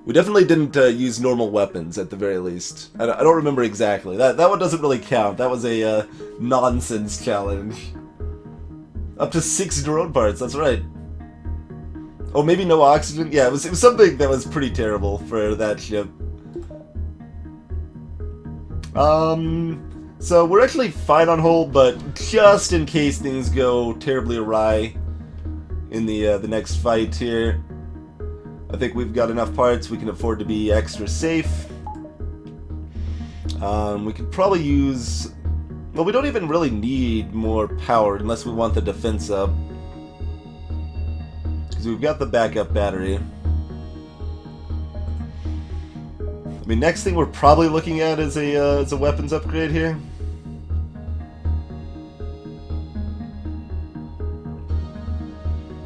We definitely didn't use normal weapons, at the very least. I don't remember exactly. That one doesn't really count. That was a nonsense challenge. Up to 6 drone parts, that's right. Oh, maybe no oxygen? Yeah, it was something that was pretty terrible for that ship. So we're actually fine on hold, but just in case things go terribly awry in the next fight here, I think we've got enough parts, we can afford to be extra safe. We could probably use... Well, we don't even really need more power unless we want the defense up. Because we've got the backup battery. I mean, next thing we're probably looking at is a weapons upgrade here.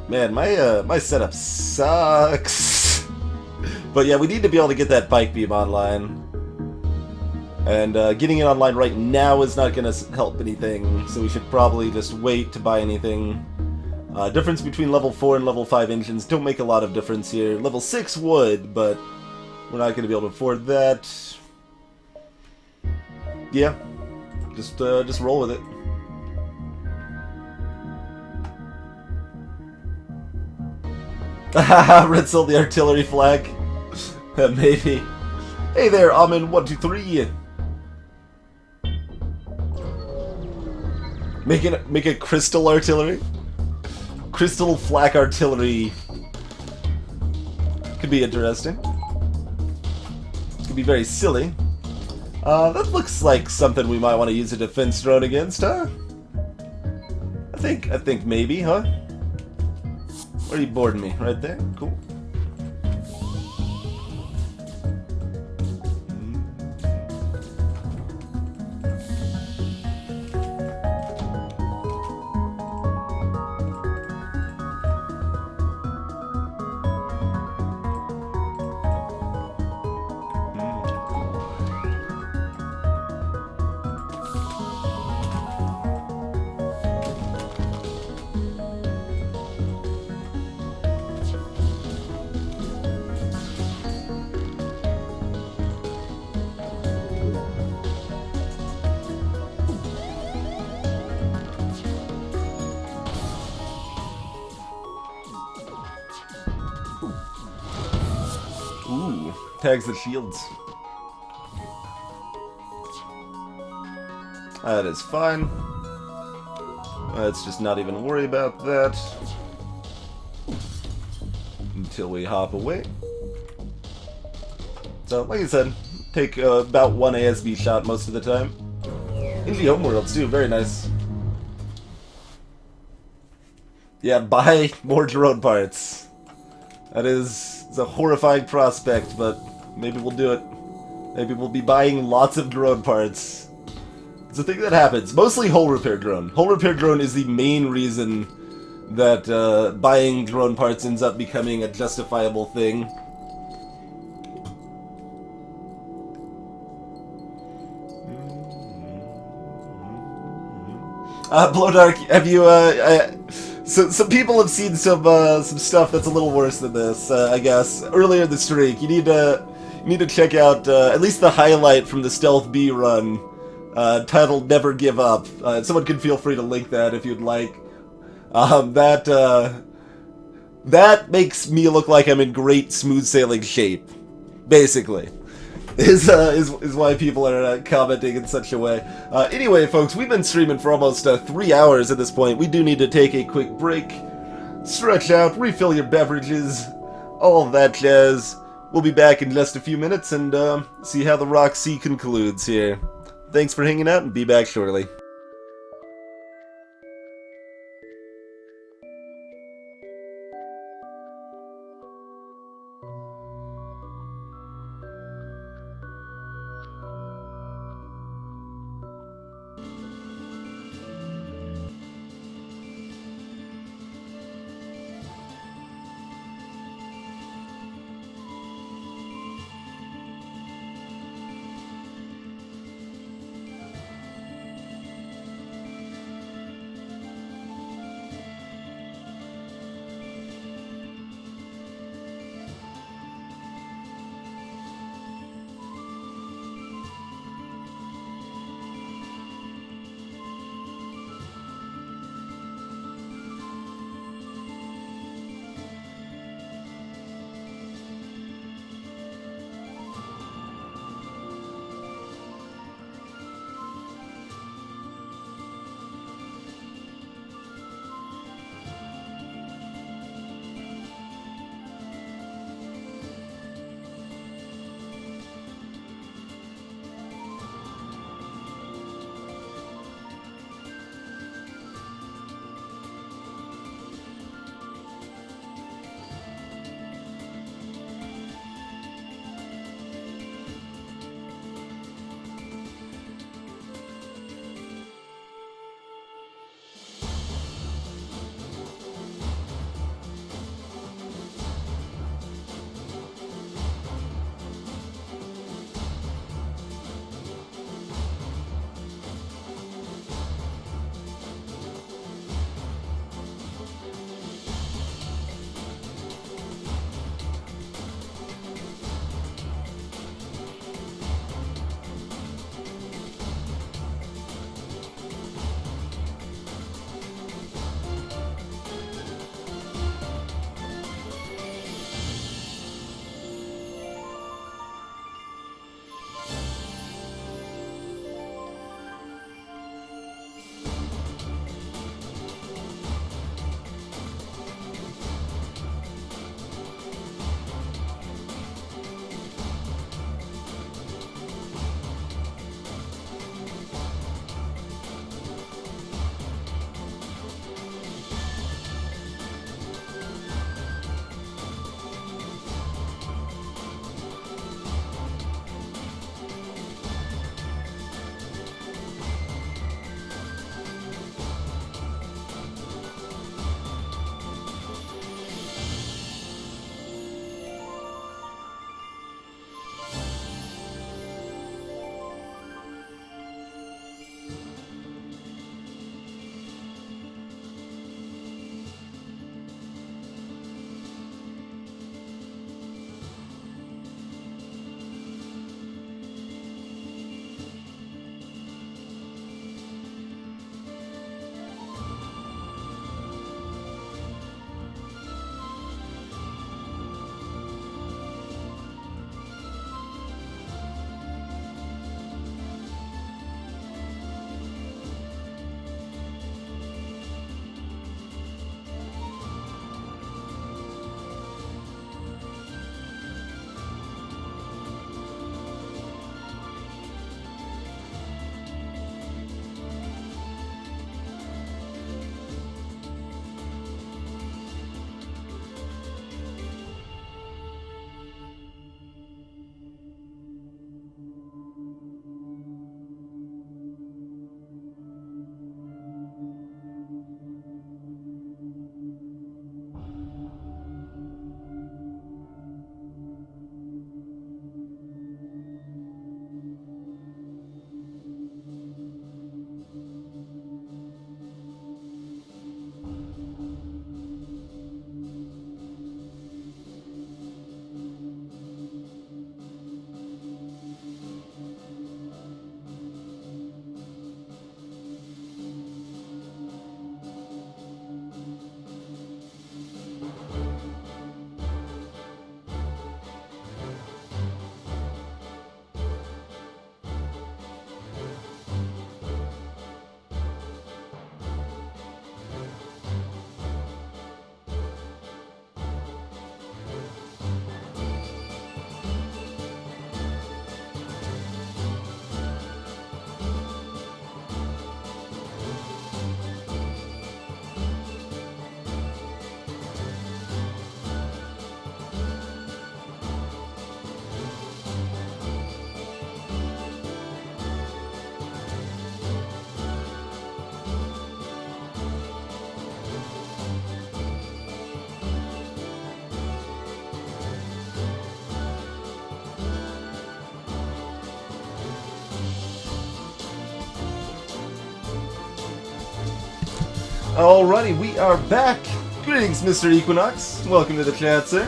Man, my setup sucks. But yeah, we need to be able to get that bike beam online. And getting it online right now is not going to help anything, so we should probably just wait to buy anything. Difference between level 4 and level 5 engines don't make a lot of difference here. Level 6 would, but we're not going to be able to afford that. Yeah, just roll with it. Haha, Red sold the artillery flag. Maybe. Hey there, Amin123. Make a crystal artillery? Crystal flak artillery. Could be interesting. Could be very silly. That looks like something we might want to use a defense drone against, huh? I think maybe, huh? Where are you boarding me? Right there? Cool. Ooh, tags the shields. That is fine. Let's just not even worry about that until we hop away. So, like I said, take about one ASB shot most of the time. Indie homeworlds too, very nice. Yeah, buy more drone parts. That is a horrifying prospect, but maybe we'll do it. Maybe we'll be buying lots of drone parts. It's a thing that happens. Mostly hull repair drone. Hull repair drone is the main reason that buying drone parts ends up becoming a justifiable thing. Blow Dark, have you, so some people have seen some stuff that's a little worse than this, I guess. Earlier in the streak, you need to check out, at least the highlight from the Stealth B run, titled Never Give Up. Someone can feel free to link that if you'd like. That makes me look like I'm in great smooth sailing shape, basically. Is why people are commenting in such a way. Anyway, folks, we've been streaming for almost 3 hours at this point. We do need to take a quick break, stretch out, refill your beverages, all of that jazz. We'll be back in just a few minutes and see how the Rock Sea concludes here. Thanks for hanging out and be back shortly. Alrighty, we are back. Greetings, Mr. Equinox. Welcome to the chat, sir.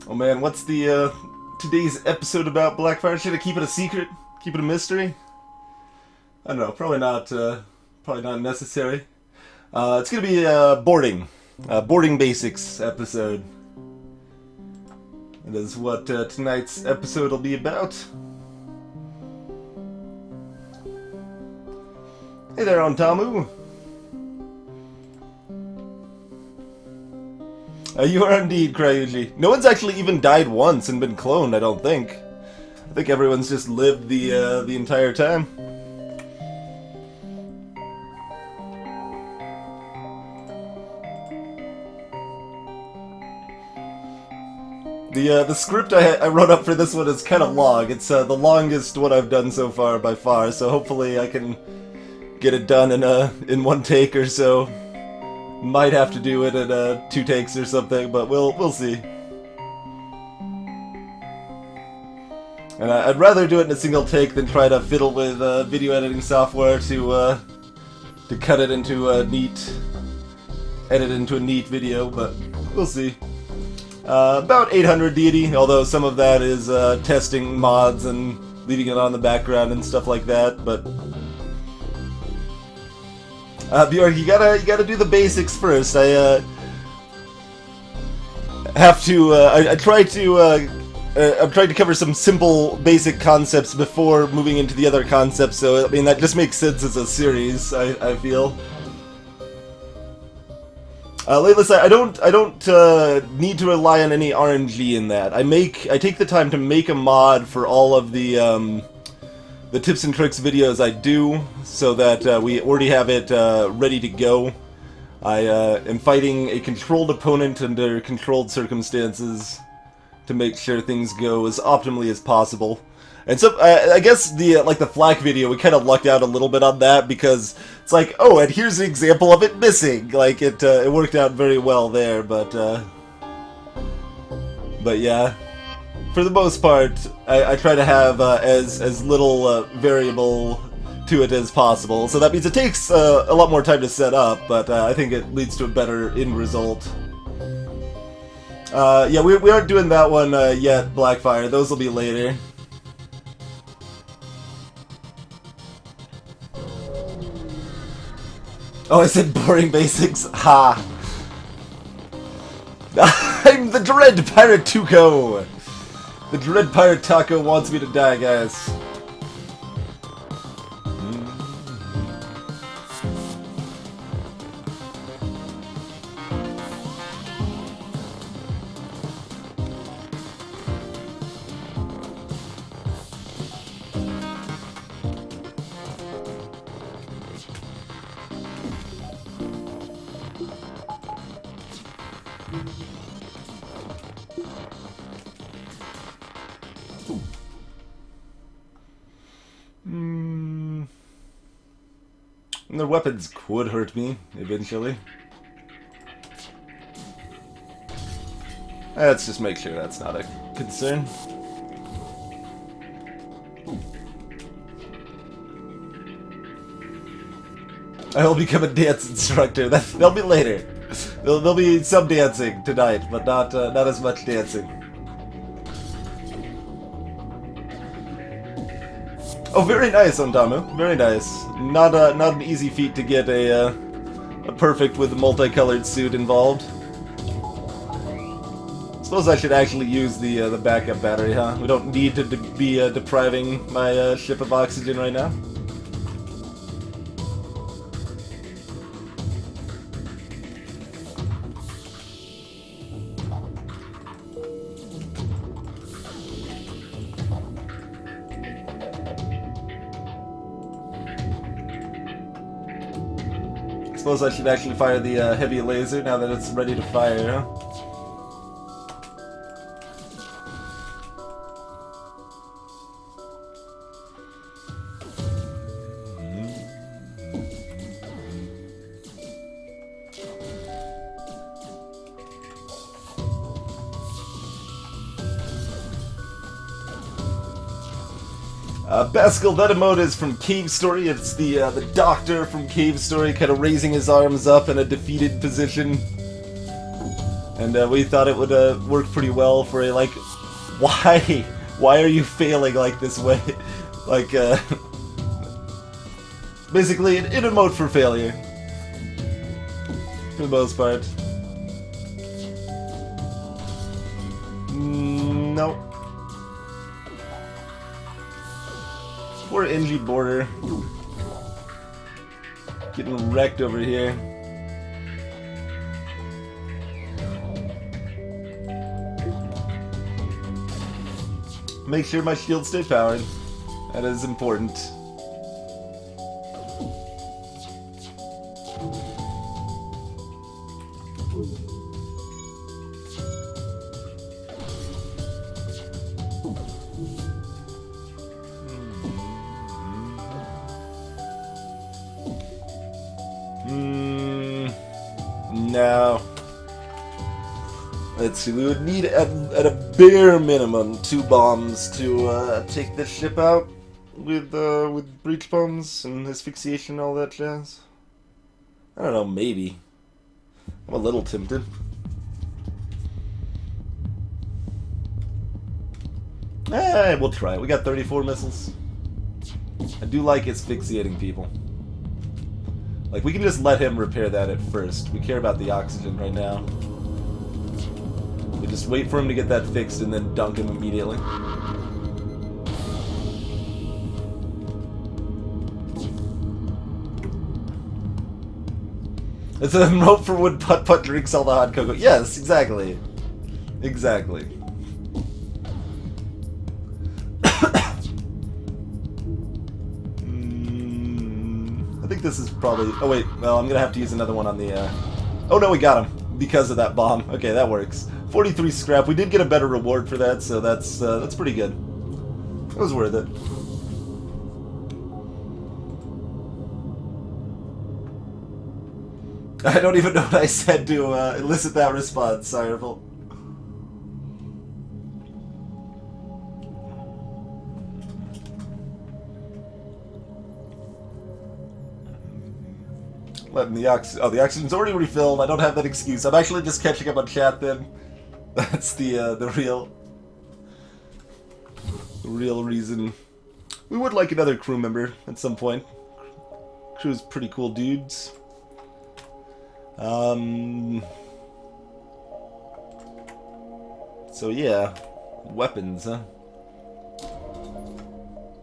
Oh man, what's the today's episode about Blackfire? Should I keep it a secret? Keep it a mystery? I don't know. Probably not necessary. It's gonna be a boarding basics episode. That is what tonight's episode will be about. Hey there, Ontamu. You are indeed, Cryuji. No one's actually even died once and been cloned, I don't think. I think everyone's just lived the entire time. The script I wrote up for this one is kind of long. It's the longest one I've done so far by far, so hopefully I can get it done in one take or so. Might have to do it in 2 takes or something, but we'll see. And I'd rather do it in a single take than try to fiddle with video editing software to cut it into a neat video, but we'll see. About 800 deity, although some of that is testing mods and leaving it on the background and stuff like that. But Bjork, you gotta do the basics first. I have to. I'm trying to cover some simple, basic concepts before moving into the other concepts. So I mean that just makes sense as a series. I feel. Layla said, I don't need to rely on any RNG in that. I take the time to make a mod for all of the tips and tricks videos I do, so that we already have it ready to go. I am fighting a controlled opponent under controlled circumstances to make sure things go as optimally as possible. And so, I guess the flak video, we kind of lucked out a little bit on that, because it's like, oh, and here's an example of it missing. Like, it worked out very well there, but, But yeah, for the most part, I try to have as little variable to it as possible. So that means it takes a lot more time to set up, but I think it leads to a better end result. Yeah, we aren't doing that one yet, Blackfire. Those will be later. Oh, I said boring basics? Ha! I'm the Dread Pirate Tuco! The Dread Pirate Taco wants me to die, guys. And their weapons could hurt me, eventually. Let's just make sure that's not a concern. I will become a dance instructor. That'll be later. There'll be some dancing tonight, but not as much dancing. Oh, very nice, Ondamu. Very nice. Not an easy feat to get a perfect with a multicolored suit involved. Suppose I should actually use the backup battery, huh? We don't need to be depriving my ship of oxygen right now. Suppose I should actually fire the heavy laser now that it's ready to fire, huh? Baskel, that emote is from Cave Story. It's the doctor from Cave Story kind of raising his arms up in a defeated position. And we thought it would work pretty well for a, like, why? Why are you failing like this way? Like, basically an emote for failure. For the most part. Nope. Poor NG border. Getting wrecked over here. Make sure my shields stay powered. That is important. No. Let's see, we would need at a bare minimum 2 bombs to take this ship out with breach bombs and asphyxiation and all that jazz. I don't know, maybe. I'm a little tempted. We'll try it. We got 34 missiles. I do like asphyxiating people. Like, we can just let him repair that at first. We care about the oxygen right now. We just wait for him to get that fixed and then dunk him immediately. It's a rope for when Putt-Putt drinks all the hot cocoa. Yes, exactly. Exactly. I think this is probably... Oh wait, well I'm gonna have to use another one on the... Oh no, we got him because of that bomb. Okay, that works. 43 scrap. We did get a better reward for that, so that's pretty good. It was worth it. I don't even know what I said to elicit that response, Sireful. letting the oxygen... Oh, the oxygen's already refilled. I don't have that excuse. I'm actually just catching up on chat then. That's the real reason. We would like another crew member at some point. Crew's pretty cool dudes. So yeah, weapons, huh?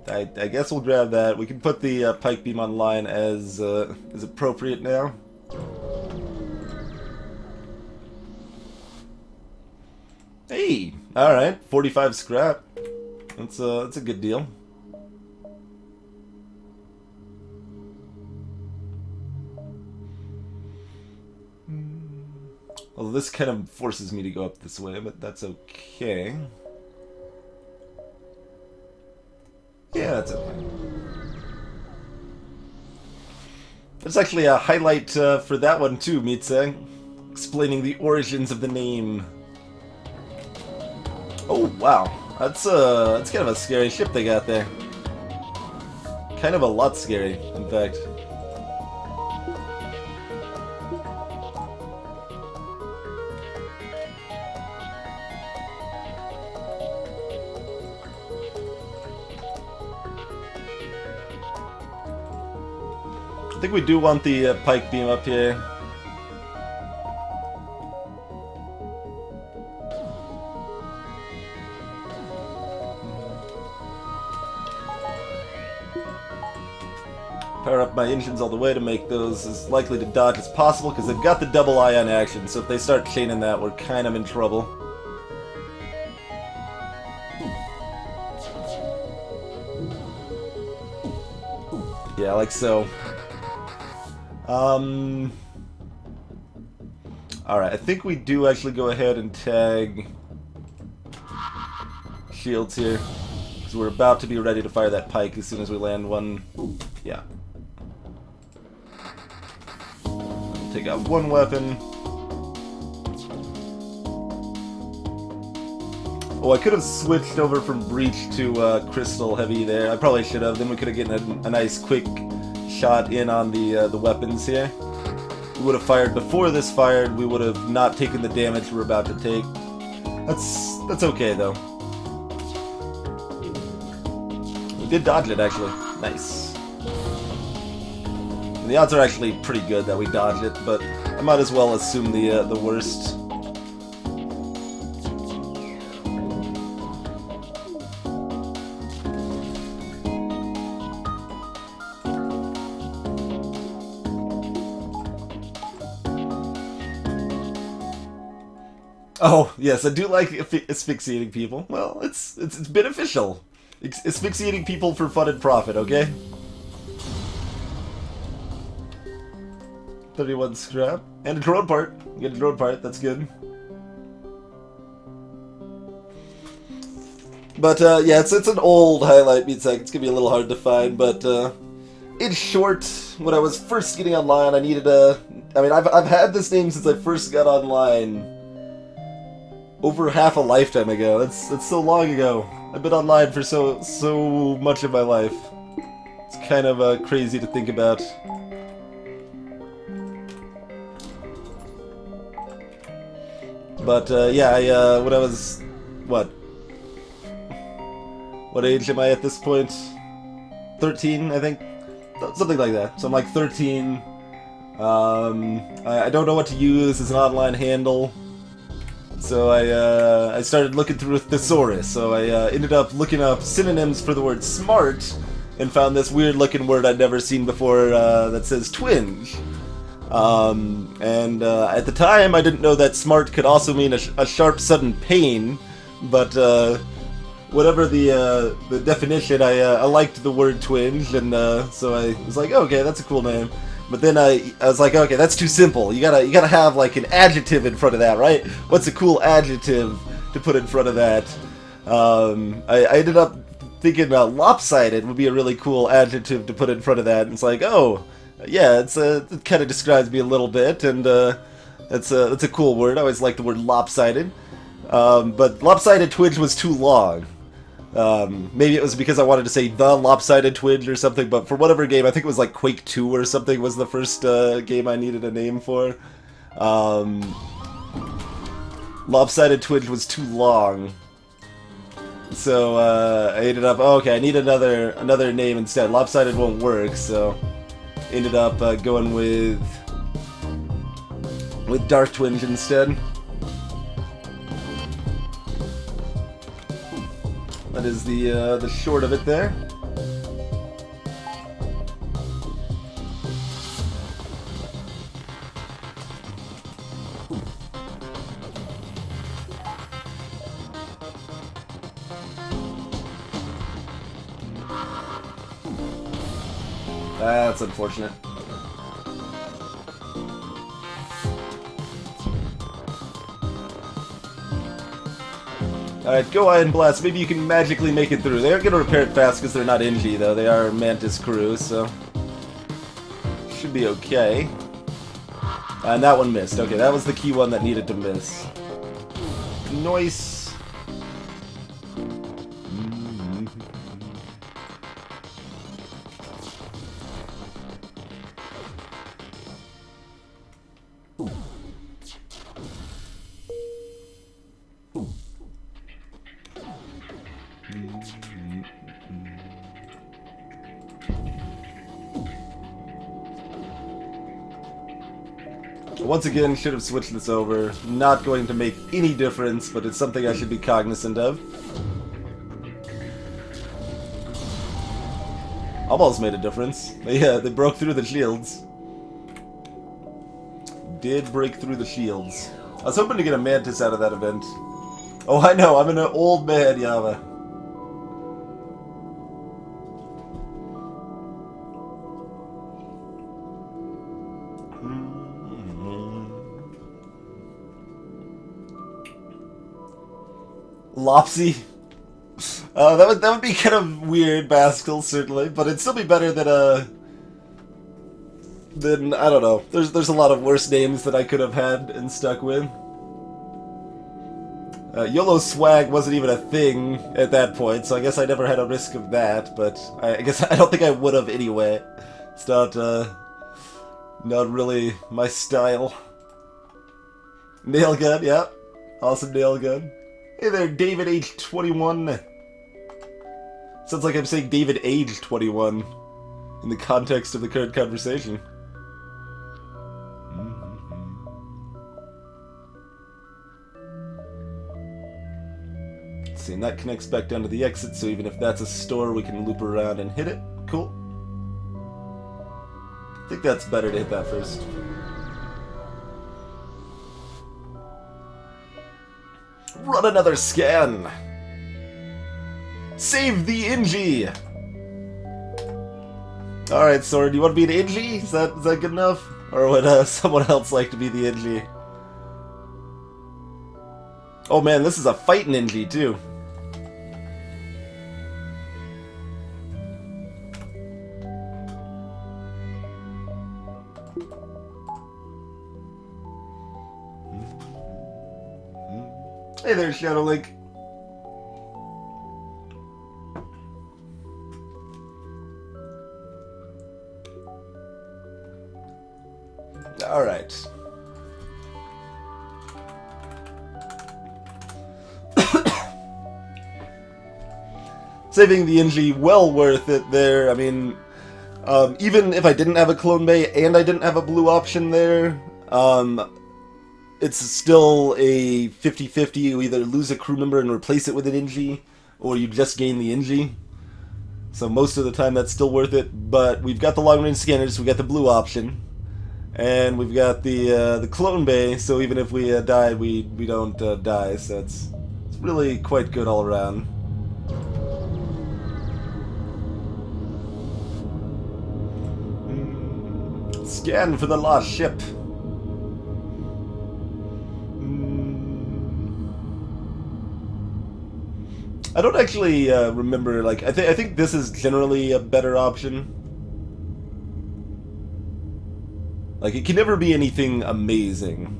I guess we'll grab that. We can put the pike beam online as is appropriate now. Hey, all right, 45 scrap. That's a good deal. Although this kind of forces me to go up this way, but that's okay. Yeah, that's okay. There's actually a highlight for that one too, Mitze, explaining the origins of the name. Oh wow, that's kind of a scary ship they got there. Kind of a lot scary, in fact. I think we do want the pike beam up here. Power up my engines all the way to make those as likely to dodge as possible, because they've got the double ion action, so if they start chaining that, we're kind of in trouble. Yeah, like so. Alright, I think we do actually go ahead and tag shields here, because we're about to be ready to fire that pike as soon as we land one. Yeah. Take out one weapon. Oh, I could have switched over from breach to crystal heavy there. I probably should have. Then we could have gotten a nice quick shot in on the weapons here. We would have fired before this fired. We would have not taken the damage we're about to take. That's okay though. We did dodge it actually. Nice. And the odds are actually pretty good that we dodged it, but I might as well assume the worst. Oh, yes, I do like asphyxiating people. Well, it's beneficial. Asphyxiating people for fun and profit, okay? 31 scrap. And a drone part. You get a drone part, that's good. But, yeah, it's an old highlight, means like it's gonna be a little hard to find, but, in short, when I was first getting online, I needed a... I mean, I've had this name since I first got online. Over half a lifetime ago. That's so long ago. I've been online for so much of my life. It's kind of crazy to think about. But yeah, when I was what age am I at this point? 13, I think, something like that. So I'm like 13. I don't know what to use as an online handle. So I started looking through a thesaurus, so I ended up looking up synonyms for the word smart, and found this weird looking word I'd never seen before that says twinge. And at the time I didn't know that smart could also mean a sharp sudden pain, but whatever the definition, I liked the word twinge, and so I was like, okay, that's a cool name. But then I was like, okay, that's too simple. You gotta have like an adjective in front of that, right? What's a cool adjective to put in front of that? I ended up thinking lopsided would be a really cool adjective to put in front of that. And it's like, oh, yeah, it kind of describes me a little bit, and that's a cool word. I always like the word lopsided. But lopsided twinge was too long. Maybe it was because I wanted to say the Lopsided Twinge or something, but for whatever game, I think it was like Quake 2 or something was the first game I needed a name for. Lopsided Twinge was too long. So I ended up, oh, okay, I need another name instead. Lopsided won't work, so ended up going with DarkTwinge instead. That is the short of it there. That's unfortunate. Alright, go Iron Blast. Maybe you can magically make it through. They aren't going to repair it fast because they're not Ingi, though. They are Mantis crew, so... should be okay. And that one missed. Okay, that was the key one that needed to miss. Nice. Once again, should have switched this over. Not going to make any difference, but it's something I should be cognizant of. Almost made a difference. Yeah, they broke through the shields. Did break through the shields. I was hoping to get a Mantis out of that event. Oh, I know, I'm an old man, Yava. Lopsy. That would be kind of weird, Baskel, certainly, but it'd still be better than I don't know. There's a lot of worse names that I could have had and stuck with. YOLO swag wasn't even a thing at that point, so I guess I never had a risk of that, but I guess I don't think I would have anyway. It's not really my style. Nail gun, yeah. Awesome nail gun. Hey there, David Age 21. Sounds like I'm saying David Age 21 in the context of the current conversation. Let's see, and that connects back down to the exit, so even if that's a store, we can loop around and hit it. Cool. I think that's better to hit that first. Run another scan! Save the Ingi! Alright, Sora, do you want to be an Ingi? Is that good enough? Or would someone else like to be the Ingi? Oh man, this is a fighting Ingi, too. Hey there, Shadow Link. All right. Saving the Ingi, well worth it there. I mean, even if I didn't have a Clone Bay and I didn't have a blue option there, it's still a 50-50. You either lose a crew member and replace it with an Ingi, or you just gain the Ingi. So most of the time that's still worth it, but we've got the long-range scanners, so we got the blue option. And we've got the Clone Bay, so even if we die, we don't die, so it's really quite good all around. Scan for the lost ship. I don't actually remember, like, I think this is generally a better option. Like, it can never be anything amazing.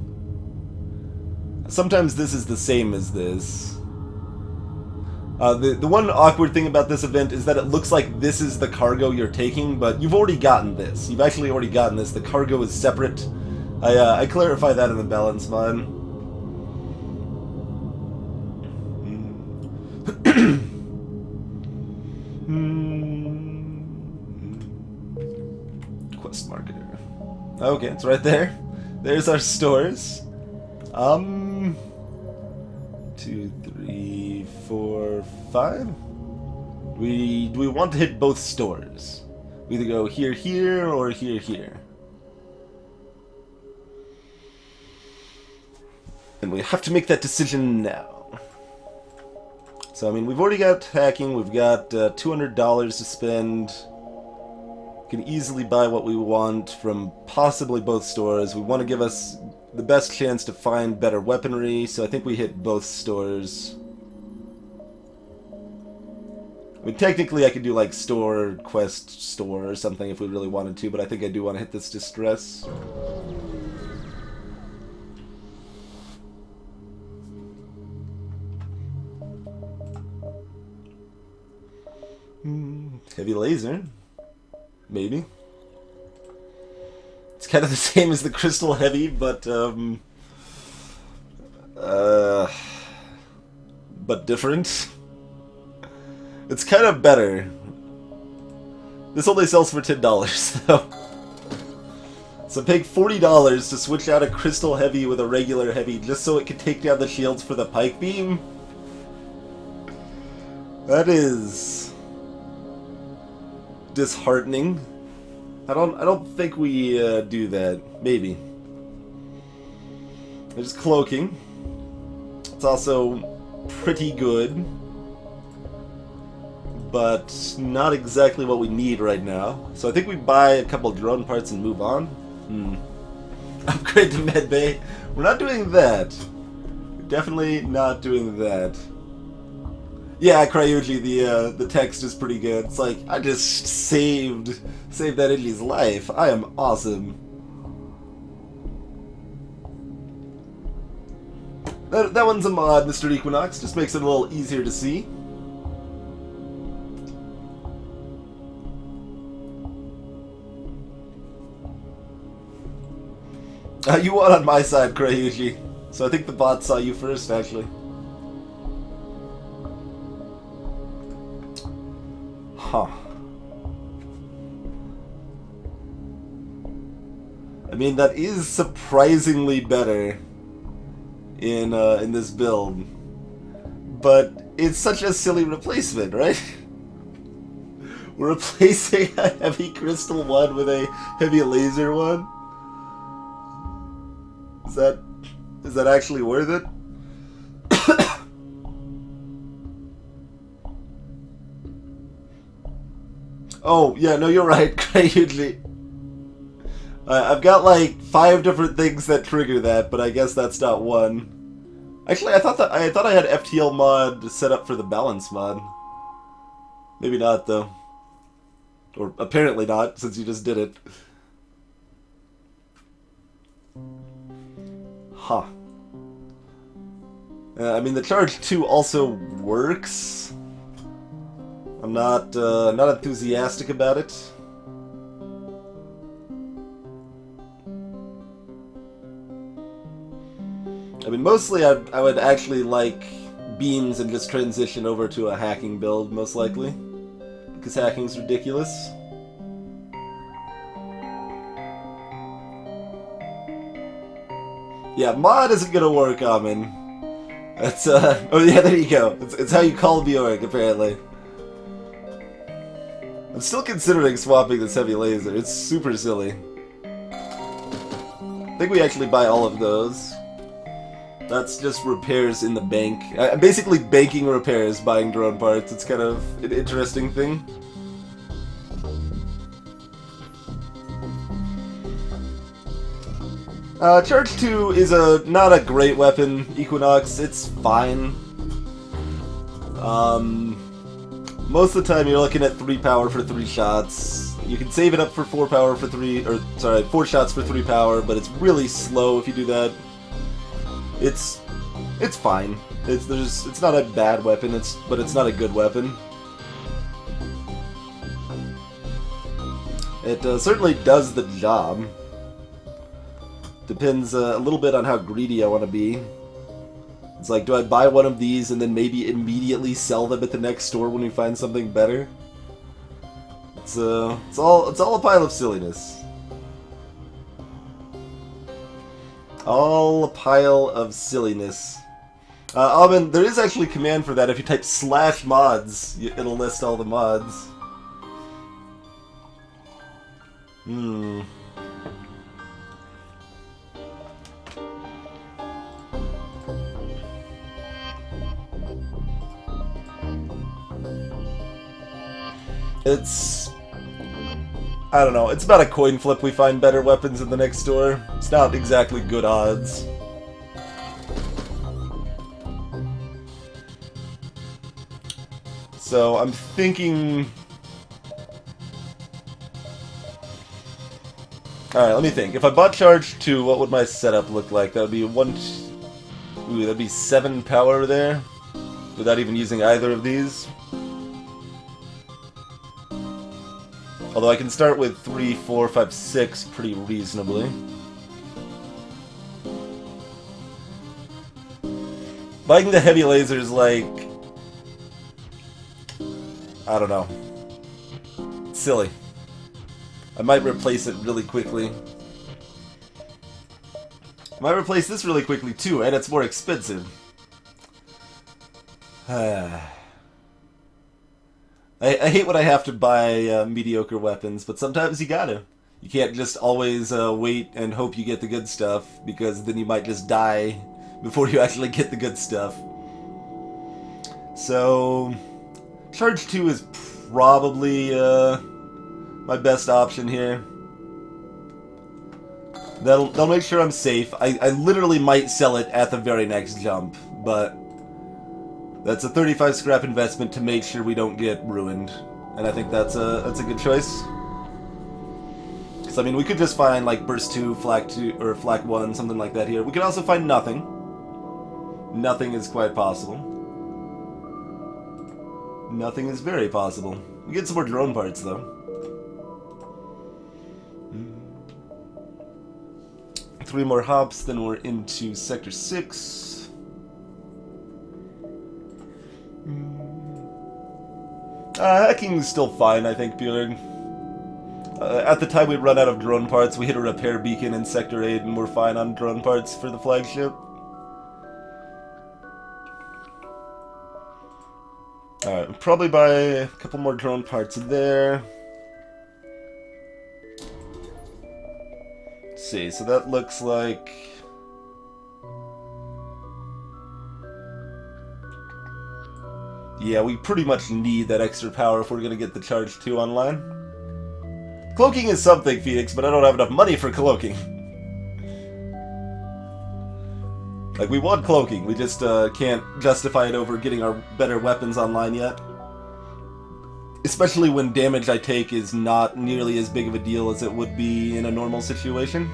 Sometimes this is the same as this. The one awkward thing about this event is that it looks like this is the cargo you're taking, but you've already gotten this. You've actually already gotten this. The cargo is separate. I clarify that in the balance mod. Quest marketer. Okay, it's right there. There's our stores. 2, 3, 4, 5. Do we want to hit both stores? We either go here, here, or here, here. And we have to make that decision now. So, I mean, we've already got hacking, we've got $200 to spend. We can easily buy what we want from possibly both stores. We want to give us the best chance to find better weaponry, so I think we hit both stores. I mean, technically I could do like store, quest, store, or something if we really wanted to, but I think I do want to hit this distress. Heavy laser. Maybe. It's kind of the same as the crystal heavy, but different. It's kind of better. This only sells for $10 though. So paying $40 to switch out a crystal heavy with a regular heavy just so it can take down the shields for the pike beam. That is disheartening. I don't think we do that. Maybe. There's cloaking. It's also pretty good, but not exactly what we need right now. So I think we buy a couple drone parts and move on. Upgrade to medbay. We're not doing that. We're definitely not doing that. Yeah, Cryuji, the text is pretty good. It's like, I just saved that Idi's life. I am awesome. That one's a mod, Mr. Equinox. Just makes it a little easier to see. You won on my side, Cryuji. So I think the bot saw you first, actually. Huh. I mean, that is surprisingly better in this build, but it's such a silly replacement, right? We're replacing a heavy crystal one with a heavy laser one. Is that actually worth it? Oh, yeah, no, you're right, Cryuji. I've got like 5 different things that trigger that, but I guess that's not one. Actually, I thought I had FTL mod set up for the balance mod. Maybe not, though. Or apparently not, since you just did it. Huh. I mean, the charge 2 also works. I'm not enthusiastic about it. I mean, mostly I would actually like beams and just transition over to a hacking build, most likely. Because hacking's ridiculous. Yeah, mod isn't gonna work, Amin. That's, oh yeah, there you go. It's how you call Bjork, apparently. I'm still considering swapping this heavy laser. It's super silly. I think we actually buy all of those. That's just repairs in the bank. I'm basically banking repairs, buying drone parts. It's kind of an interesting thing. Charge 2 is not a great weapon, Equinox. It's fine. Most of the time you're looking at 3 power for 3 shots. You can save it up for 4 power for 4 shots for 3 power, but it's really slow if you do that. It's It's fine. It's not a bad weapon, but it's not a good weapon. It certainly does the job. Depends a little bit on how greedy I want to be. It's like, do I buy one of these and then maybe immediately sell them at the next store when we find something better? It's all a pile of silliness. All a pile of silliness. Alvin, there is actually a command for that. If you type /mods, it'll list all the mods. It's... I don't know, it's not a coin flip we find better weapons in the next store. It's not exactly good odds. So I'm thinking... Alright, let me think. If I bought charge 2, what would my setup look like? That would be that'd be 7 power there, without even using either of these. Although I can start with 3, 4, 5, 6 pretty reasonably. Buying the heavy lasers, like... I don't know. It's silly. I might replace it really quickly. I might replace this really quickly too, and it's more expensive. I hate when I have to buy mediocre weapons, but sometimes you gotta. You can't just always wait and hope you get the good stuff, because then you might just die before you actually get the good stuff. So, charge 2 is probably my best option here. They'll make sure I'm safe. I literally might sell it at the very next jump, but that's a 35 scrap investment to make sure we don't get ruined, and I think that's a good choice. Because I mean, we could just find like burst 2, flak 2, or flak 1, something like that here. We could also find nothing. Nothing is quite possible. Nothing is very possible. We get some more drone parts though. 3 more hops, then we're into Sector 6. Hacking's still fine, I think, Bjorn. At the time we run out of drone parts, we hit a repair beacon in Sector 8 and we're fine on drone parts for the flagship. Alright, we'll probably buy a couple more drone parts there. Let's see, so that looks like... Yeah, we pretty much need that extra power if we're gonna get the charge 2 online. Cloaking is something, Phoenix, but I don't have enough money for cloaking. Like, we want cloaking, we just can't justify it over getting our better weapons online yet. Especially when damage I take is not nearly as big of a deal as it would be in a normal situation.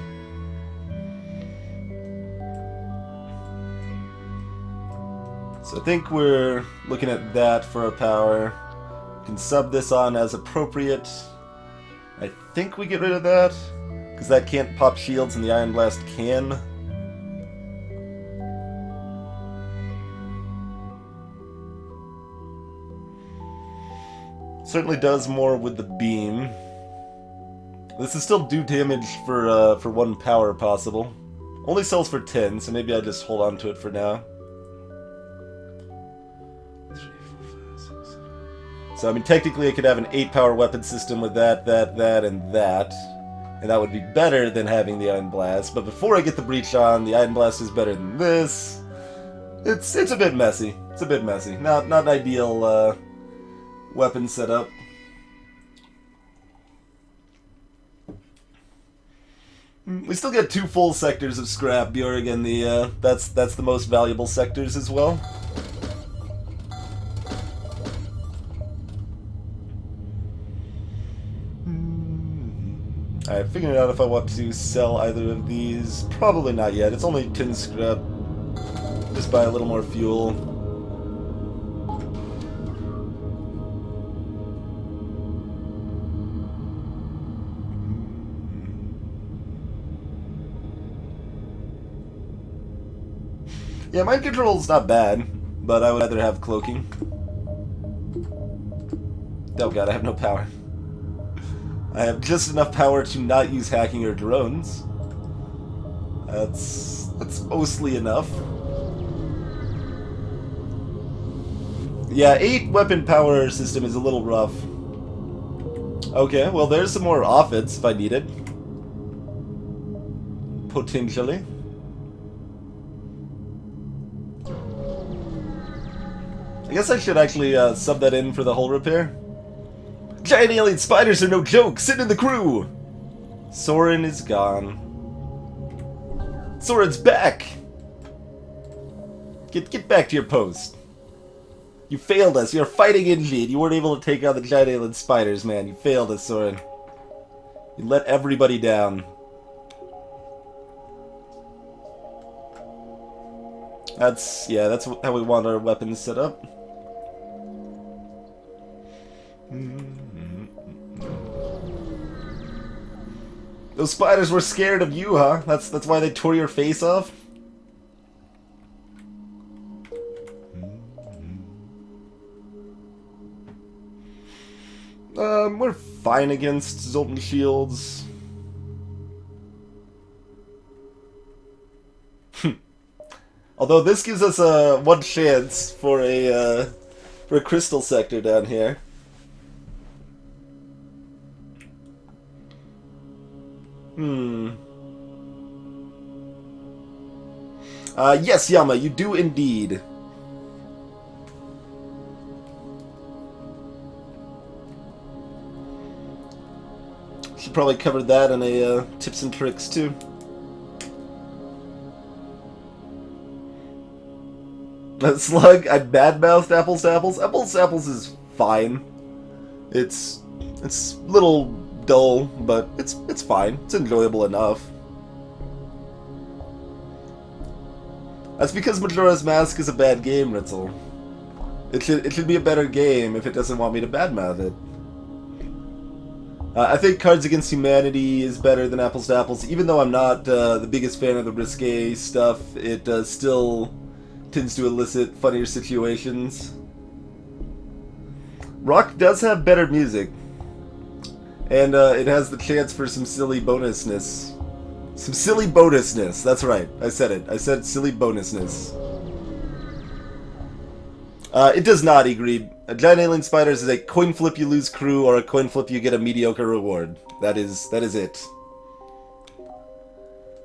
So I think we're looking at that for a power. We can sub this on as appropriate. I think we get rid of that, because that can't pop shields and the Iron Blast can. Certainly does more with the beam. This is still do damage for 1 power possible. Only sells for 10, so maybe I just hold on to it for now. So, I mean, technically I could have an 8-power weapon system with that, and that. And that would be better than having the Iron Blast. But before I get the Breach on, the Iron Blast is better than this. It's a bit messy. It's a bit messy. Not an ideal weapon setup. We still get 2 full sectors of scrap, Bjorg, and that's the most valuable sectors as well. Alright, figuring out if I want to sell either of these. Probably not yet. It's only 10 scrap. just buy a little more fuel. Yeah, mind control's not bad, but I would rather have cloaking. Oh god, I have no power. I have just enough power to not use hacking or drones. That's mostly enough. Yeah, 8 weapon power system is a little rough. Okay, well there's some more offense if I need it. Potentially. I guess I should actually sub that in for the hull repair. Giant alien spiders are no joke! Sit in the crew! Soren is gone. Soren's back! Get back to your post. You failed us. You're a fighting injured. You weren't able to take out the giant alien spiders, man. You failed us, Soren. You let everybody down. That's how we want our weapons set up. Those spiders were scared of you, huh? That's why they tore your face off? We're fine against Zoltan shields. Although this gives us one chance for a crystal sector down here. Yes, Yama, you do indeed. Should probably cover that in a tips and tricks too. Slug, I badmouthed Apples to Apples. Apples to Apples is fine. It's a little dull, but it's fine. It's enjoyable enough. That's because Majora's Mask is a bad game, Ritzel. It should be a better game if it doesn't want me to badmouth it. I think Cards Against Humanity is better than Apples to Apples, even though I'm not the biggest fan of the risque stuff. It still tends to elicit funnier situations. Rock does have better music, and it has the chance for some silly bonusness. Some silly bonusness, that's right, I said it. I said silly bonusness. It does not, Egreed. A giant alien spiders is a coin flip you lose crew, or a coin flip you get a mediocre reward. That is it.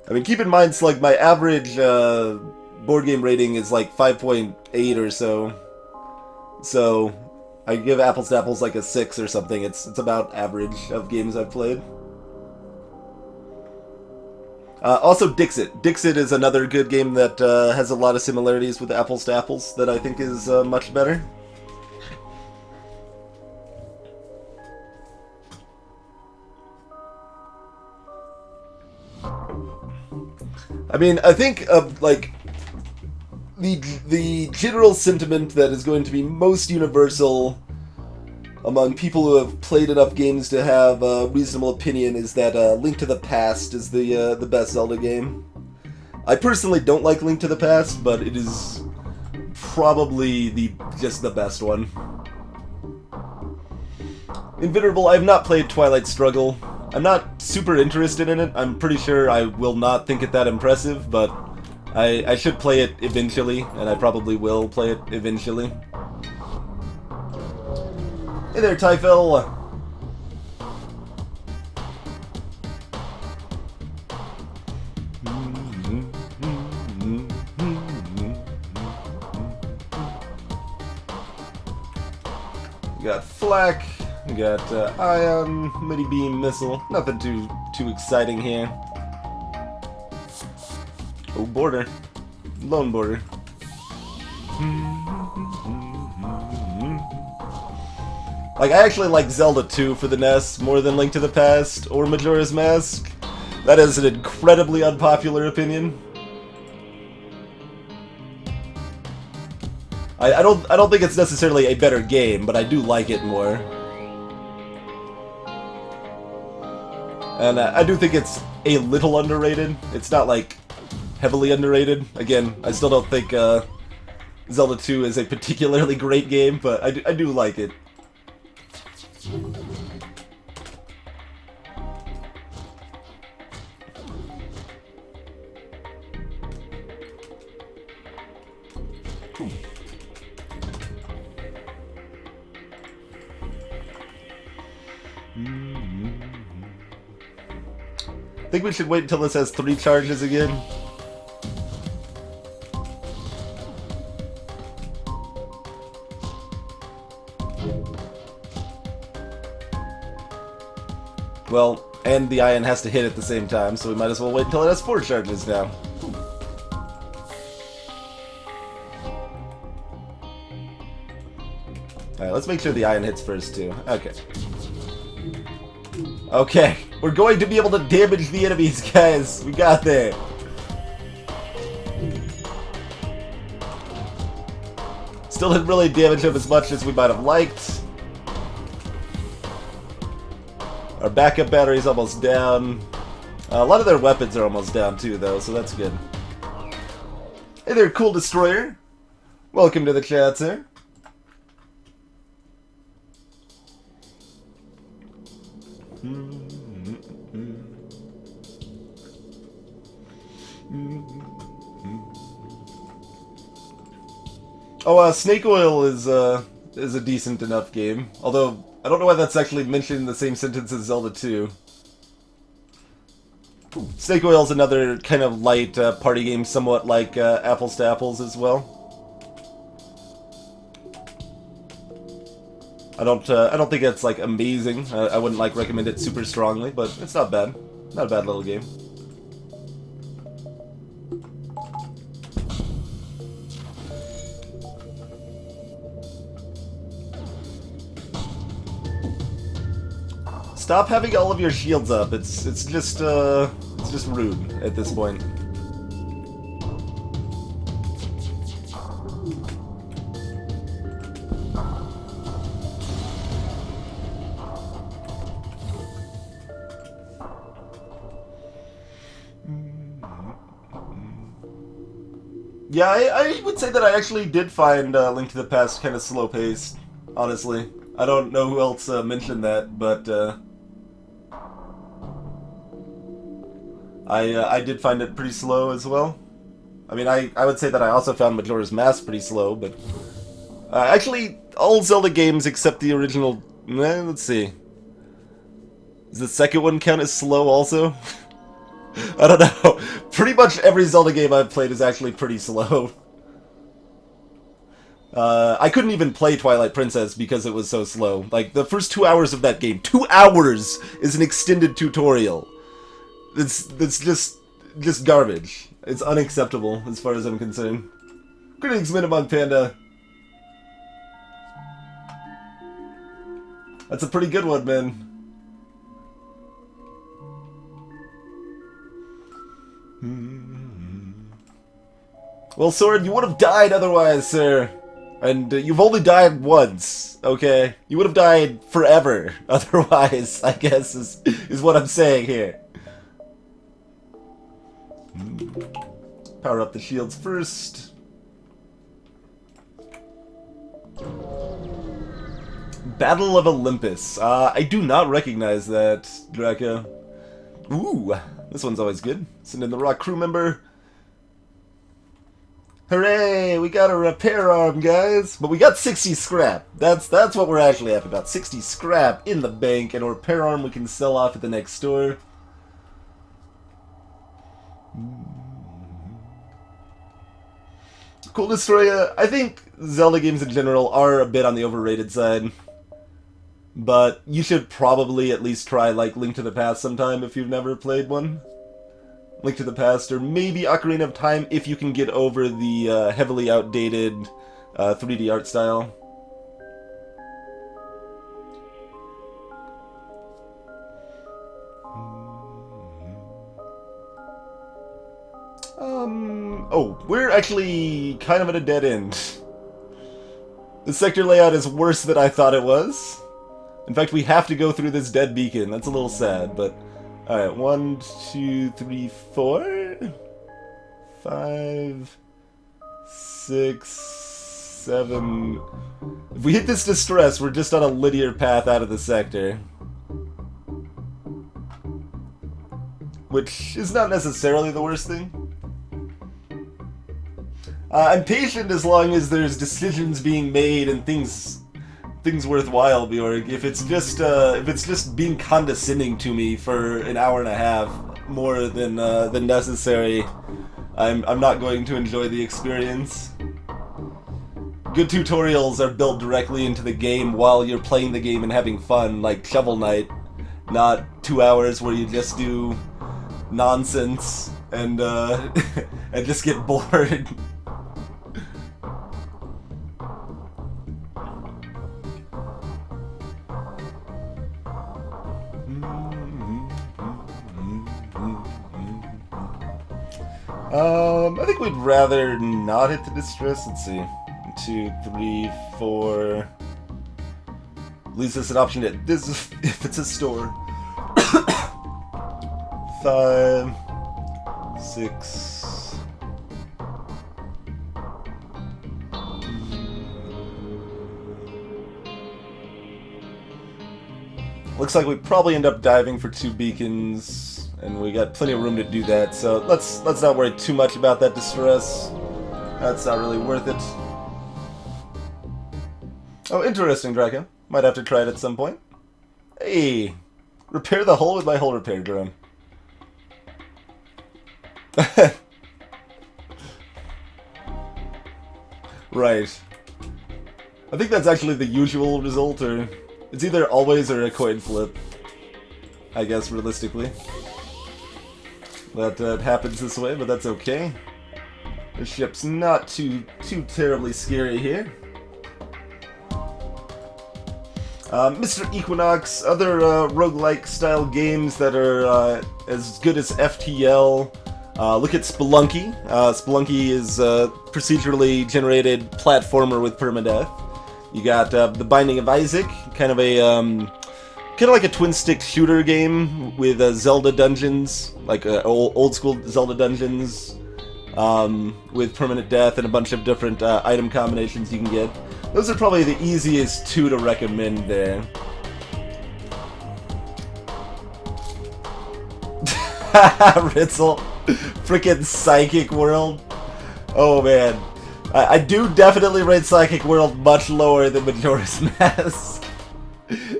I mean, keep in mind, Slug, my average board game rating is like 5.8 or so. So, I give Apples to Apples like a 6 or something. It's about average of games I've played. Also, Dixit. Dixit is another good game that has a lot of similarities with Apples to Apples that I think is much better. I mean, I think like the general sentiment that is going to be most universal among people who have played enough games to have a reasonable opinion is that Link to the Past is the best Zelda game. I personally don't like Link to the Past, but it is probably just the best one. Inveterable, I have not played Twilight Struggle. I'm not super interested in it. I'm pretty sure I will not think it that impressive, but I should play it eventually, and I probably will play it eventually. Hey there, Typhel! We got Flak, we got Ion, Mini Beam, Missile. Nothing too exciting here. Oh, border. Lone border. Like, I actually like Zelda 2 for the NES more than Link to the Past or Majora's Mask. That is an incredibly unpopular opinion. I don't think it's necessarily a better game, but I do like it more. And I do think it's a little underrated. It's not, like, heavily underrated. Again, I still don't think Zelda 2 is a particularly great game, but I do like it. I think we should wait until this has 3 charges again. Well, and the iron has to hit at the same time, so we might as well wait until it has 4 charges now. Alright, let's make sure the iron hits first, too. Okay. Okay, we're going to be able to damage the enemies, guys. We got there. Still didn't really damage them as much as we might have liked. Our backup battery's almost down. A lot of their weapons are almost down too, though, so that's good. Hey there, Cool Destroyer. Welcome to the chat, sir. Oh, Snake Oil is a decent enough game. Although, I don't know why that's actually mentioned in the same sentence as Zelda 2. Snake Oil is another kind of light party game, somewhat like Apples to Apples as well. I don't think it's like amazing. I wouldn't like recommend it super strongly, but it's not bad. Not a bad little game. Stop having all of your shields up. It's just rude at this point. Yeah, I would say that I actually did find Link to the Past kind of slow-paced, honestly. I don't know who else mentioned that, but I did find it pretty slow as well. I mean, I would say that I also found Majora's Mask pretty slow, but actually, all Zelda games except the original... let's see. Does the second one count as slow also? I don't know. Pretty much every Zelda game I've played is actually pretty slow. I couldn't even play Twilight Princess because it was so slow. Like, the first 2 hours of that game, 2 hours is an extended tutorial. It's just garbage. It's unacceptable as far as I'm concerned. Greetings, Minimum Panda. That's a pretty good one, man. Well, Sword, you would have died otherwise, sir. And you've only died once, okay? You would have died forever otherwise, I guess, is what I'm saying here. Power up the shields first. Battle of Olympus. I do not recognize that, Draco. Ooh, this one's always good. Send in the Rock crew member. Hooray! We got a repair arm, guys! But we got 60 scrap. That's what we're actually happy about. 60 scrap in the bank, and a repair arm we can sell off at the next store. Cool Destroyer. I think Zelda games in general are a bit on the overrated side. But you should probably at least try, like, Link to the Past sometime if you've never played one. Link to the Past, or maybe Ocarina of Time if you can get over the heavily outdated 3D art style. Oh, we're actually kind of at a dead end. The sector layout is worse than I thought it was. In fact, we have to go through this dead beacon. That's a little sad, but... Alright, 1, 2, 3, 4... 5... 6... 7... If we hit this distress, we're just on a linear path out of the sector. Which is not necessarily the worst thing. I'm patient as long as there's decisions being made and things worthwhile, Bjorg. If it's just being condescending to me for an hour and a half more than necessary, I'm not going to enjoy the experience. Good tutorials are built directly into the game while you're playing the game and having fun, like Shovel Knight, not 2 hours where you just do nonsense and and just get bored. I think we'd rather not hit the distress. Let's see. 2, 3, 4. Leaves us an option to this if it's a store. 5, 6. Looks like we probably end up diving for 2 beacons, and we got plenty of room to do that. So let's not worry too much about that distress. That's not really worth it. Oh, interesting, Draco. Might have to try it at some point. Hey, repair the hull with my hull repair drone. Right. I think that's actually the usual result, or it's either always or a coin flip. I guess, realistically. That happens this way, but that's okay. The ship's not too terribly scary here. Mr. Equinox, other roguelike style games that are as good as FTL. Look at Spelunky. Spelunky is a procedurally generated platformer with permadeath. You got The Binding of Isaac, kind of like a twin-stick shooter game with Zelda dungeons, like old school Zelda dungeons, with permanent death and a bunch of different item combinations you can get. Those are probably the easiest 2 to recommend there. Ritzel. Frickin' Psychic World. Oh man. I do definitely rate Psychic World much lower than Majora's Mask.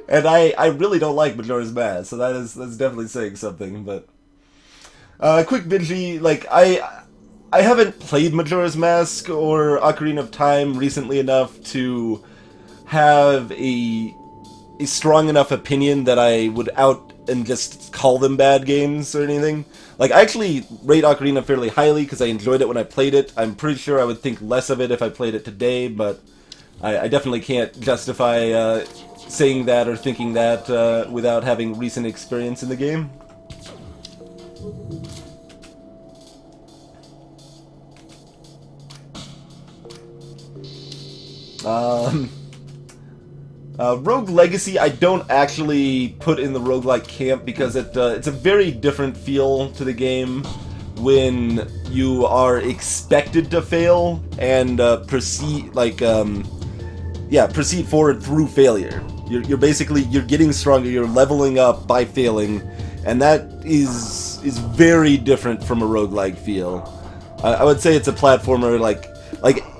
And I really don't like Majora's Mask, so that's definitely saying something, but... quick Benji, like, I haven't played Majora's Mask or Ocarina of Time recently enough to have a strong enough opinion that I would out and just call them bad games or anything. Like, I actually rate Ocarina fairly highly because I enjoyed it when I played it. I'm pretty sure I would think less of it if I played it today, but I definitely can't justify saying that or thinking that without having recent experience in the game. Rogue Legacy I don't actually put in the roguelike camp because it's a very different feel to the game when you are expected to fail and proceed forward through failure. You're basically getting stronger, you're leveling up by failing, and that is very different from a roguelike feel. I would say it's a platformer like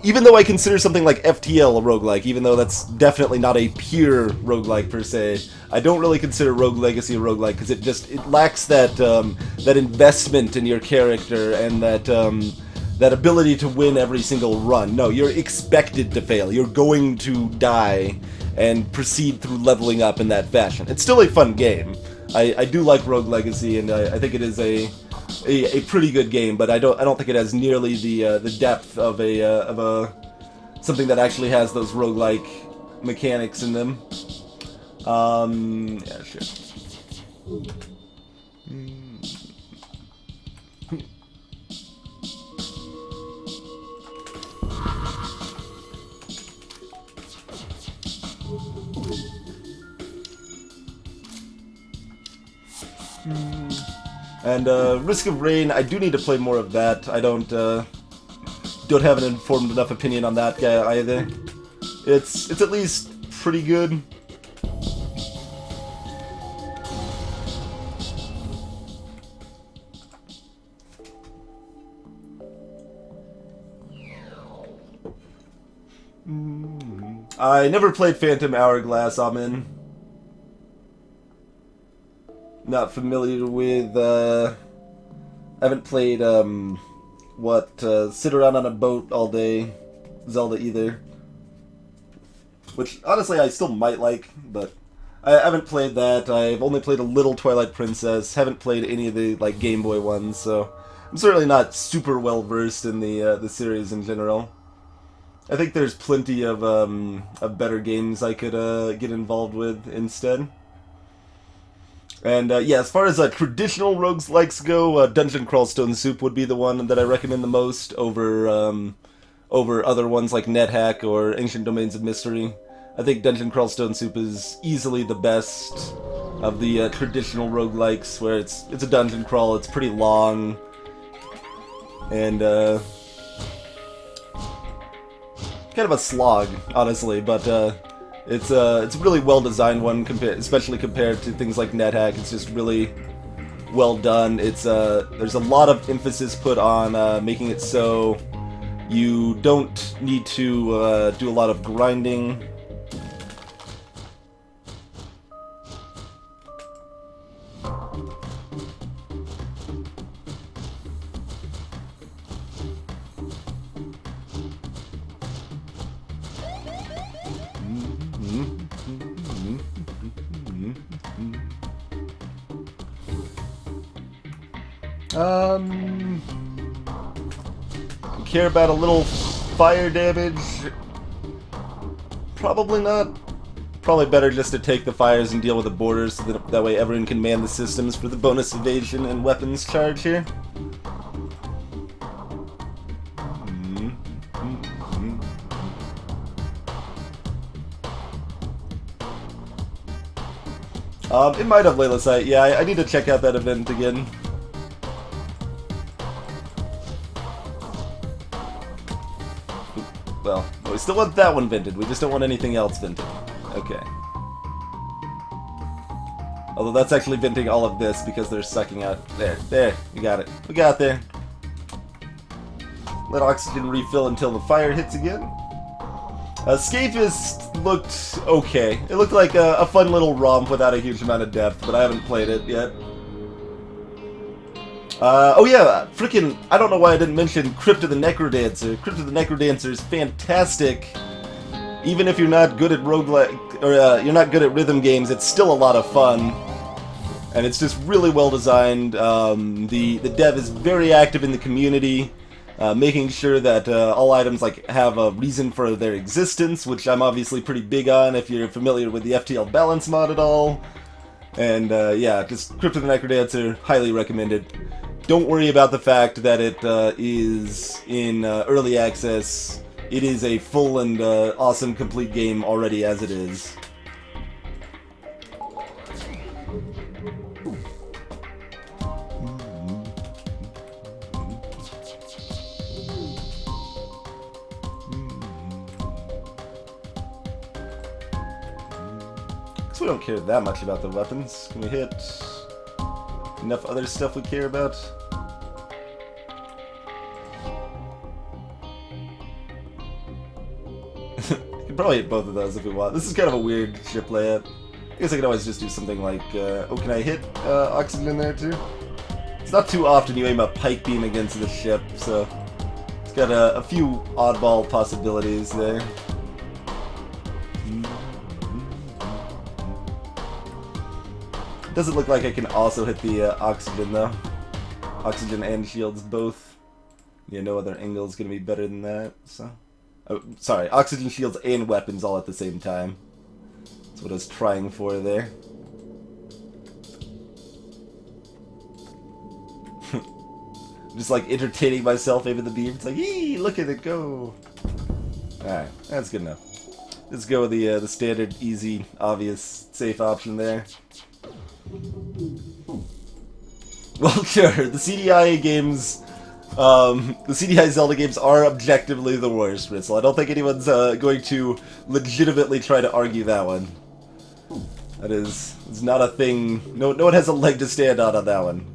even though I consider something like FTL a roguelike, even though that's definitely not a pure roguelike per se, I don't really consider Rogue Legacy a roguelike because it lacks that that investment in your character and that ability to win every single run. No, you're expected to fail. You're going to die and proceed through leveling up in that fashion. It's still a fun game. I do like Rogue Legacy, and I think it is a pretty good game, but I don't think it has nearly the depth of something that actually has those roguelike mechanics in them. Yeah, sure. And Risk of Rain, I do need to play more of that. I don't have an informed enough opinion on that guy either. It's at least pretty good. I never played Phantom Hourglass, Amin. Not familiar with, I haven't played, Sit Around on a Boat All Day Zelda either. Which, honestly, I still might like, but I haven't played that. I've only played a little Twilight Princess, haven't played any of the, like, Game Boy ones, so I'm certainly not super well-versed in the series in general. I think there's plenty of better games I could get involved with instead. And yeah, as far as traditional roguelikes go, Dungeon Crawl Stone Soup would be the one that I recommend the most over other ones like NetHack or Ancient Domains of Mystery. I think Dungeon Crawl Stone Soup is easily the best of the traditional roguelikes, where it's a dungeon crawl, it's pretty long, and kind of a slog, honestly, but it's a really well-designed one, especially compared to things like NetHack. It's just really well done. It's there's a lot of emphasis put on making it so you don't need to do a lot of grinding. Care about a little fire damage? Probably not. Probably better just to take the fires and deal with the borders, so that way everyone can man the systems for the bonus evasion and weapons charge here. It might have Layla Sight. Yeah, I need to check out that event again. Well, we still want that one vented. We just don't want anything else vented. Okay. Although that's actually venting all of this because they're sucking out. There. We got it. We got there. Let oxygen refill until the fire hits again. Scapist looked okay. It looked like a fun little romp without a huge amount of depth, but I haven't played it yet. Oh yeah, freaking, I don't know why I didn't mention Crypt of the Necrodancer. Crypt of the Necrodancer is fantastic. Even if you're not good at roguelike, or you're not good at rhythm games, it's still a lot of fun. And it's just really well designed. The dev is very active in the community, making sure that all items like have a reason for their existence, which I'm obviously pretty big on if you're familiar with the FTL balance mod at all. And yeah, just Crypt of the Necrodancer, highly recommended. Don't worry about the fact that it is in early access. It is a full and awesome complete game already as it is. Guess we don't care that much about the weapons. Can we hit enough other stuff we care about? We can probably hit both of those if we want. This is kind of a weird ship layout. I guess I could always just do something like, oh, can I hit oxygen there too? It's not too often you aim a pike beam against the ship, so it's got a few oddball possibilities there. Doesn't look like I can also hit the oxygen though. Oxygen and shields both. Yeah, no other angle is going to be better than that, so... Oh, sorry, oxygen shields and weapons all at the same time. That's what I was trying for there. Just like entertaining myself over the beam. It's like, yee, look at it go! Alright, that's good enough. Let's go with the standard, easy, obvious, safe option there. Well, sure, the CDI games, the CDI Zelda games are objectively the worst, Ritzel. I don't think anyone's going to legitimately try to argue that one. That is not a thing. No one has a leg to stand on that one.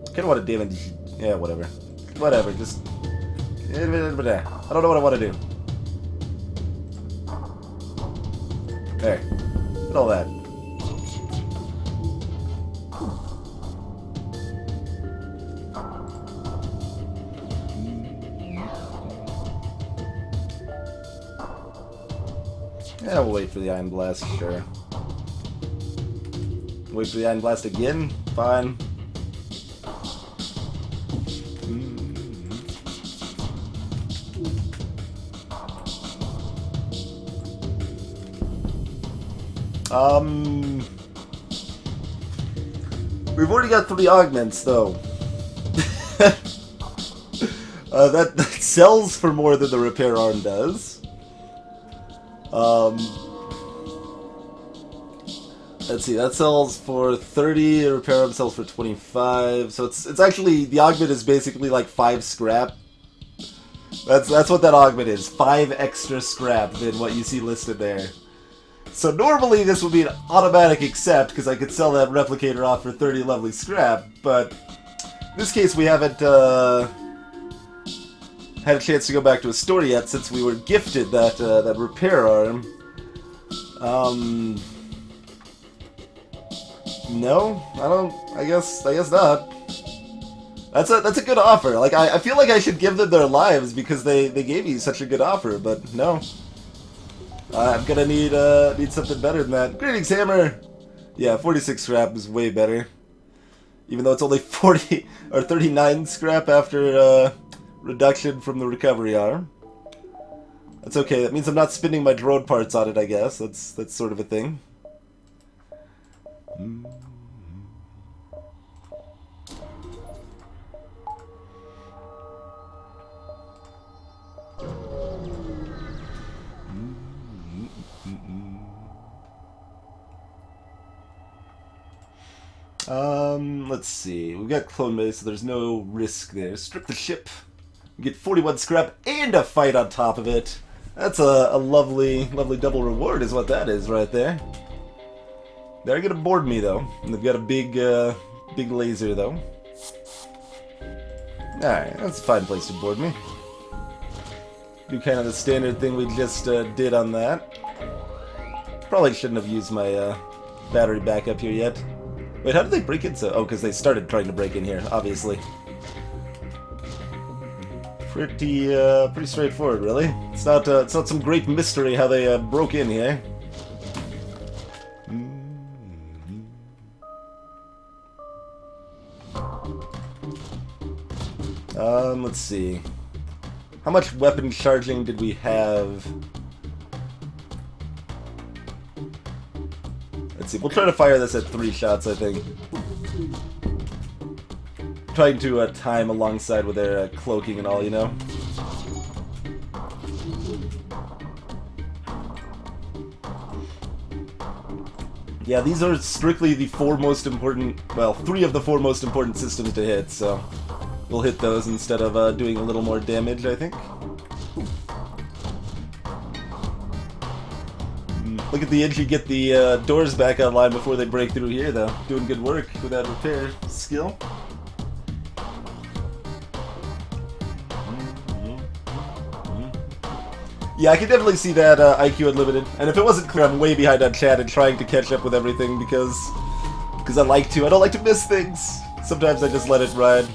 Kind of want to damage. Yeah, whatever. Whatever. Just. I don't know what I want to do. There. Look at all that. Yeah, we'll wait for the Iron Blast, sure. Wait for the Iron Blast again? Fine. We've already got 3 augments, though. That sells for more than the repair arm does. Let's see, that sells for 30, the repair arm sells for 25, so it's actually, the augment is basically like 5 scrap. That's what that augment is, 5 extra scrap than what you see listed there. So normally this would be an automatic accept, because I could sell that replicator off for 30 lovely scrap, but in this case we haven't had a chance to go back to a store yet, since we were gifted that that repair arm. No, I guess not. That's a good offer. Like I feel like I should give them their lives because they gave me such a good offer, but no. I'm gonna need something better than that. Greetings, Hammer. Yeah, 46 scrap is way better. Even though it's only 40 or 39 scrap after reduction from the recovery arm. That's okay. That means I'm not spending my drone parts on it, I guess. That's sort of a thing. Let's see. We've got clone base, so there's no risk there. Strip the ship. We get 41 scrap and a fight on top of it. That's a lovely double reward is what that is right there. They're gonna board me though. And they've got a big laser though. Alright, that's a fine place to board me. Do kind of the standard thing we just did on that. Probably shouldn't have used my battery backup here yet. Wait, how did they break in so? Oh, because they started trying to break in here, obviously. Pretty straightforward, really. It's not some great mystery how they broke in here. Let's see. How much weapon charging did we have? Let's see. We'll try to fire this at 3 shots, I think. Trying to time alongside with their cloaking and all, you know? Yeah, these are strictly the 4 most important, well, 3 of the 4 most important systems to hit, so we'll hit those instead of doing a little more damage, I think. Look at the edge, you get the doors back online before they break through here, though. Doing good work with that repair skill. Yeah, I can definitely see that IQ Unlimited. And if it wasn't clear, I'm way behind on chat and trying to catch up with everything because I like to. I don't like to miss things. Sometimes I just let it ride.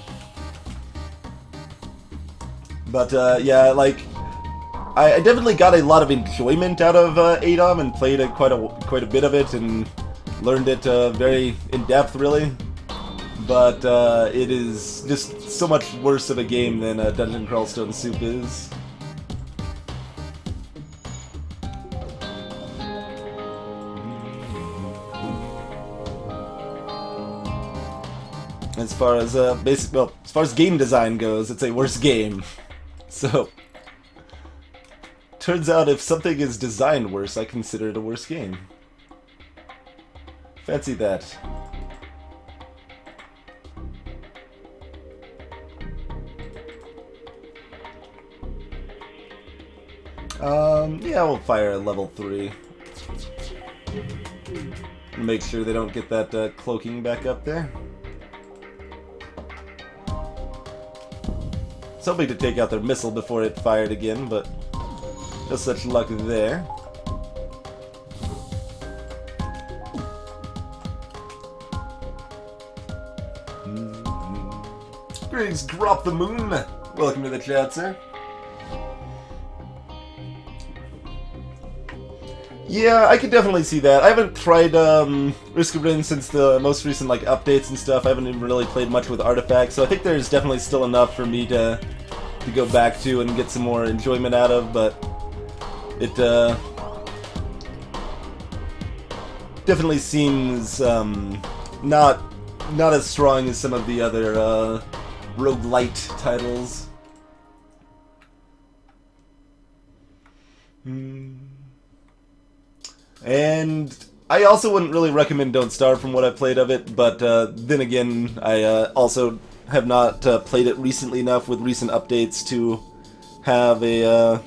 But yeah, like I definitely got a lot of enjoyment out of ADOM and played quite a bit of it and learned it very in depth, really. But it is just so much worse of a game than Dungeon Crawl Stone Soup is. As far as as far as game design goes, it's a worse game. So, turns out if something is designed worse, I consider it a worse game. Fancy that. Yeah, we'll fire a level 3. Make sure they don't get that cloaking back up there. Was hoping to take out their missile before it fired again, but no such luck there. Greetings, Drop the Moon! Welcome to the chat, sir. Yeah, I could definitely see that. I haven't tried Risk of Rain since the most recent like updates and stuff. I haven't even really played much with artifacts, so I think there's definitely still enough for me to go back to and get some more enjoyment out of, but it definitely seems not as strong as some of the other roguelite titles. And I also wouldn't really recommend Don't Starve from what I played of it, but then again, I also have not played it recently enough with recent updates to have a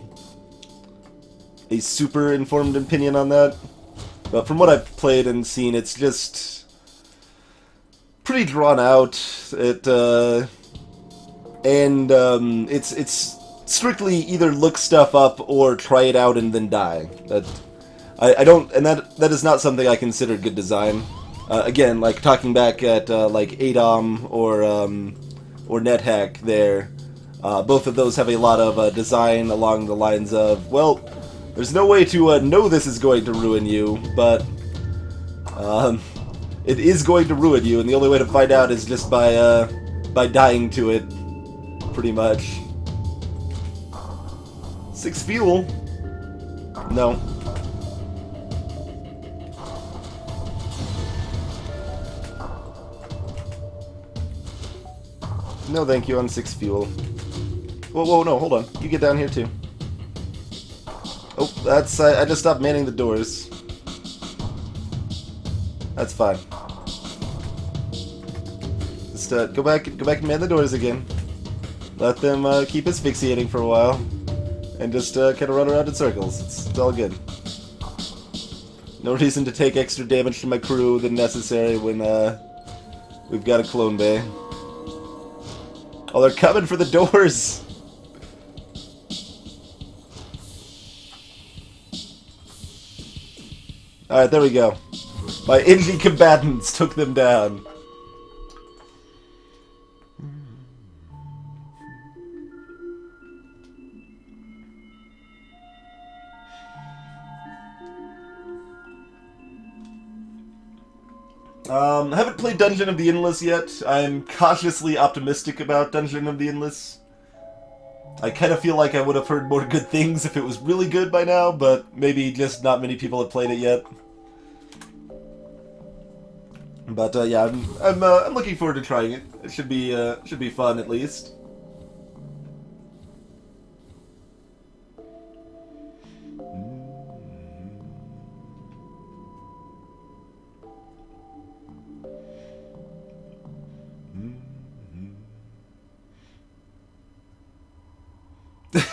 super informed opinion on that. But from what I've played and seen, it's just pretty drawn out. It's strictly either look stuff up or try it out and then die. I don't, and that is not something I consider good design. Again, like talking back at like ADOM or NetHack there, both of those have a lot of design along the lines of, well, there's no way to know this is going to ruin you, but it is going to ruin you, and the only way to find out is just by dying to it, pretty much. 6 fuel? No. No thank you on 6 fuel. Whoa, no, hold on. You get down here too. Oh, that's... I just stopped manning the doors. That's fine. Just go back and man the doors again. Let them keep asphyxiating for a while. And just kind of run around in circles. It's all good. No reason to take extra damage to my crew than necessary when we've got a clone bay. Oh, they're coming for the doors! Alright, there we go. My Indie combatants took them down. I haven't played Dungeon of the Endless yet. I'm cautiously optimistic about Dungeon of the Endless. I kind of feel like I would have heard more good things if it was really good by now, but maybe just not many people have played it yet. But yeah, I'm looking forward to trying it. It should be fun at least.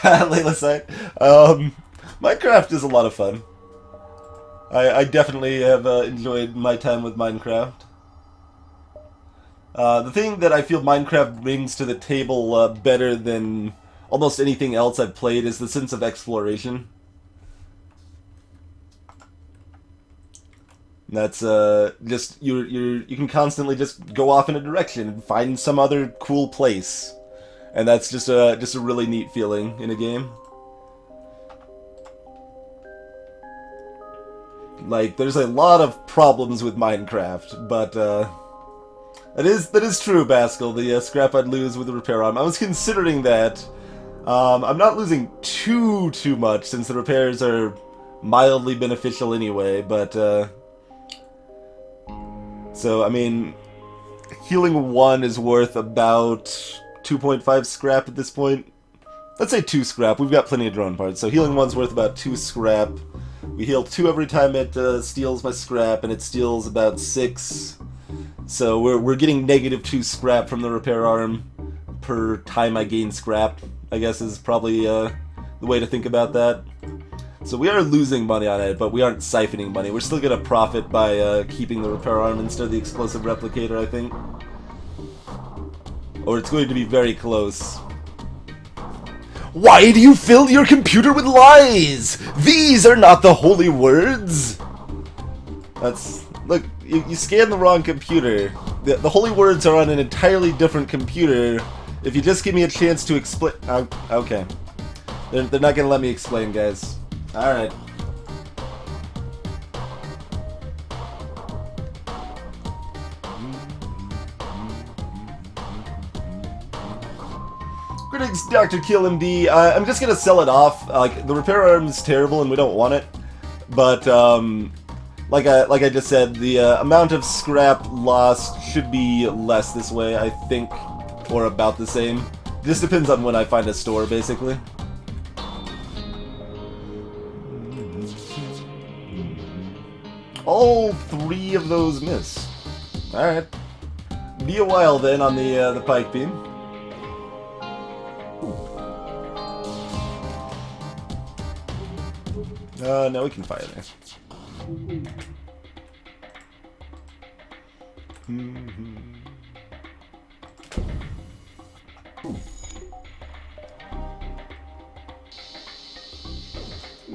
Layla side. Minecraft is a lot of fun. I definitely have enjoyed my time with Minecraft. The thing that I feel Minecraft brings to the table better than almost anything else I've played is the sense of exploration. That's just you can constantly just go off in a direction and find some other cool place. And that's just a really neat feeling in a game. Like, there's a lot of problems with Minecraft, but that is true, Baskel. The scrap I'd lose with the repair arm. I was considering that. I'm not losing too much since the repairs are mildly beneficial anyway, but so I mean, healing 1 is worth about 2.5 scrap at this point. Let's say 2 scrap. We've got plenty of drone parts, so healing 1's worth about 2 scrap. We heal 2 every time it steals my scrap, and it steals about 6. So we're getting -2 scrap from the repair arm per time I gain scrap, I guess is probably the way to think about that. So we are losing money on it, but we aren't siphoning money. We're still going to profit by keeping the repair arm instead of the explosive replicator, I think. Or it's going to be very close. Why do you fill your computer with lies? These are not the holy words! Look, you scanned the wrong computer. The holy words are on an entirely different computer. If you just give me a chance to explain... okay. They're not gonna let me explain, guys. Alright. Greetings, Dr. KillMD. I'm just gonna sell it off. Like, the repair arm's terrible and we don't want it. But, like I just said, the amount of scrap lost should be less this way, I think. Or about the same. Just depends on when I find a store, basically. All 3 of those miss. Alright. Be a while then on the pike beam. No, we can fire there.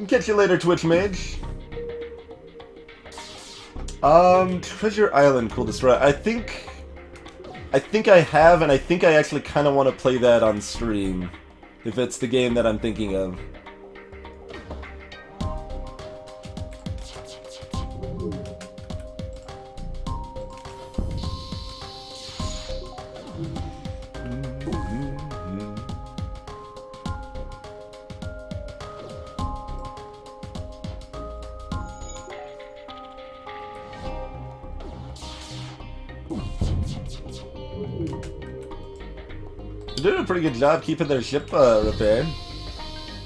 Catch you later, Twitch Mage. Treasure Island Cool Destroy. I think I have, and I think I actually kind of want to play that on stream, if it's the game that I'm thinking of. They're doing a pretty good job keeping their ship repaired.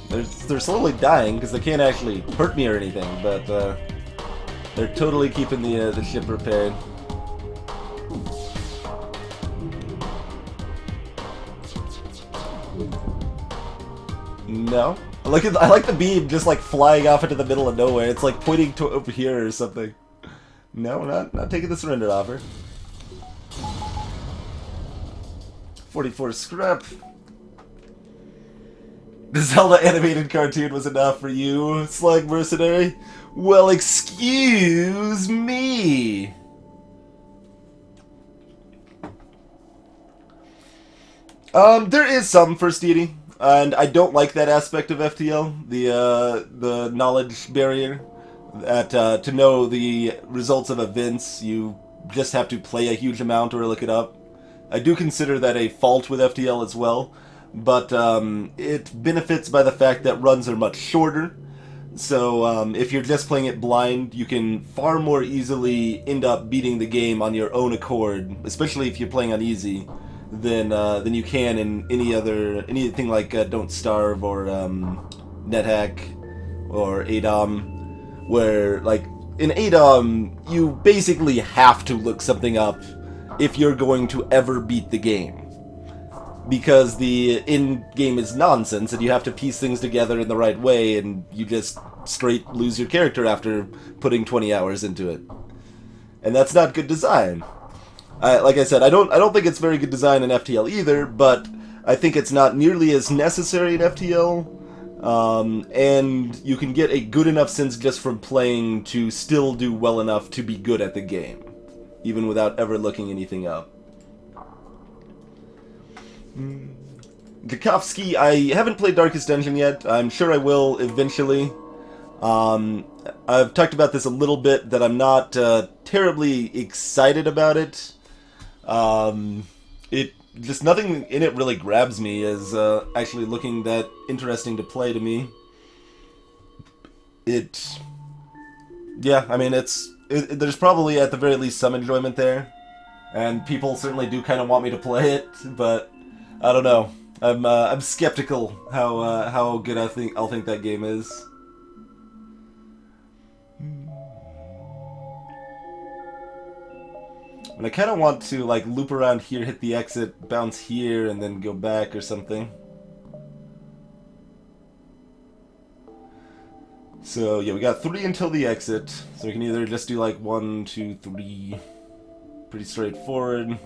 They're slowly dying because they can't actually hurt me or anything, but they're totally keeping the ship repaired. No, I like the beam just like flying off into the middle of nowhere. It's like pointing to over here or something. No, not taking the surrender offer. 44 scrap. The Zelda animated cartoon was enough for you, Slug Mercenary? Well, excuse me! There is some First Deity, and I don't like that aspect of FTL, the knowledge barrier. That, to know the results of events, you just have to play a huge amount or look it up. I do consider that a fault with FTL as well, but it benefits by the fact that runs are much shorter. So if you're just playing it blind, you can far more easily end up beating the game on your own accord, especially if you're playing on easy, than you can in anything like Don't Starve or NetHack or ADOM, where like in ADOM you basically have to look something up if you're going to ever beat the game, because the in-game is nonsense and you have to piece things together in the right way, and you just straight lose your character after putting 20 hours into it, and that's not good design. Like I said, I don't think it's very good design in FTL either, but I think it's not nearly as necessary in FTL, and you can get a good enough sense just from playing to still do well enough to be good at the game, even without ever looking anything up. Gakovsky, I haven't played Darkest Dungeon yet. I'm sure I will eventually. I've talked about this a little bit, that I'm not terribly excited about it. Just nothing in it really grabs me as actually looking that interesting to play to me. Yeah, I mean, there's probably at the very least some enjoyment there, and people certainly do kind of want me to play it, but I don't know. I'm skeptical how good I'll think that game is. And I kind of want to like loop around here, hit the exit, bounce here, and then go back or something. So yeah, we got 3 until the exit. So we can either just do like 1, 2, 3. Pretty straightforward.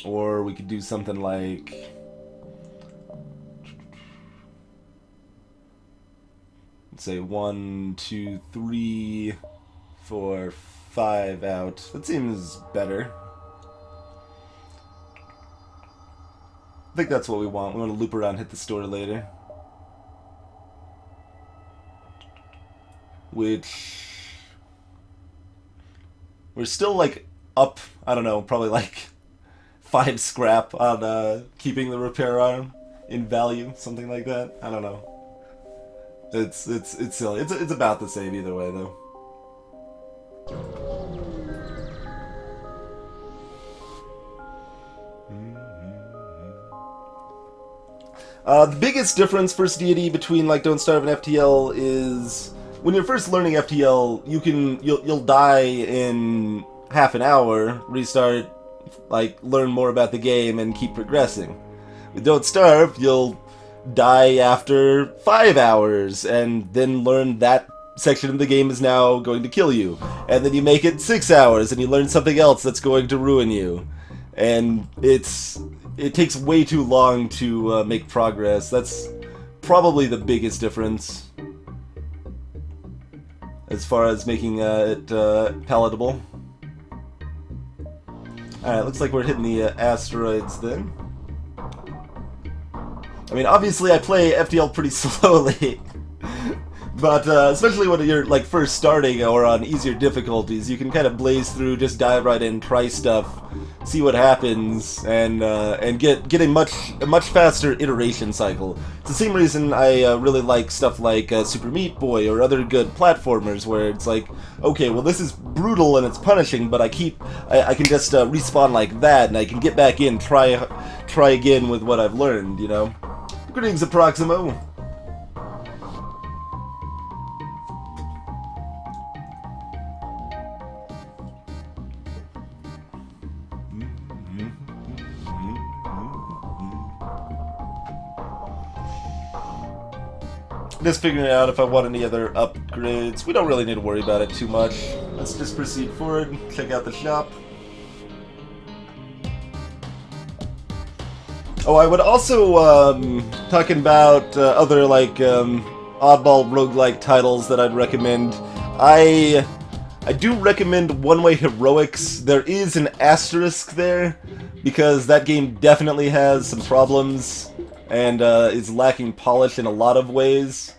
Or we could do something like... let's say 1, 2, 3, 4, 5 out. That seems better. I think that's what we want. We want to loop around, hit the store later. Which... we're still, like, up, I don't know, probably, like, 5 scrap on keeping the repair arm in value, something like that. I don't know. It's silly. It's about the same either way, though. The biggest difference, First Deity, between like Don't Starve and FTL is when you're first learning FTL, you'll die in half an hour, restart, like learn more about the game and keep progressing. With Don't Starve, you'll die after 5 hours and then learn that section of the game is now going to kill you, and then you make it 6 hours and you learn something else that's going to ruin you, and it takes way too long to make progress. That's probably the biggest difference as far as making it palatable. Alright, looks like we're hitting the asteroids then. I mean, obviously I play FTL pretty slowly, but especially when you're like first starting or on easier difficulties, you can kind of blaze through, just dive right in, try stuff, see what happens, and get a much faster iteration cycle. It's the same reason I really like stuff like Super Meat Boy or other good platformers, where it's like, okay, well this is brutal and it's punishing, but I can just respawn like that, and I can get back in, try again with what I've learned, you know. Greetings, Approximo. Just figuring out if I want any other upgrades. We don't really need to worry about it too much. Let's just proceed forward, check out the shop. Oh, I would also, talking about other, like, oddball roguelike titles that I'd recommend. I do recommend One Way Heroics. There is an asterisk there, because that game definitely has some problems, and is lacking polish in a lot of ways.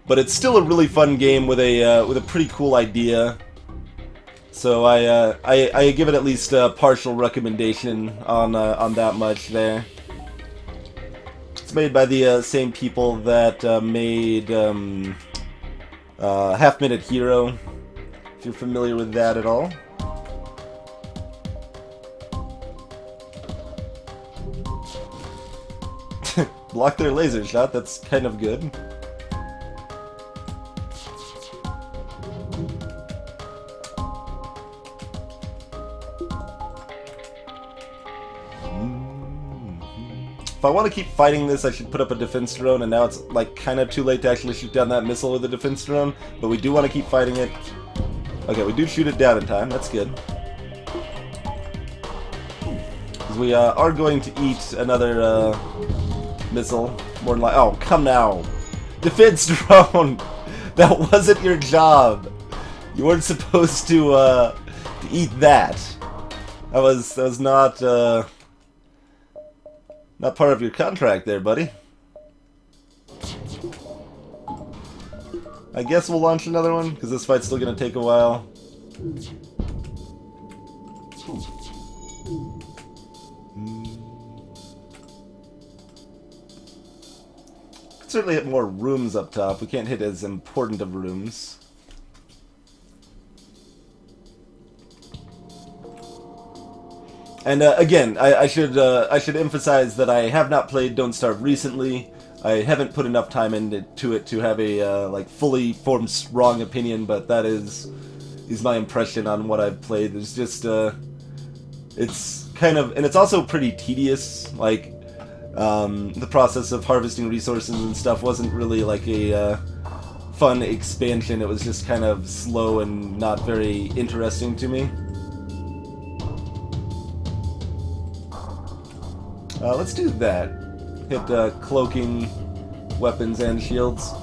But it's still a really fun game with a pretty cool idea. So I give it at least a partial recommendation on that much there. It's made by the same people that made Half Minute Hero, if you're familiar with that at all. Block their laser shot, that's kind of good. If I want to keep fighting this, I should put up a defense drone, and now it's like kind of too late to actually shoot down that missile with a defense drone, but we do want to keep fighting it. Okay, we do shoot it down in time, that's good. Because we are going to eat another missile, more than like, oh, come now. Defense drone! That wasn't your job! You weren't supposed to eat that. That was not part of your contract there, buddy. I guess we'll launch another one, because this fight's still going to take a while. Could certainly hit more rooms up top. We can't hit as important of rooms. And again, I should emphasize that I have not played Don't Starve recently. I haven't put enough time into it to have a like fully formed strong opinion, but that is is my impression on what I've played. There's just, it's kind of, and it's also pretty tedious, like, the process of harvesting resources and stuff wasn't really like a, fun expansion. It was just kind of slow and not very interesting to me. Let's do that. Hit, cloaking, weapons, and shields.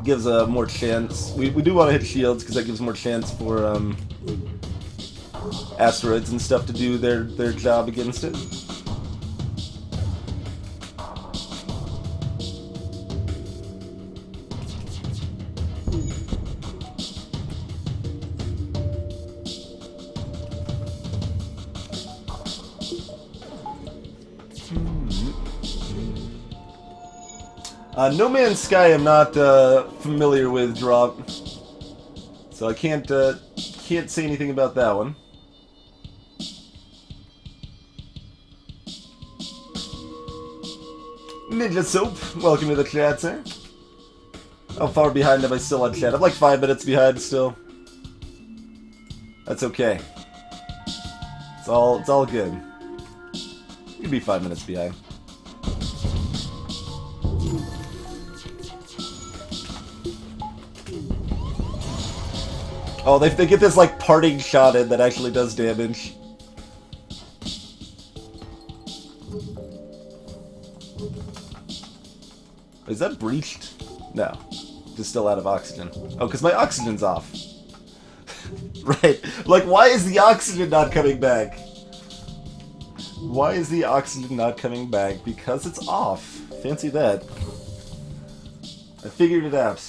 Gives a more chance. We do want to hit shields because that gives more chance for asteroids and stuff to do their job against it. No Man's Sky I'm not familiar with, Drop, so I can't say anything about that one. Ninja Soap, welcome to the chat, sir. How far behind am I still on chat? I'm like 5 minutes behind still. That's okay. It's all good. You can be 5 minutes behind. Oh, they get this, like, parting shot in that actually does damage. Is that breached? No. Just still out of oxygen. Oh, because my oxygen's off. Right. Like, why is the oxygen not coming back? Why is the oxygen not coming back? Because it's off. Fancy that. I figured it out.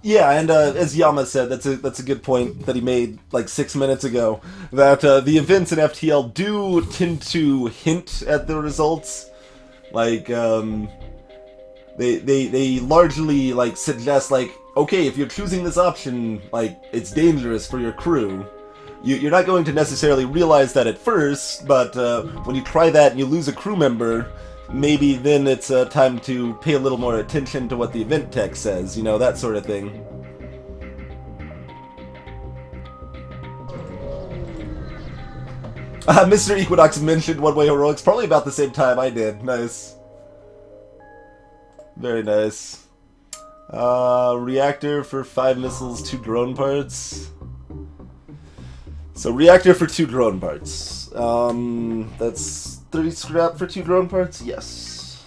Yeah, and as Yama said, that's a good point that he made like 6 minutes ago. That the events in FTL do tend to hint at the results. Like they largely like suggest like, okay, if you're choosing this option, like it's dangerous for your crew. You're not going to necessarily realize that at first, but when you try that and you lose a crew member, maybe then it's time to pay a little more attention to what the event text says, you know, that sort of thing. Mr. Equinox mentioned one-way heroics probably about the same time I did. Nice. Very nice. Reactor for 5 missiles, 2 drone parts. So reactor for 2 drone parts. That's 30 scrap for 2 drone parts? Yes.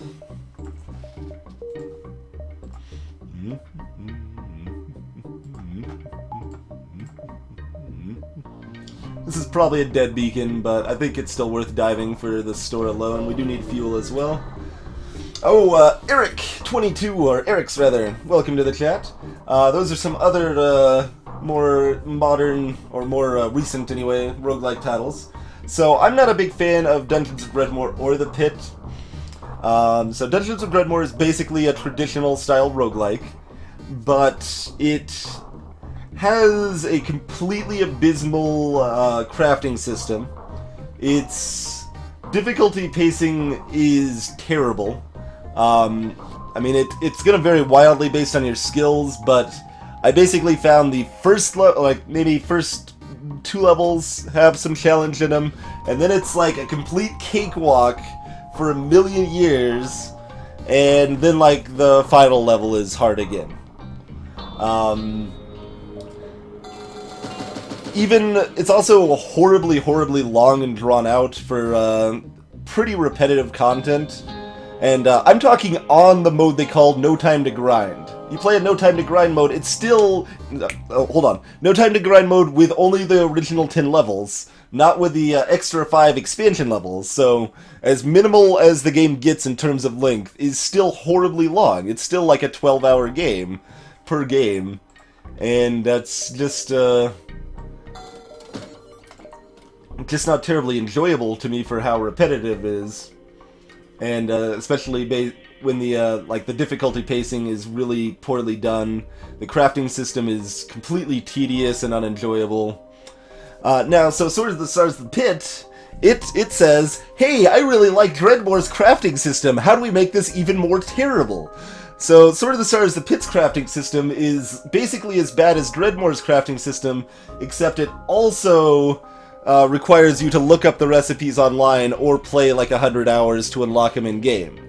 This is probably a dead beacon, but I think it's still worth diving for the store alone. We do need fuel as well. Oh, Eric22, or Eric's rather, welcome to the chat. Those are some other more modern, or more recent anyway, roguelike titles. So I'm not a big fan of Dungeons of Dreadmore or The Pit. So Dungeons of Dreadmore is basically a traditional style roguelike, but it has a completely abysmal crafting system. Its difficulty pacing is terrible. I mean, it's gonna vary wildly based on your skills, but I basically found the first maybe first 2 levels have some challenge in them, and then it's like a complete cakewalk for 1,000,000 years, and then like the final level is hard again. It's also horribly, horribly long and drawn out for pretty repetitive content. And I'm talking on the mode they called No Time to Grind. You play a No Time to Grind mode, it's still... hold on. No Time to Grind mode with only the original 10 levels, not with the extra 5 expansion levels. So, as minimal as the game gets in terms of length, is still horribly long. It's still like a 12-hour game per game. And that's just not terribly enjoyable to me for how repetitive it is. and especially when the like the difficulty pacing is really poorly done. The crafting system is completely tedious and unenjoyable. Now, so Sword of the Stars, the Pit, it says, hey, I really like Dreadmore's crafting system. How do we make this even more terrible? So Sword of the Stars, the Pit's crafting system is basically as bad as Dreadmore's crafting system, except it also requires you to look up the recipes online or play like 100 hours to unlock them in-game.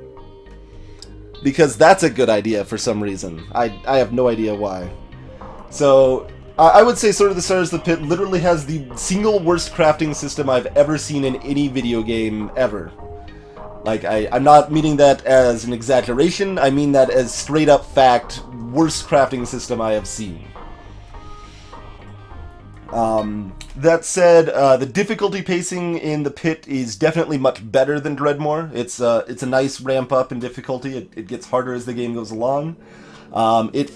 Because that's a good idea for some reason. I have no idea why. So, I would say Sword of the Stars, the Pit literally has the single worst crafting system I've ever seen in any video game ever. Like, I'm not meaning that as an exaggeration, I mean that as straight up fact, worst crafting system I have seen. That said, the difficulty pacing in the Pit is definitely much better than Dreadmore. It's a nice ramp up in difficulty. It gets harder as the game goes along. It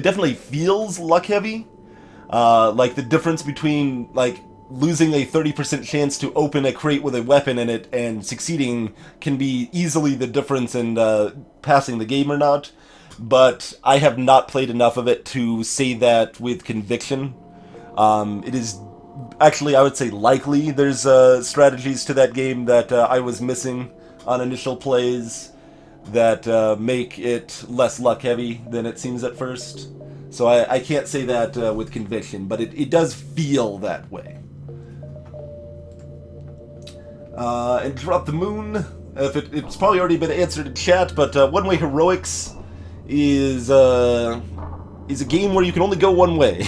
definitely feels luck heavy. Like the difference between like losing a 30% chance to open a crate with a weapon in it and succeeding can be easily the difference in passing the game or not. But I have not played enough of it to say that with conviction. It is actually, I would say, likely there's strategies to that game that I was missing on initial plays that make it less luck heavy than it seems at first. So I can't say that with conviction, but it does feel that way. And Drop the Moon, it's probably already been answered in chat, but One Way Heroics is a game where you can only go one way.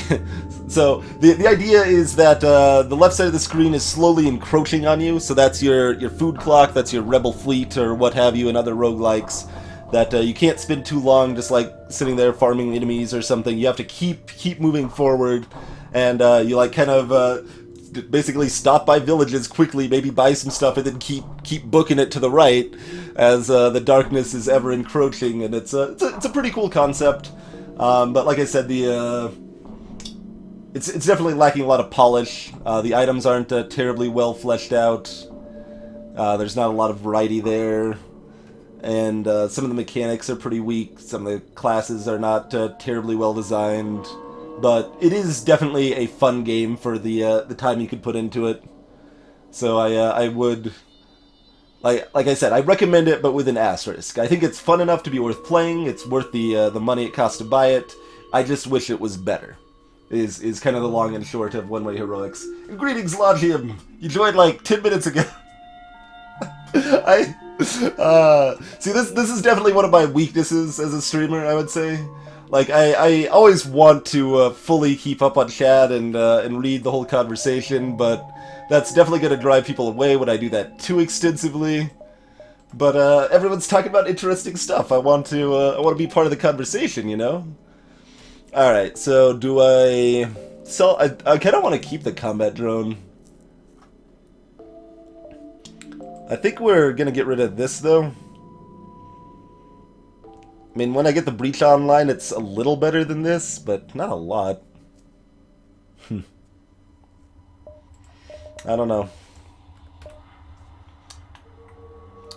So the idea is that the left side of the screen is slowly encroaching on you, so that's your food clock, that's your rebel fleet or what have you in other roguelikes, that you can't spend too long just like sitting there farming enemies or something. You have to keep moving forward, and you like kind of basically stop by villages quickly, maybe buy some stuff, and then keep booking it to the right as the darkness is ever encroaching, and it's a pretty cool concept. But like I said, it's definitely lacking a lot of polish. The items aren't terribly well fleshed out. There's not a lot of variety there, and some of the mechanics are pretty weak. Some of the classes are not terribly well designed. But it is definitely a fun game for the time you could put into it. So I would, like I said, I recommend it, but with an asterisk. I think it's fun enough to be worth playing. It's worth the money it costs to buy it. I just wish it was better. Is kind of the long and short of One Way Heroics. And greetings, Logium. You joined like 10 minutes ago. See, this is definitely one of my weaknesses as a streamer, I would say. Like, I always want to fully keep up on chat and read the whole conversation, but that's definitely going to drive people away when I do that too extensively. But everyone's talking about interesting stuff. I want to be part of the conversation, you know? Alright, so do I sell... I kind of want to keep the combat drone. I think we're going to get rid of this, though. I mean, when I get the Breach online, it's a little better than this, but not a lot. I don't know.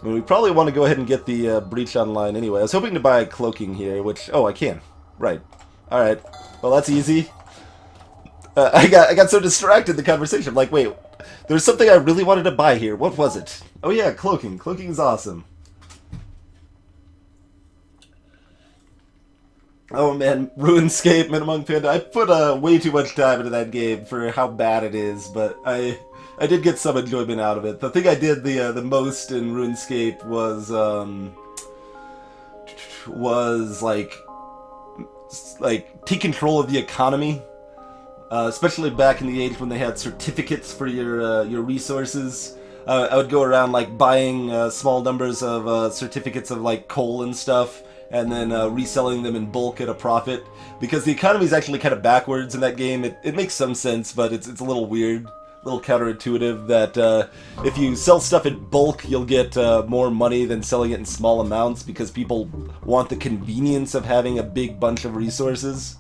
I mean, we probably want to go ahead and get the Breach online anyway. I was hoping to buy Cloaking here, which... Oh, I can. Right. Alright. Well, that's easy. I got so distracted in the conversation. I'm like, wait, there's something I really wanted to buy here. What was it? Oh yeah, Cloaking. Cloaking's awesome. Oh man, RuneScape, Minimum Panda. I put way too much time into that game for how bad it is, but I did get some enjoyment out of it. The thing I did the most in RuneScape was like take control of the economy, especially back in the age when they had certificates for your resources. I would go around like buying small numbers of certificates of like coal and stuff, and then reselling them in bulk at a profit, because the economy is actually kind of backwards in that game. It makes some sense, but it's a little weird, a little counterintuitive that if you sell stuff in bulk, you'll get more money than selling it in small amounts, because people want the convenience of having a big bunch of resources,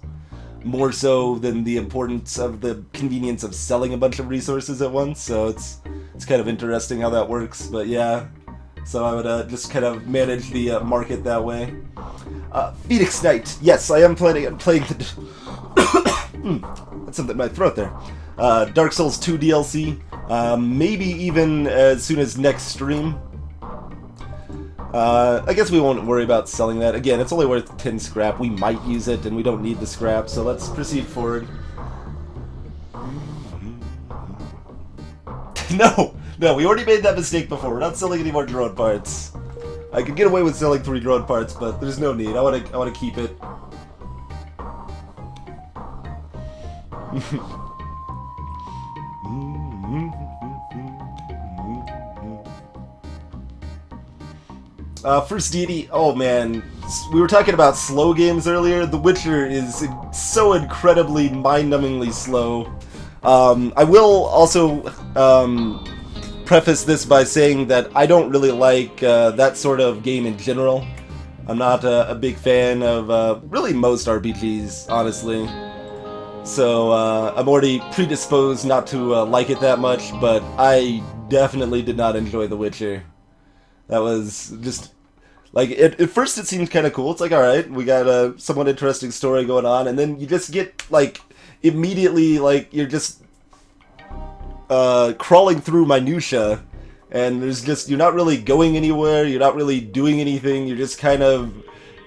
more so than the importance of the convenience of selling a bunch of resources at once. So it's kind of interesting how that works, but yeah. So I would just kind of manage the market that way. Phoenix Knight. Yes, I am planning on playing the... That's something in my throat there. Dark Souls 2 DLC. Maybe even as soon as next stream. I guess we won't worry about selling that. Again, it's only worth 10 scrap. We might use it, and we don't need the scrap, so let's proceed forward. No! No, we already made that mistake before. We're not selling any more drone parts. I could get away with selling 3 drone parts, but there's no need. I wanna keep it. First deity, oh man, we were talking about slow games earlier. The Witcher is so incredibly mind-numbingly slow. I will also preface this by saying that I don't really like that sort of game in general. I'm not a big fan of really most RPGs, honestly. So I'm already predisposed not to like it that much, but I definitely did not enjoy The Witcher. That was just... Like, at first it seemed kind of cool. It's like, alright, we got a somewhat interesting story going on, and then you just get, like, immediately, like, you're just crawling through minutia, and there's just, you're not really going anywhere, you're not really doing anything, you're just kind of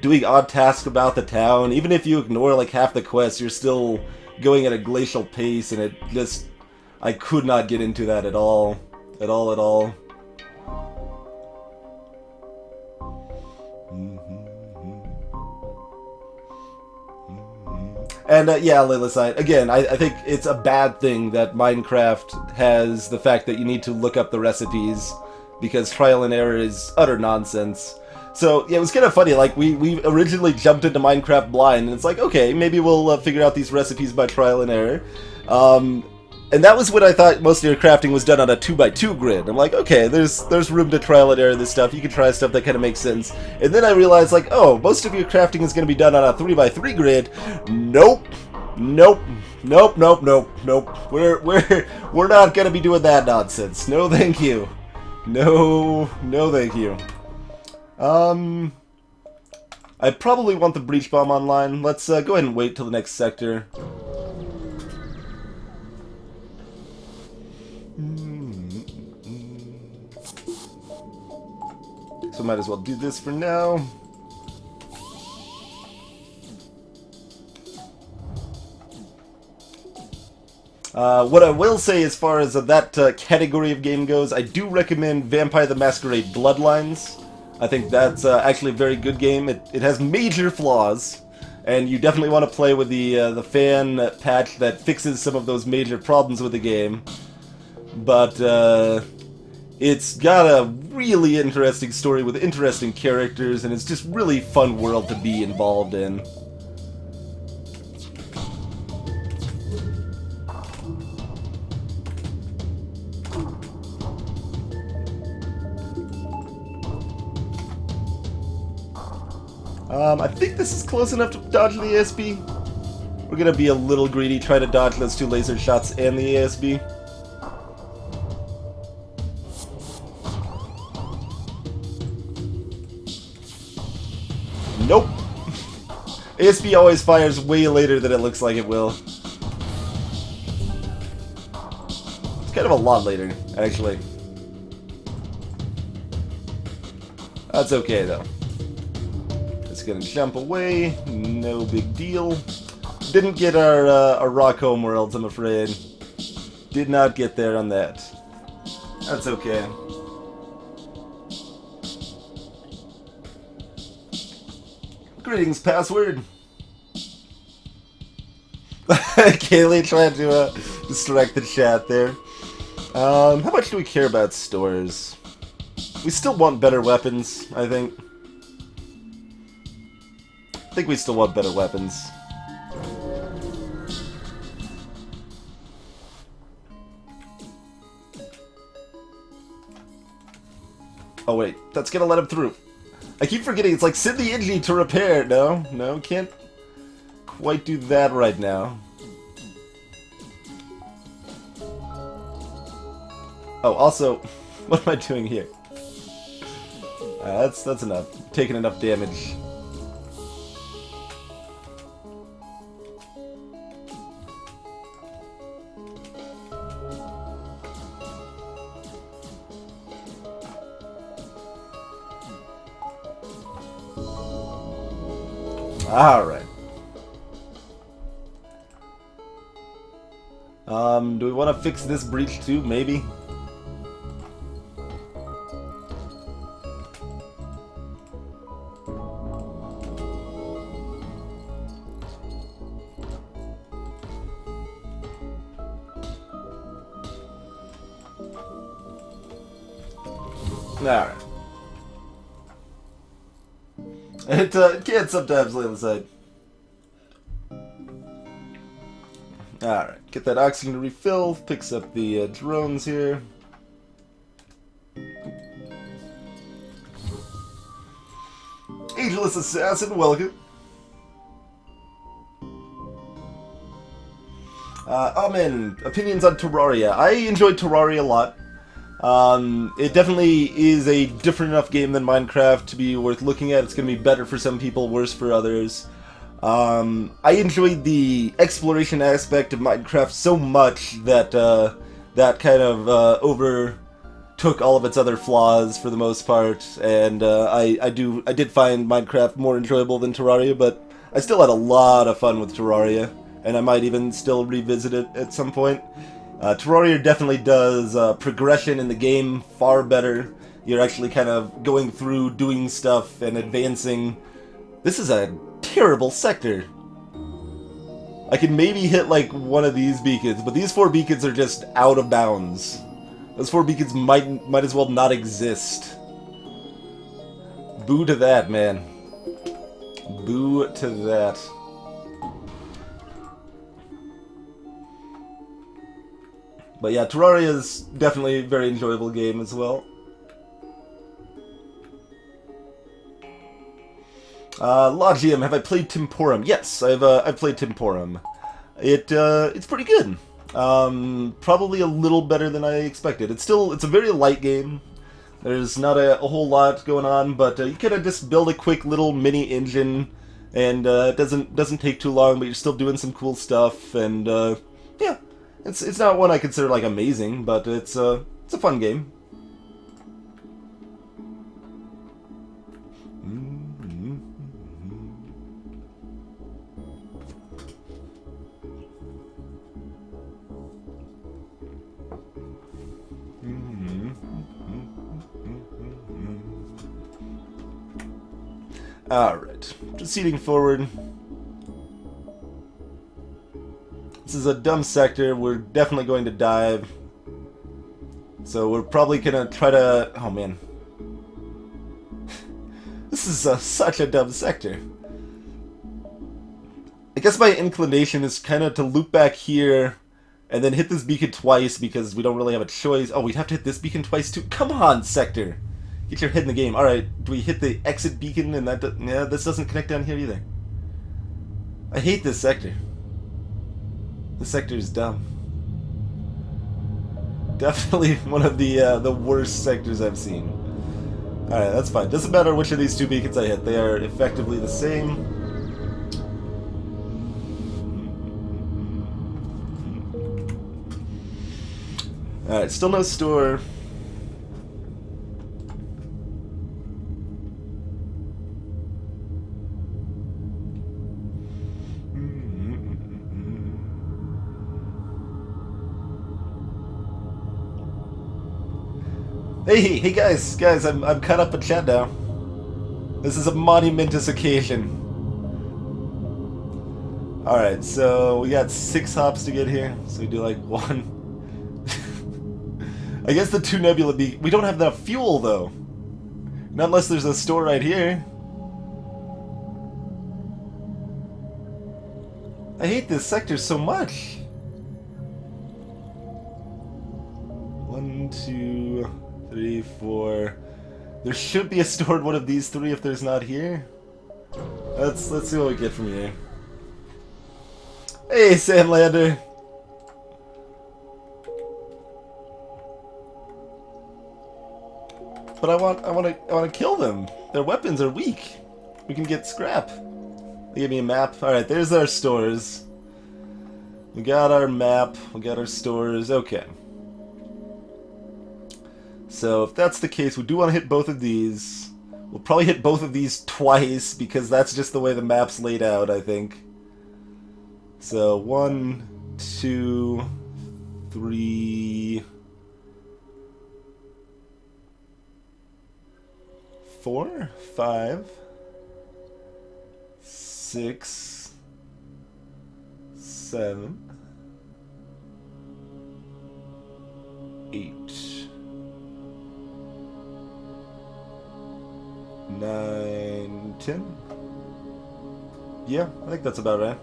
doing odd tasks about the town. Even if you ignore, like, half the quests, you're still going at a glacial pace, and it just... I could not get into that at all. At all. And yeah, Lilithite, again, I think it's a bad thing that Minecraft has the fact that you need to look up the recipes, because trial and error is utter nonsense. So, yeah, it was kind of funny, like, we originally jumped into Minecraft blind, and it's like, okay, maybe we'll figure out these recipes by trial and error. And that was when I thought most of your crafting was done on a 2x2 grid. I'm like, okay, there's room to trial and error this stuff. You can try stuff that kind of makes sense. And then I realized, like, oh, most of your crafting is going to be done on a 3x3 grid. Nope. We're not going to be doing that nonsense. No, thank you. No, thank you. I probably want the breach bomb online. Let's go ahead and wait till the next sector. So might as well do this for now. What I will say as far as that category of game goes, I do recommend Vampire the Masquerade Bloodlines. I think that's actually a very good game. It has major flaws, and you definitely want to play with the fan patch that fixes some of those major problems with the game. But it's got a really interesting story with interesting characters, and it's just really fun world to be involved in. I think this is close enough to dodge the ASB. We're gonna be a little greedy, try to dodge those 2 laser shots and the ASB. Nope. ASB always fires way later than it looks like it will. It's kind of a lot later, actually. That's okay, though. Just gonna jump away. No big deal. Didn't get our rock home worlds, I'm afraid. Did not get there on that. That's okay. Greetings, password. Kaylee trying to distract the chat there. How much do we care about stores? We still want better weapons, I think. I think we still want better weapons. Oh wait, that's gonna let him through. I keep forgetting, it's like, send the engine to repair. No, can't quite do that right now. Oh, also, what am I doing here? That's enough. Taking enough damage. Alright. Do we want to fix this breach too? Maybe? Alright. It can sometimes lay on the side. Alright, get that oxygen to refill, picks up the drones here. Ageless Assassin, welcome. Amen. Opinions on Terraria. I enjoyed Terraria a lot. It definitely is a different enough game than Minecraft to be worth looking at. It's going to be better for some people, worse for others. I enjoyed the exploration aspect of Minecraft so much that that kind of overtook all of its other flaws for the most part, and I did find Minecraft more enjoyable than Terraria, but I still had a lot of fun with Terraria, and I might even still revisit it at some point. Terraria definitely does progression in the game far better. You're actually kind of going through, doing stuff, and advancing. This is a terrible sector. I can maybe hit like one of these beacons, but these 4 beacons are just out of bounds. Those 4 beacons might as well not exist. Boo to that, man. Boo to that. But yeah, Terraria is definitely a very enjoyable game as well. Logium, have I played Temporum? Yes, I've played Temporum. It's pretty good. Probably a little better than I expected. It's a very light game. There's not a whole lot going on, but you kind of just build a quick little mini engine, and it doesn't take too long, but you're still doing some cool stuff, and yeah, it's not one I consider like amazing, but it's a fun game. Alright, proceeding forward. This is a dumb sector, we're definitely going to dive. So we're probably gonna try to... oh man. This is such a dumb sector. I guess my inclination is kind of to loop back here and then hit this beacon twice because we don't really have a choice. Oh, we'd have to hit this beacon twice too? Come on, sector! Get your head in the game. Alright, do we hit the exit beacon and that... yeah, this doesn't connect down here either. I hate this sector. This sector is dumb. Definitely one of the worst sectors I've seen. Alright, that's fine. Doesn't matter which of these 2 beacons I hit. They are effectively the same. Alright, still no store. Hey guys, I'm caught up in chat now. This is a monumentous occasion. Alright, so we got 6 hops to get here, so we do like 1. I guess the 2 nebula we don't have enough fuel though. Not unless there's a store right here. I hate this sector so much. 1, 2, 3, 4. There should be a stored one of these 3 if there's not here. Let's see what we get from here. Hey, Sandlander. But I want to kill them. Their weapons are weak. We can get scrap. They gave me a map. All right, there's our stores. We got our map. We got our stores. Okay. So if that's the case, we do want to hit both of these. We'll probably hit both of these twice because that's just the way the map's laid out, I think. So 1, 2, 3, 4, 5, 6, 7, 8, 9, 10. Yeah, I think that's about right.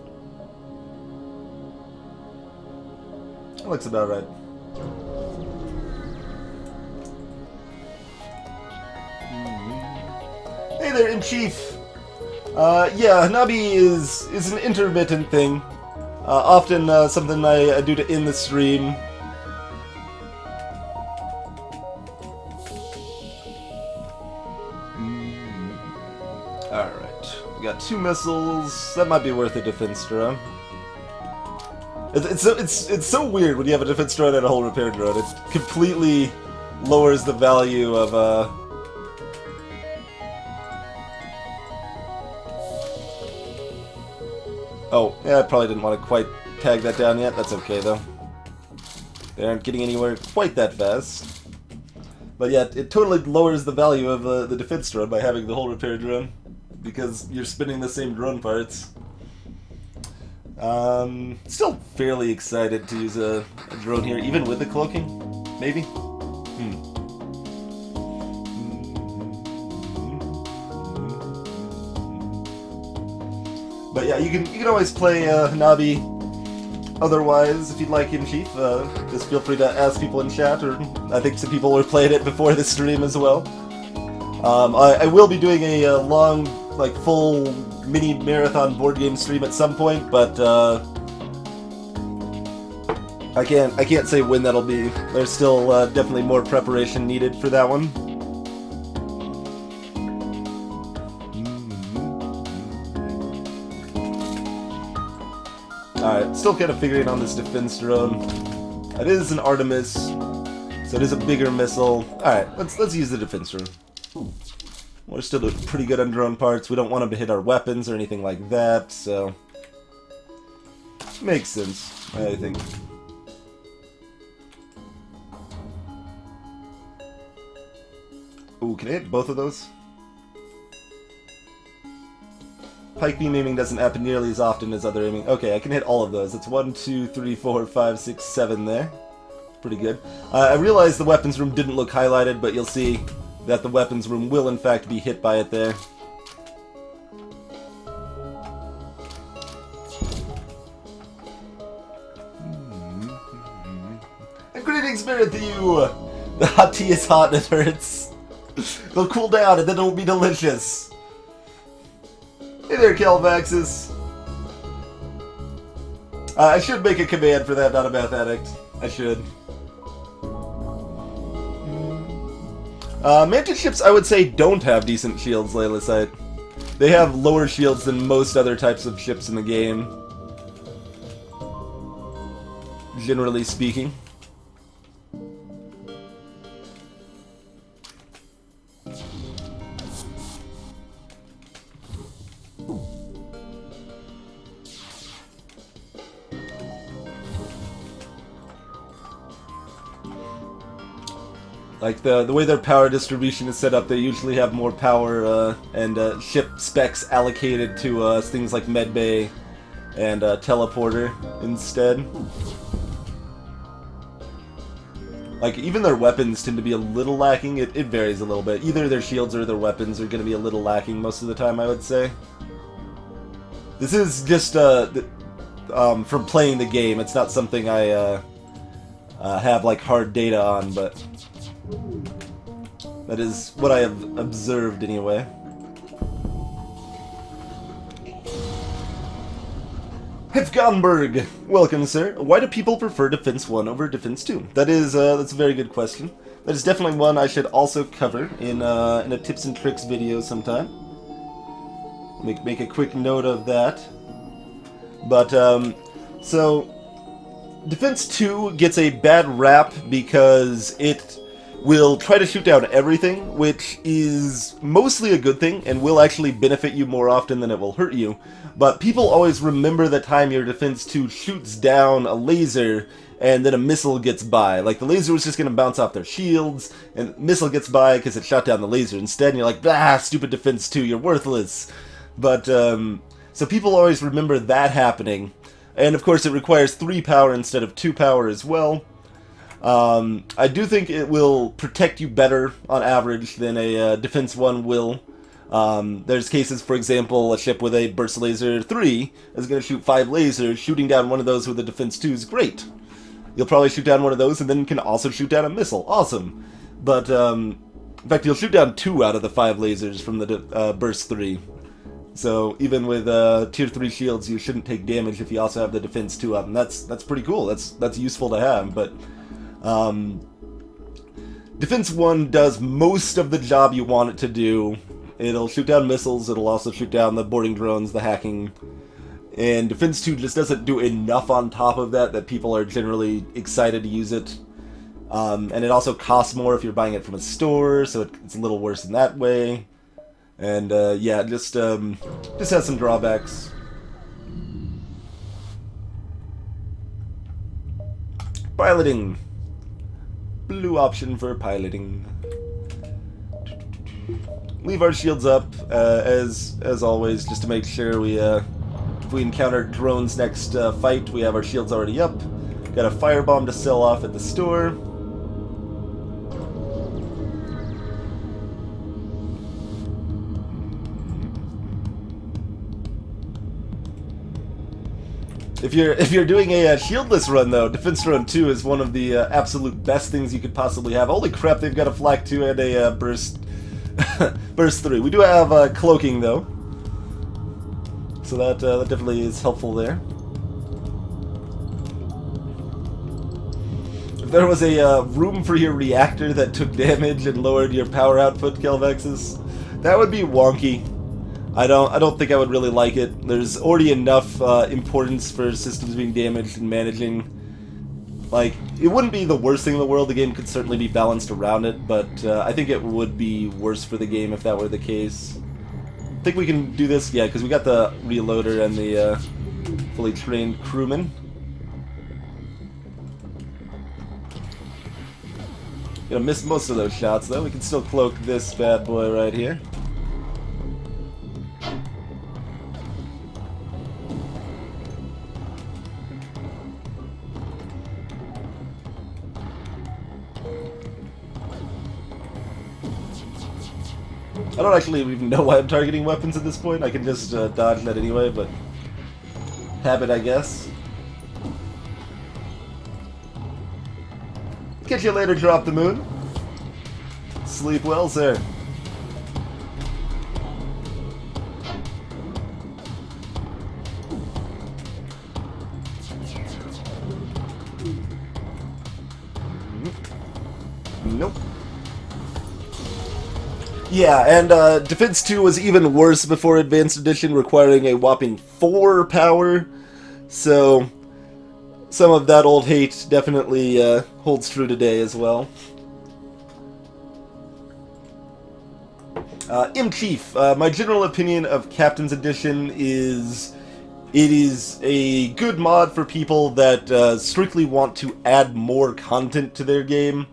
That looks about right. Hey there, in chief. Yeah, Nabi is an intermittent thing. Often something I do to end the stream. Alright, we got 2 missiles. That might be worth a defense drone. It's so weird when you have a defense drone and a hull repair drone. It completely lowers the value of Oh, yeah, I probably didn't want to quite tag that down yet. That's okay, though. They aren't getting anywhere quite that fast. But yeah, it totally lowers the value of the defense drone by having the hull repair drone. Because you're spinning the same drone parts. Still fairly excited to use a drone here, even with the cloaking, maybe? But yeah, you can always play Nabi otherwise if you'd like, in chief. Just feel free to ask people in chat, or I think some people were playing it before the stream as well. I will be doing a long, like full mini marathon board game stream at some point, but I can't say when that'll be. There's still definitely more preparation needed for that one. Alright, still kind of figuring on this defense drone. It is an Artemis, so it is a bigger missile. Alright, let's use the defense drone. We're still doing pretty good on drone parts. We don't want them to hit our weapons or anything like that, so makes sense, I think. Ooh, can I hit both of those? Pike beam aiming doesn't happen nearly as often as other aiming. Okay, I can hit all of those. It's 1, 2, 3, 4, 5, 6, 7 there. Pretty good. I realized the weapons room didn't look highlighted, but you'll see that the weapons room will in fact be hit by it there. A greeting spirit to you! The hot tea is hot and it hurts. It'll cool down and then it'll be delicious. Hey there, Kelvaxes. I should make a command for that, not a math addict. I should. Mantis ships, I would say, don't have decent shields, Layla. They have lower shields than most other types of ships in the game. Generally speaking. Like, the way their power distribution is set up, they usually have more power and ship specs allocated to things like medbay and teleporter instead. Like, even their weapons tend to be a little lacking. It varies a little bit. Either their shields or their weapons are going to be a little lacking most of the time, I would say. This is just from playing the game. It's not something I have, like, hard data on, but that is what I have observed anyway. Hefganberg, welcome, sir. Why do people prefer Defense 1 over Defense 2? That is, that's a very good question. that is definitely one I should also cover in a tips and tricks video sometime. Make a quick note of that. But, so, Defense 2 gets a bad rap because it will try to shoot down everything, which is mostly a good thing, and will actually benefit you more often than it will hurt you. But people always remember the time your Defense 2 shoots down a laser, and then a missile gets by. Like, the laser was just going to bounce off their shields, and missile gets by because it shot down the laser instead, and you're like, bah, stupid Defense 2, you're worthless. But, so people always remember that happening. And, of course, it requires 3 power instead of 2 power as well. I do think it will protect you better, on average, than a Defense 1 will. There's cases, for example, a ship with a Burst Laser 3 is going to shoot 5 lasers. Shooting down one of those with a Defense 2 is great. You'll probably shoot down one of those and then can also shoot down a missile. Awesome. But, in fact, you'll shoot down 2 out of the 5 lasers from the Burst 3. So even with tier 3 shields, you shouldn't take damage if you also have the Defense 2 up, and that's pretty cool. That's useful to have, but Defense 1 does most of the job you want it to do. It'll shoot down missiles, it'll also shoot down the boarding drones, the hacking, and Defense 2 just doesn't do enough on top of that people are generally excited to use it. And it also costs more if you're buying it from a store, so it's a little worse in that way. And yeah, just has some drawbacks. Piloting. Blue option for piloting. Leave our shields up, as always, just to make sure we, if we encounter drones next fight, we have our shields already up. Got a firebomb to sell off at the store. If you're doing a shieldless run, though, Defense Run 2 is one of the absolute best things you could possibly have. Holy crap, they've got a Flak 2 and a Burst Burst 3. We do have cloaking, though, so that definitely is helpful there. If there was a room for your reactor that took damage and lowered your power output, Kelvexes, that would be wonky. I don't think I would really like it. There's already enough importance for systems being damaged and managing. Like, it wouldn't be the worst thing in the world. The game could certainly be balanced around it, but I think it would be worse for the game if that were the case. Think we can do this? Yeah, because we got the reloader and the fully trained crewman. Gonna miss most of those shots, though. We can still cloak this bad boy right here. I don't actually even know why I'm targeting weapons at this point. I can just dodge that anyway, but habit, I guess. Catch you later, Drop the Moon. Sleep well, sir. Nope. Yeah, and Defense 2 was even worse before Advanced Edition, requiring a whopping 4 power, so some of that old hate definitely holds true today as well. M-Chief, my general opinion of Captain's Edition is it is a good mod for people that strictly want to add more content to their game.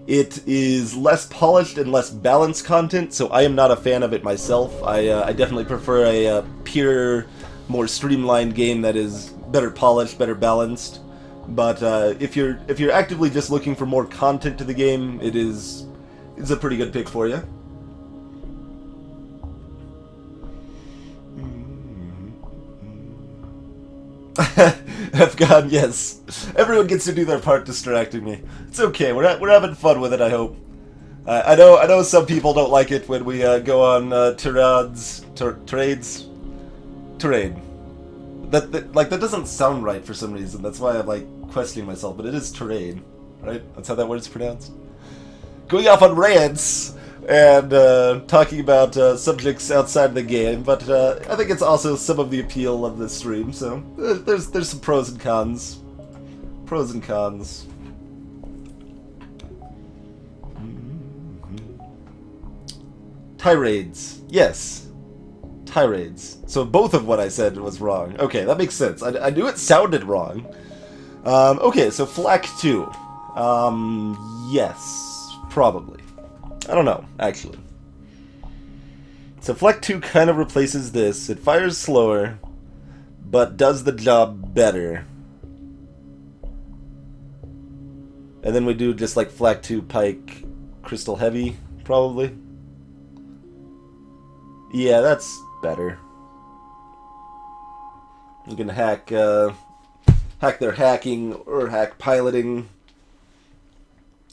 It is less polished and less balanced content, so I am not a fan of it myself. I definitely prefer a pure, more streamlined game that is better polished, better balanced. But if you're actively just looking for more content to the game, it's a pretty good pick for you. Afghan, yes. Everyone gets to do their part distracting me. It's okay. We're having fun with it, I hope. I know some people don't like it when we go on trades. Terrain. That doesn't sound right for some reason. That's why I'm like questioning myself. But it is terrain, right? That's how that word's pronounced. going off on rants and talking about subjects outside the game, but I think it's also some of the appeal of this stream, so there's some pros and cons. Pros and cons. Tirades. Yes. Tirades. So both of what I said was wrong. Okay, that makes sense. I knew it sounded wrong. Okay, so Flak 2. Yes. Probably. I don't know, actually. So Flak 2 kind of replaces this. It fires slower, but does the job better. And then we do just like Flak 2 Pike Crystal Heavy, probably. Yeah, that's better. You can hack their hacking or hack piloting.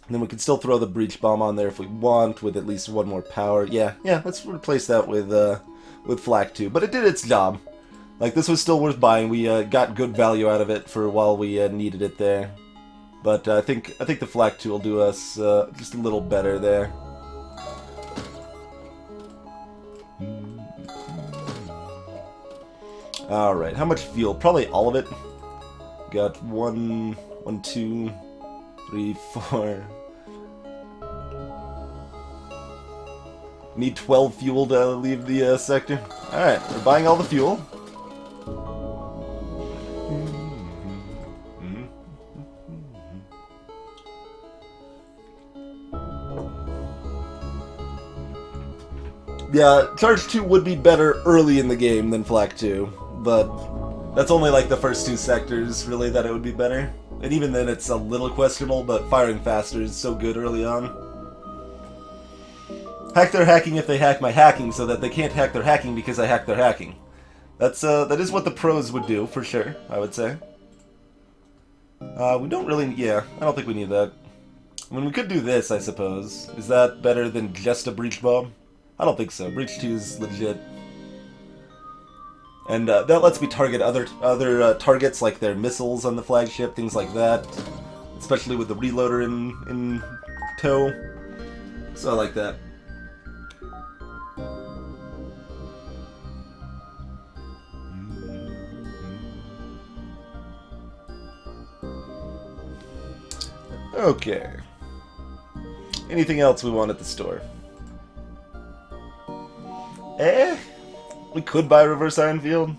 And then we can still throw the breach bomb on there if we want, with at least one more power. Yeah, let's replace that with Flak 2. But it did its job. Like, this was still worth buying. We got good value out of it for while we needed it there. But I think the Flak 2 will do us just a little better there. Alright, how much fuel? Probably all of it. Got 1, 2, 3, 4. Need 12 fuel to leave the sector. Alright, we're buying all the fuel. Yeah, Charge 2 would be better early in the game than Flak 2, but that's only like the first 2 sectors, really, that it would be better. And even then it's a little questionable, but firing faster is so good early on. Hack their hacking if they hack my hacking, so that they can't hack their hacking because I hack their hacking. That is what the pros would do, for sure, I would say. We don't really, yeah, I don't think we need that. I mean, we could do this, I suppose. Is that better than just a breach bomb? I don't think so. Breach 2 is legit. And that lets me target other targets, like their missiles on the flagship, things like that. Especially with the reloader in tow. So I like that. Okay. Anything else we want at the store? We could buy Reverse Iron Field.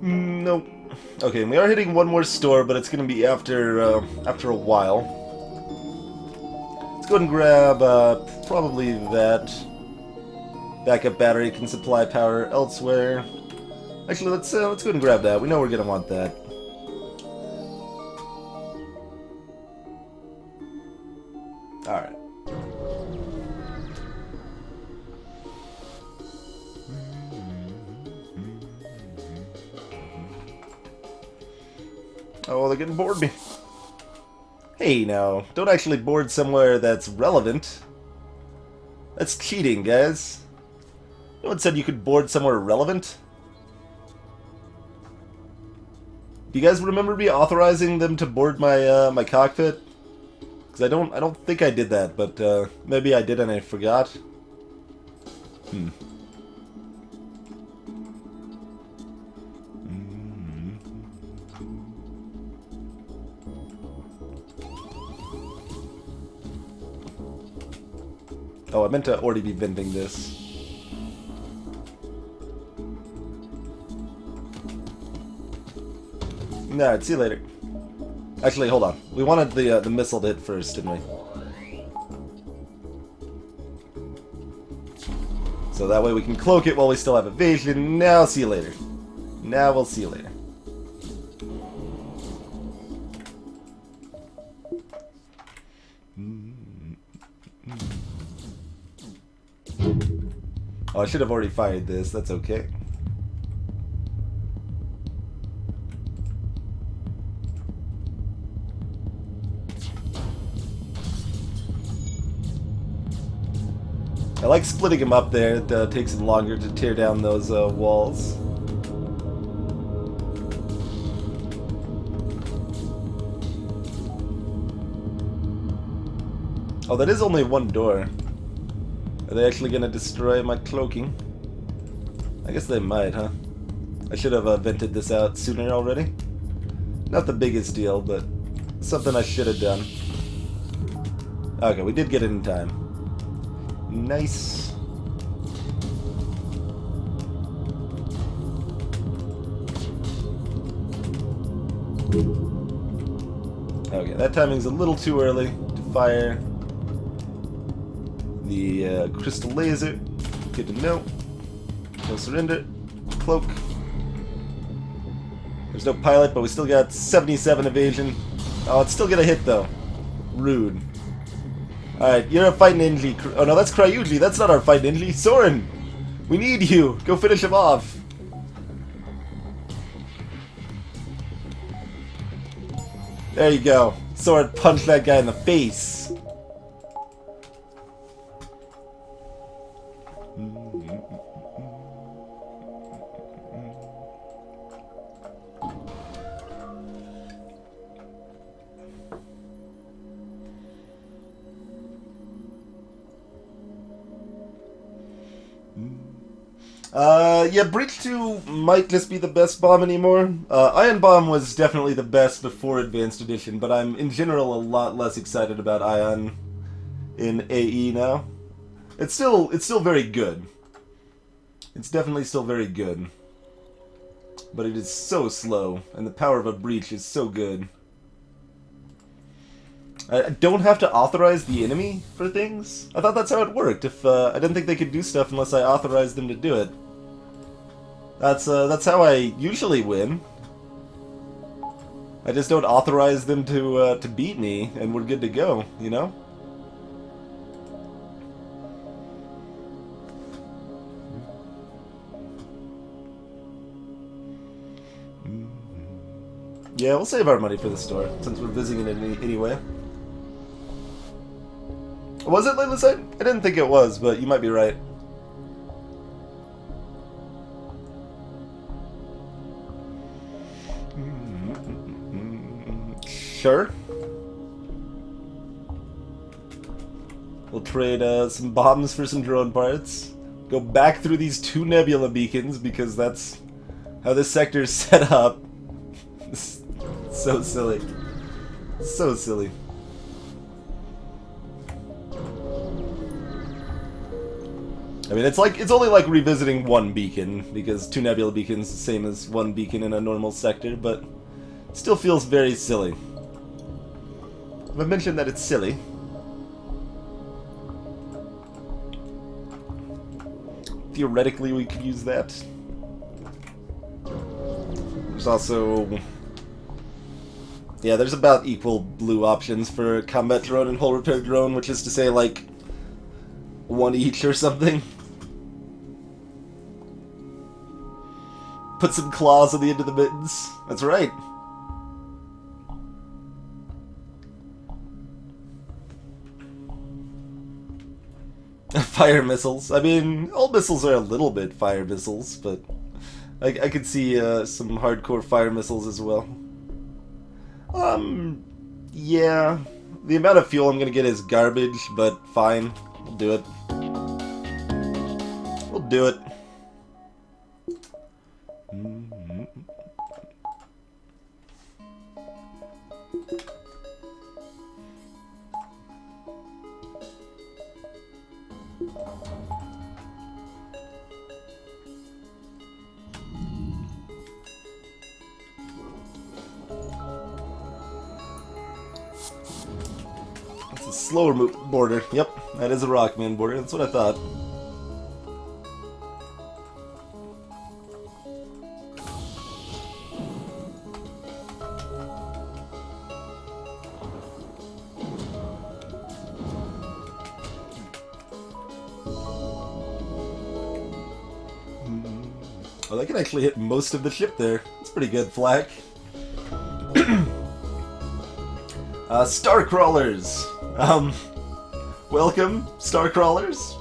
Nope. Okay, we are hitting one more store, but it's gonna be after a while. Let's go ahead and grab probably that. Backup battery can supply power elsewhere. Actually, let's go ahead and grab that. We know we're gonna want that. All right. Oh, they're getting bored me. Hey, now, don't actually board somewhere that's relevant. That's cheating, guys. No one said you could board somewhere relevant. Do you guys remember me authorizing them to board my my cockpit? Because I don't think I did that, but maybe I did and I forgot. Oh, I meant to already be venting this. Alright, see you later. Actually, hold on. We wanted the missile to hit first, didn't we? So that way we can cloak it while we still have evasion. Now, see you later. Now we'll see you later. Oh, I should have already fired this. That's okay. I like splitting him up there. It takes him longer to tear down those walls. Oh, that is only one door. Are they actually gonna destroy my cloaking? I guess they might, huh? I should have vented this out sooner already. Not the biggest deal, but something I should have done. Okay, we did get it in time. Nice. Okay, that timing's a little too early to fire the crystal laser. Good to know. No surrender. Cloak. There's no pilot, but we still got 77 evasion. Oh, it's still gonna hit though. Rude. Alright, you're a fight ninja. Oh no, that's Cryuji. That's not our fight ninja. Soren! We need you! Go finish him off. There you go. Soren punched that guy in the face. Yeah, Breach 2 might just be the best bomb anymore. Ion Bomb was definitely the best before Advanced Edition, but I'm in general a lot less excited about Ion in AE now. It's still very good. It's definitely still very good. But it is so slow, and the power of a Breach is so good. I don't have to authorize the enemy for things? I thought that's how it worked. If I didn't think they could do stuff unless I authorized them to do it. That's how I usually win. I just don't authorize them to beat me, and we're good to go, you know? Yeah, we'll save our money for the store, since we're visiting it anyway. Was it Layla site? I didn't think it was, but you might be right. Sure. We'll trade some bombs for some drone parts. Go back through these 2 nebula beacons, because that's how this sector is set up. So silly. So silly. I mean, it's only like revisiting 1 beacon, because 2 nebula beacons the same as 1 beacon in a normal sector, but still feels very silly. I've mentioned that it's silly. Theoretically, we could use that. There's also... yeah, there's about equal blue options for combat drone and hull repair drone, which is to say, like, 1 each or something. Put some claws on the end of the mittens. That's right. Fire missiles. I mean, all missiles are a little bit fire missiles, but I could see some hardcore fire missiles as well. Yeah. The amount of fuel I'm gonna get is garbage, but fine. We'll do it. We'll do it. It's a slower border. Yep, that is a Rockman border. That's what I thought. Well, I can actually hit most of the ship there. That's pretty good, Flak. Star Crawlers! Welcome, Star Crawlers.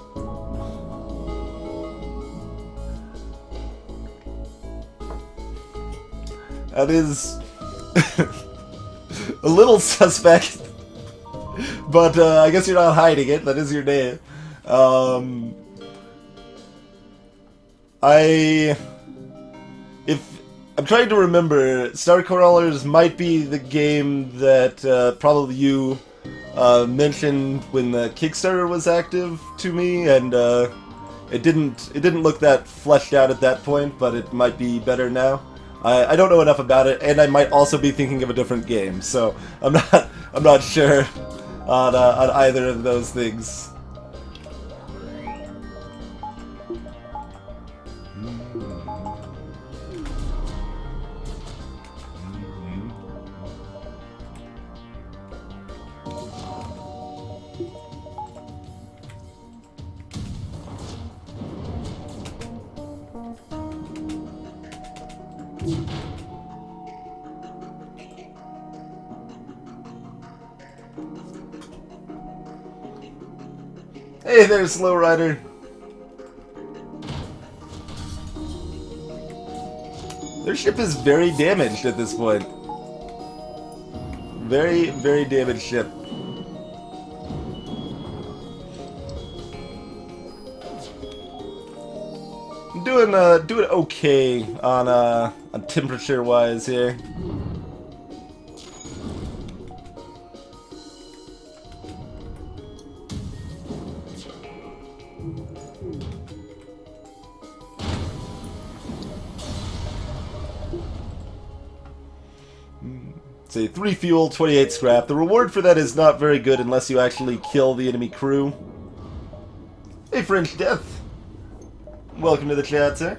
That is a little suspect, but I guess you're not hiding it. That is your name. If I'm trying to remember, Star Crawlers might be the game that probably you mentioned when the Kickstarter was active to me, and it didn't look that fleshed out at that point, but it might be better now. I don't know enough about it, and I might also be thinking of a different game, so I'm not sure on either of those things. Hey there, Slow Rider. Their ship is very damaged at this point. Very, very damaged ship. I'm doing okay on temperature wise here. Say 3 fuel, 28 scrap. The reward for that is not very good unless you actually kill the enemy crew. Hey, French Death. Welcome to the chat, sir.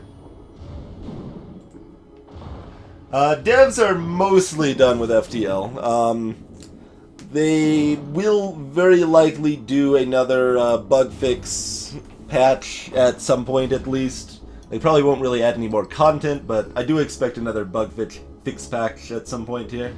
Devs are mostly done with FTL. They will very likely do another bug fix patch at some point at least. They probably won't really add any more content, but I do expect another bug fix patch at some point here.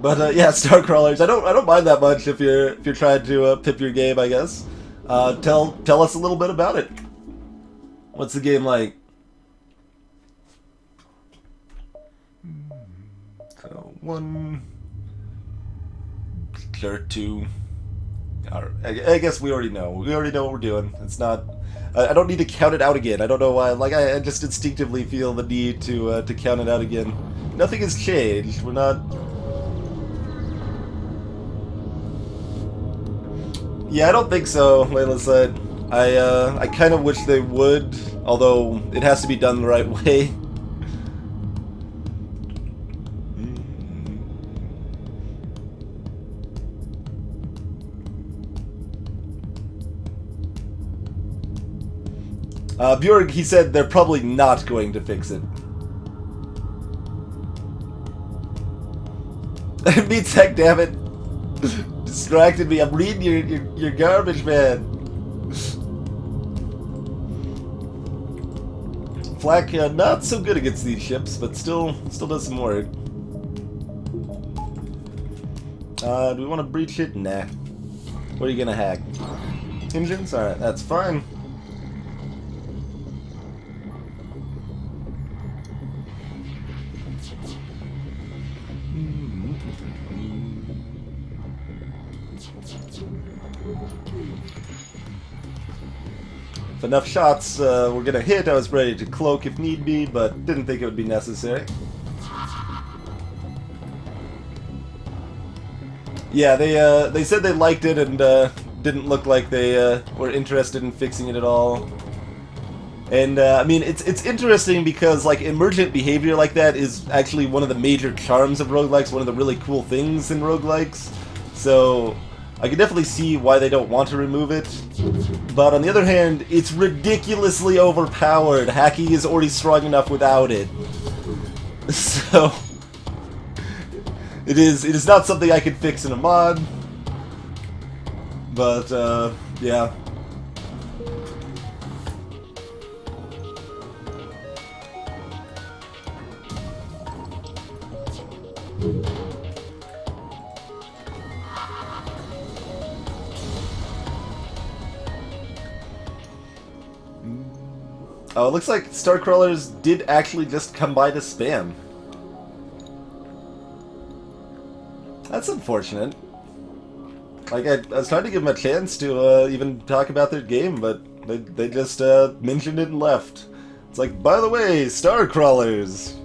But yeah, Star Crawlers. I don't mind that much if you're trying to pip your game, I guess. Tell us a little bit about it. What's the game like? So 1, or 2. I guess we already know. We already know what we're doing. It's not. I don't need to count it out again. I don't know why. Like I just instinctively feel the need to count it out again. Nothing has changed. We're not. Yeah, I don't think so, Layla said. I kind of wish they would, although it has to be done the right way. Bjorg, he said they're probably not going to fix it. Meat sack, damn it. Distracted me. I'm reading your garbage, man. Flak, not so good against these ships, but still does some work. Do we want to breach it? Nah. What are you gonna hack? Engines? Alright, that's fine. If enough shots were gonna hit, I was ready to cloak if need be, but didn't think it would be necessary. Yeah, they said they liked it and didn't look like they were interested in fixing it at all. And I mean, it's interesting because like emergent behavior like that is actually one of the major charms of roguelikes, one of the really cool things in roguelikes. So I can definitely see why they don't want to remove it. But on the other hand, it's ridiculously overpowered. Hacking is already strong enough without it. So it is not something I can fix in a mod. But yeah. Oh, it looks like Starcrawlers did actually just come by to spam. That's unfortunate. Like, I was trying to give them a chance to even talk about their game, but they just mentioned it and left. It's like, by the way, Starcrawlers.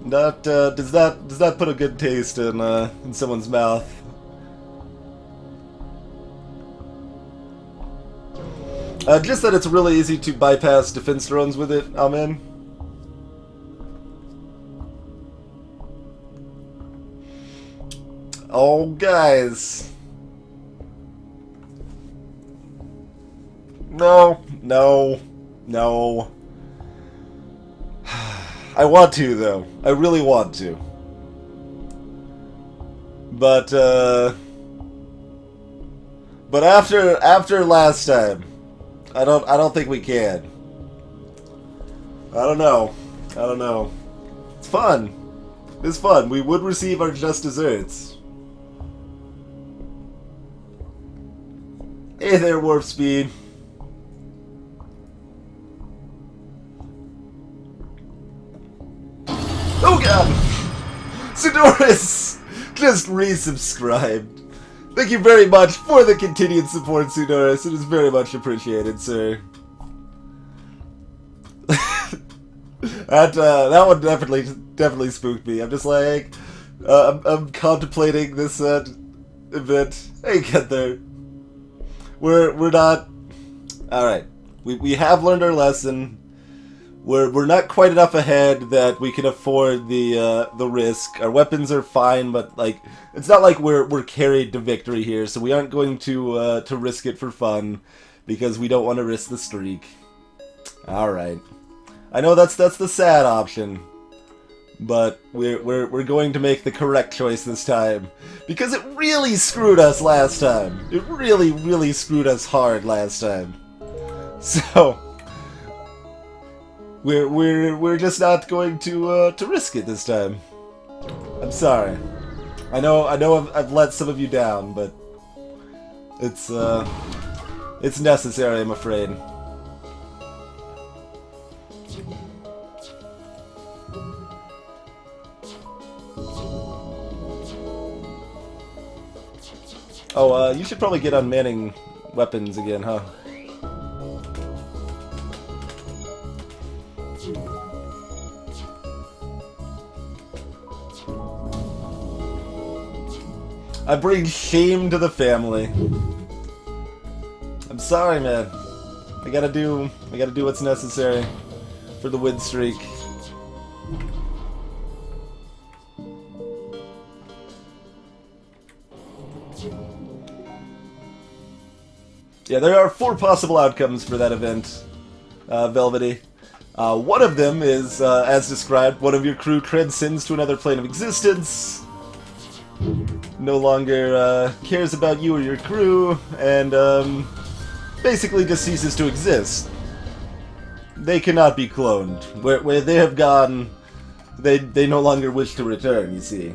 Not does that put a good taste in someone's mouth? Just that it's really easy to bypass defense drones with it. I'm in. Oh, guys. No, no, no. I want to, though. I really want to. But after last time, I don't think we can. I don't know. It's fun. It's fun. We would receive our just desserts. Hey there, Warp Speed. Oh god! Sudoris just resubscribed. Thank you very much for the continued support, Sudoris. It is very much appreciated, sir. That one definitely spooked me. I'm just like, I'm contemplating this event. Hey, get there. We're not. All right. We have learned our lesson. We're not quite enough ahead that we can afford the risk. Our weapons are fine, but like it's not like we're carried to victory here, so we aren't going to risk it for fun because we don't want to risk the streak. All right, I know that's the sad option, but we're going to make the correct choice this time because it really screwed us last time. It really screwed us hard last time. So. We're just not going to risk it this time. I'm sorry. I know I've let some of you down, but it's necessary, I'm afraid. Oh, you should probably get on manning weapons again, huh? I bring shame to the family. I'm sorry, man. I gotta do what's necessary for the win streak. Yeah, there are 4 possible outcomes for that event, Velvety. One of them is, as described, one of your crew transcends to another plane of existence. No longer cares about you or your crew, and basically just ceases to exist. They cannot be cloned. Where they have gone, they no longer wish to return, you see.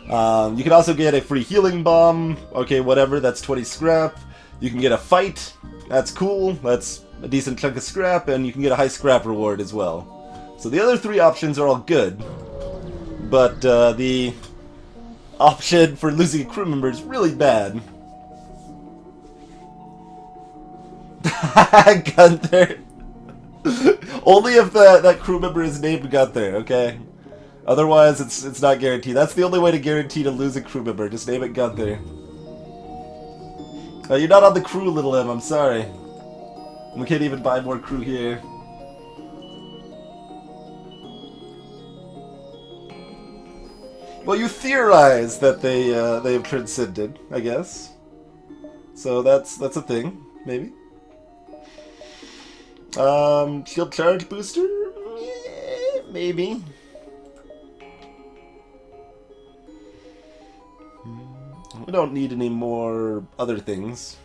You can also get a free healing bomb. Okay, whatever, that's 20 scrap. You can get a fight. That's cool. That's a decent chunk of scrap, and you can get a high scrap reward as well. So the other 3 options are all good. But the option for losing a crew member is really bad. Gunther. Only if that crew member is named Gunther, okay? Otherwise, it's not guaranteed. That's the only way to guarantee to lose a crew member. Just name it Gunther. You're not on the crew, Little M. I'm sorry. We can't even buy more crew here. Well, you theorize that they have transcended, I guess. So that's a thing, maybe. Shield charge booster? Yeah, maybe. We don't need any more other things.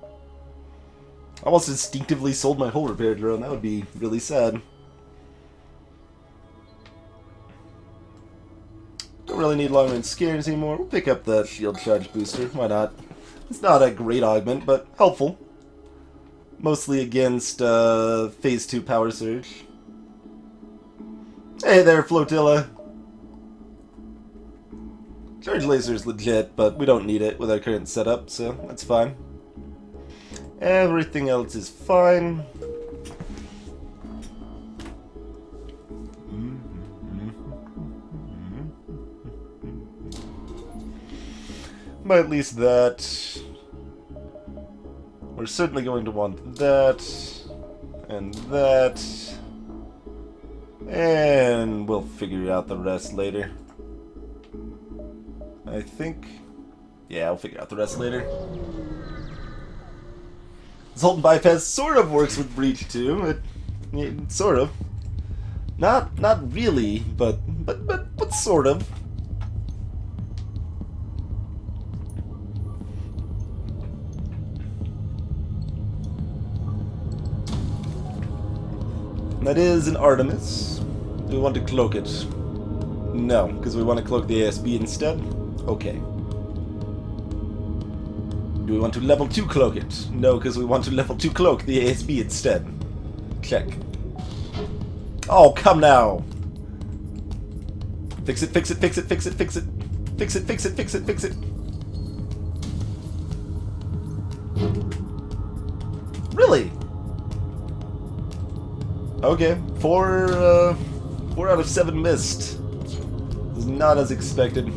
I almost instinctively sold my whole repair drone. That would be really sad. Don't really need long range scares anymore. We'll pick up the shield charge booster. Why not? It's not a great augment, but helpful. Mostly against Phase 2 Power Surge. Hey there, Flotilla! Charge Laser's legit, but we don't need it with our current setup, so that's fine. Everything else is fine. But at least that. We're certainly going to want that. And that. And we'll figure out the rest later. I think. Yeah, I'll figure out the rest later. Zoltan Bypass sort of works with Breach too. It sort of. Not really, but sort of. That is an Artemis. Do we want to cloak it? No, because we want to cloak the ASB instead. Okay. Do we want to level 2 cloak it? No, because we want to level 2 cloak the ASB instead. Check. Oh, come now! Fix it, fix it, fix it, fix it, fix it. Fix it, fix it, fix it, fix it. Really? Okay, 4 out of 7 missed. This is not as expected.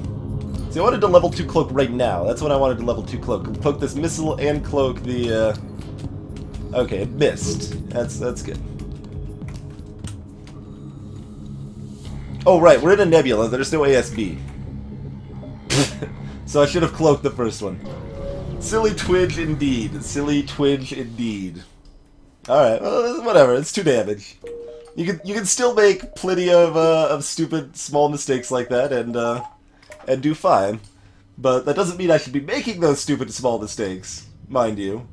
See, I wanted to level 2 cloak right now. That's what I wanted to level 2 cloak. Cloak this missile and cloak the, Okay, it missed. That's good. Oh, right, we're in a nebula. There's no ASB. So I should have cloaked the first one. Silly twinge indeed. Silly twinge indeed. Alright, well, whatever, it's 2 damage. You can still make plenty of stupid small mistakes like that and do fine. But that doesn't mean I should be making those stupid small mistakes, mind you.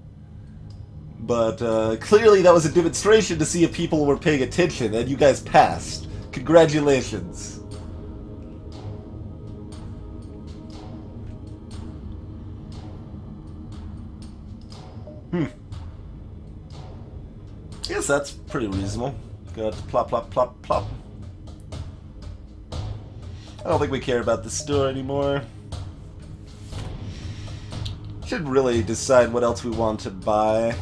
But clearly that was a demonstration to see if people were paying attention, and you guys passed. Congratulations. Yes, that's pretty reasonable. Got plop, plop, plop, plop. I don't think we care about the store anymore. Should really decide what else we want to buy.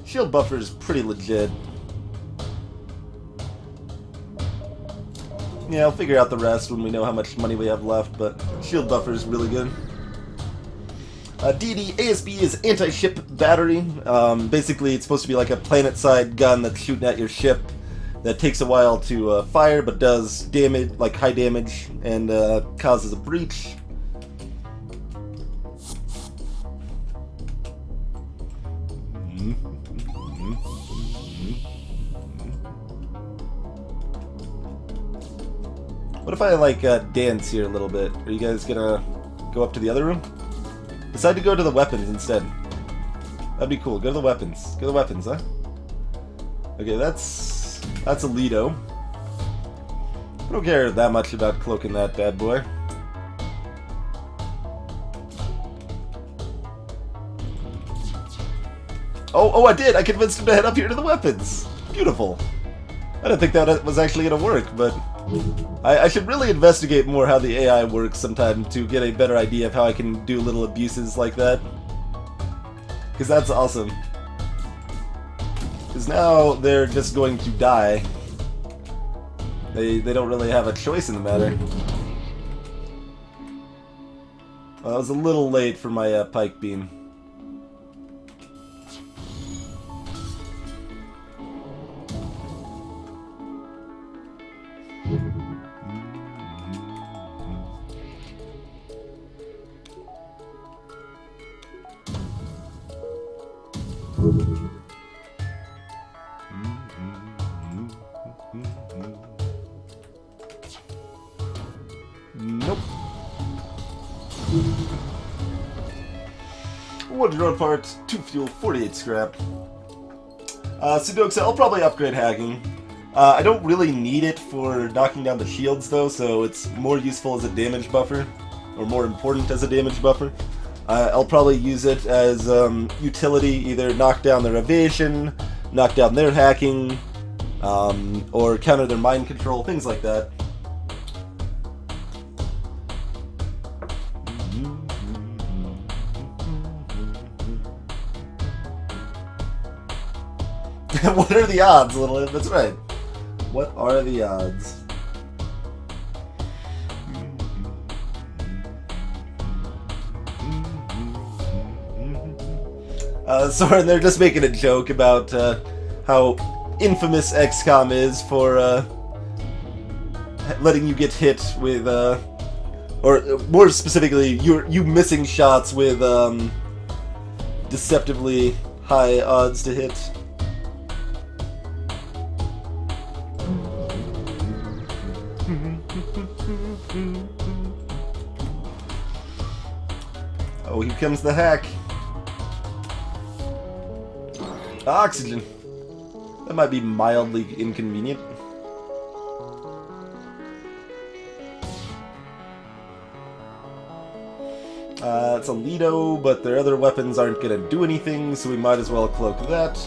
Shield buffer is pretty legit. Yeah, I'll figure out the rest when we know how much money we have left, but shield buffer is really good. DD ASB is anti-ship battery. Basically, it's supposed to be like a planet-side gun that's shooting at your ship that takes a while to fire, but does damage, like high damage, and causes a breach. What if I like dance here a little bit? Are you guys gonna go up to the other room? Decide to go to the weapons instead. That'd be cool. Go to the weapons. Go to the weapons, huh? Okay, that's Alito. I don't care that much about cloaking that bad boy. Oh, I did! I convinced him to head up here to the weapons! Beautiful. I didn't think that was actually gonna work, but I should really investigate more how the AI works sometime to get a better idea of how I can do little abuses like that. Because that's awesome. Because now they're just going to die. They don't really have a choice in the matter. Well, I was a little late for my pike beam. Nope. One drone part, 2 fuel, 48 scrap. Sudoku, I'll probably upgrade hacking. I don't really need it for knocking down the shields though, so it's more useful as a damage buffer, or more important as a damage buffer. I'll probably use it as utility, either knock down their evasion, knock down their hacking, or counter their mind control, things like that. What are the odds, little Imp? That's right. What are the odds? Soren, they're just making a joke about how infamous XCOM is for letting you get hit with, or more specifically, you missing shots with deceptively high odds to hit. Oh, here comes the hack. Oxygen. That might be mildly inconvenient. It's a Lido, but their other weapons aren't gonna do anything, so we might as well cloak that.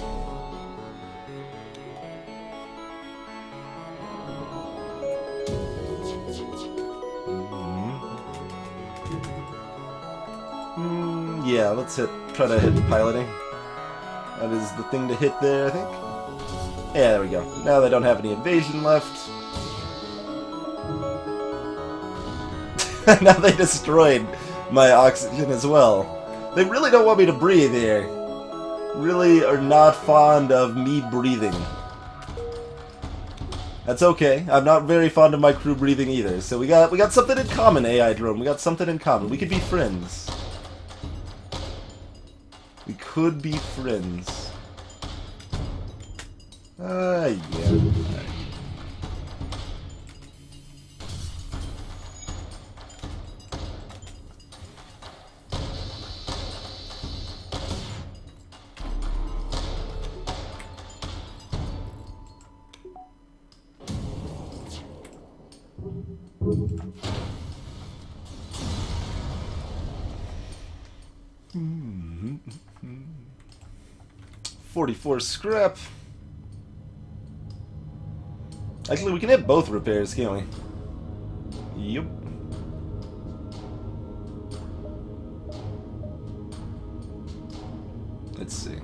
Yeah, let's try to hit piloting. That is the thing to hit there, I think. Yeah, there we go. Now they don't have any evasion left. Now they destroyed my oxygen as well. They really don't want me to breathe here. Really are not fond of me breathing. That's okay. I'm not very fond of my crew breathing either. So we got something in common, AI drone. We got something in common. We could be friends. We could be friends. Yeah. Mm-hmm. 44 scrap. Actually, we can hit both repairs, can't we? Yep. Let's see.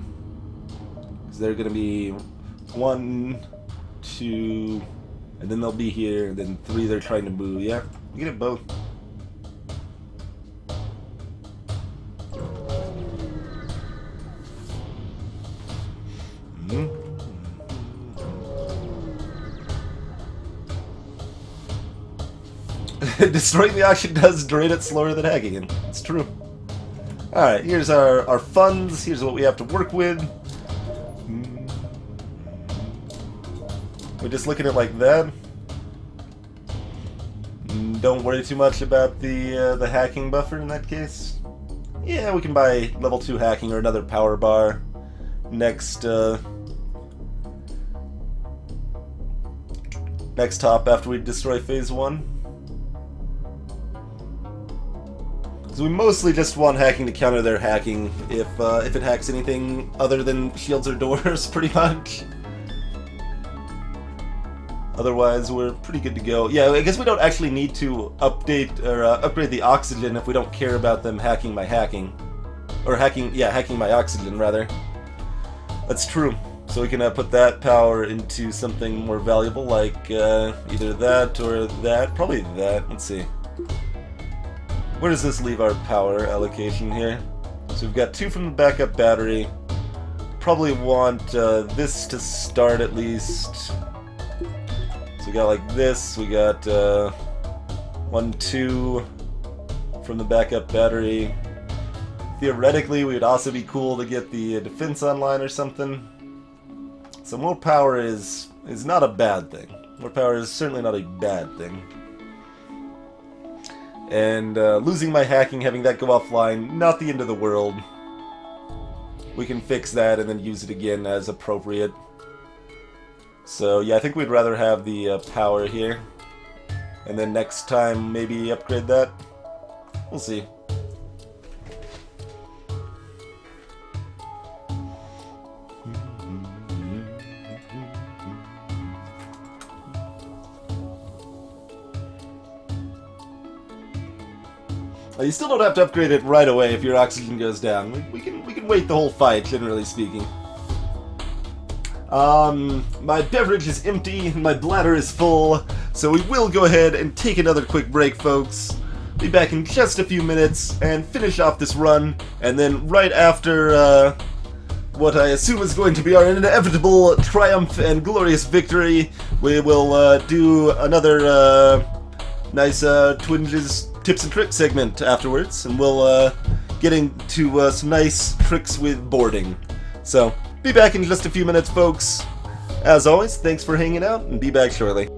Is there gonna be 1, 2, and then they'll be here, and then 3 they're trying to move. Yeah, we can hit both. Destroying the auction does drain it slower than hacking it. It's true. Alright, here's our funds. Here's what we have to work with. We just look at it like that. Don't worry too much about the hacking buffer in that case. Yeah, we can buy level 2 hacking or another power bar next next top after we destroy phase 1. So we mostly just want hacking to counter their hacking if it hacks anything other than shields or doors, pretty much. Otherwise, we're pretty good to go. Yeah, I guess we don't actually need to update or upgrade the oxygen if we don't care about them hacking my hacking. Or hacking my oxygen, rather. That's true. So we can put that power into something more valuable, like either that or that. Probably that. Let's see. Where does this leave our power allocation here? So we've got 2 from the backup battery. Probably want this to start at least. So we got like this. We got 1, 2 from the backup battery. Theoretically, we would also be cool to get the defense online or something. So more power is not a bad thing. More power is certainly not a bad thing. And losing my hacking, having that go offline, not the end of the world. We can fix that and then use it again as appropriate. So yeah, I think we'd rather have the power here. And then next time maybe upgrade that. We'll see. You still don't have to upgrade it right away if your oxygen goes down. We can wait the whole fight, generally speaking. My beverage is empty, my bladder is full, so we will go ahead and take another quick break, folks. Be back in just a few minutes and finish off this run, and then right after what I assume is going to be our inevitable triumph and glorious victory, we will do another nice Twinge's tips and tricks segment afterwards, and we'll get into some nice tricks with boarding. So, be back in just a few minutes, folks. As always, thanks for hanging out, and be back shortly.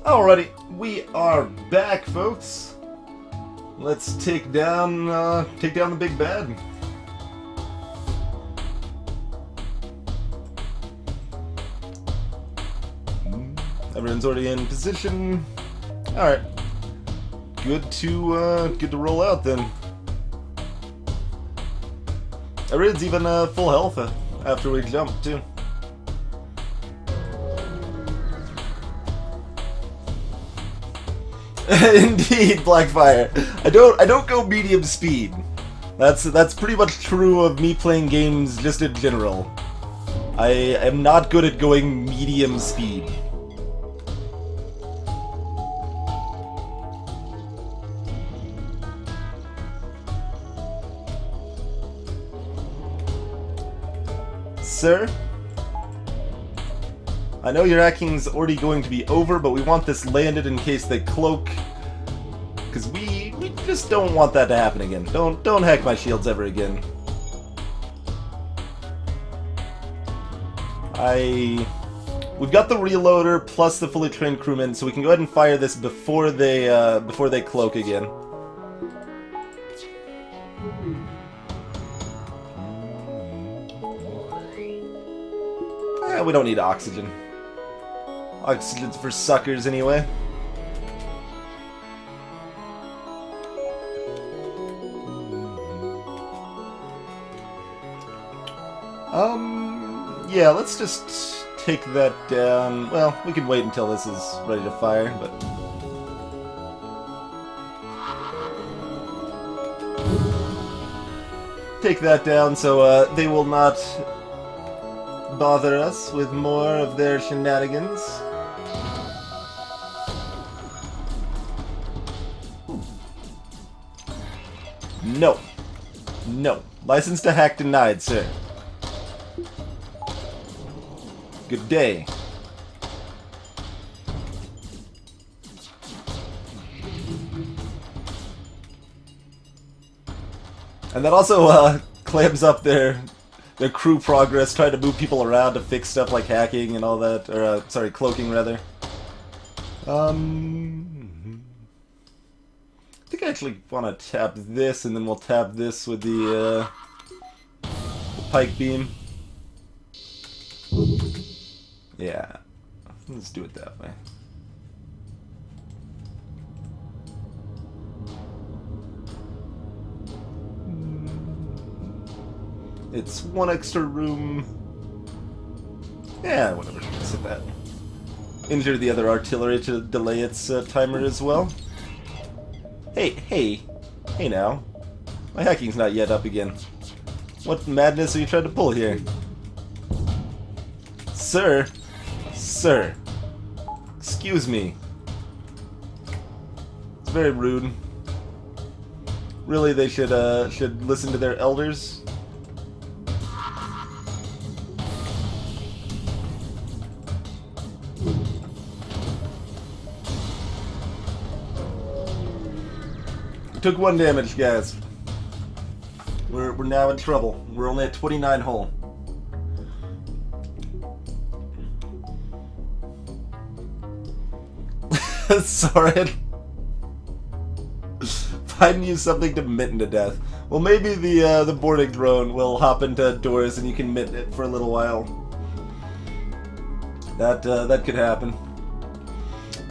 Alrighty, we are back, folks. Let's take down the big bad. Everyone's already in position. All right, good to roll out then. Everyone's even full health after we jumped too. Indeed, Blackfire. I don't go medium speed. That's pretty much true of me playing games just in general. I am not good at going medium speed. Sir? I know your hacking's already going to be over, but we want this landed in case they cloak. Because we just don't want that to happen again. Don't hack my shields ever again. We've got the reloader plus the fully trained crewmen, so we can go ahead and fire this before they cloak again. We don't need oxygen. Oxygen's for suckers anyway. Yeah, let's just take that down. Well, we can wait until this is ready to fire, but... Take that down so they will not bother us with more of their shenanigans. No. No. License to hack denied, sir. Good day. And that also clams up their crew progress, trying to move people around to fix stuff like hacking and all that, or sorry, cloaking rather. I think I actually want to tap this, and then we'll tap this with the pike beam. Yeah, let's do it that way. It's one extra room. Yeah, whatever. Let's hit that. Injure the other artillery to delay its timer as well. Hey now. My hacking's not yet up again. What madness are you trying to pull here? Sir? Sir. Excuse me. It's very rude. Really, they should listen to their elders. Took 1 damage, guys. We're now in trouble. We're only at 29 hull. Sorry. Find you something to mitten to death. Well, maybe the boarding drone will hop into doors and you can mitten it for a little while. That could happen.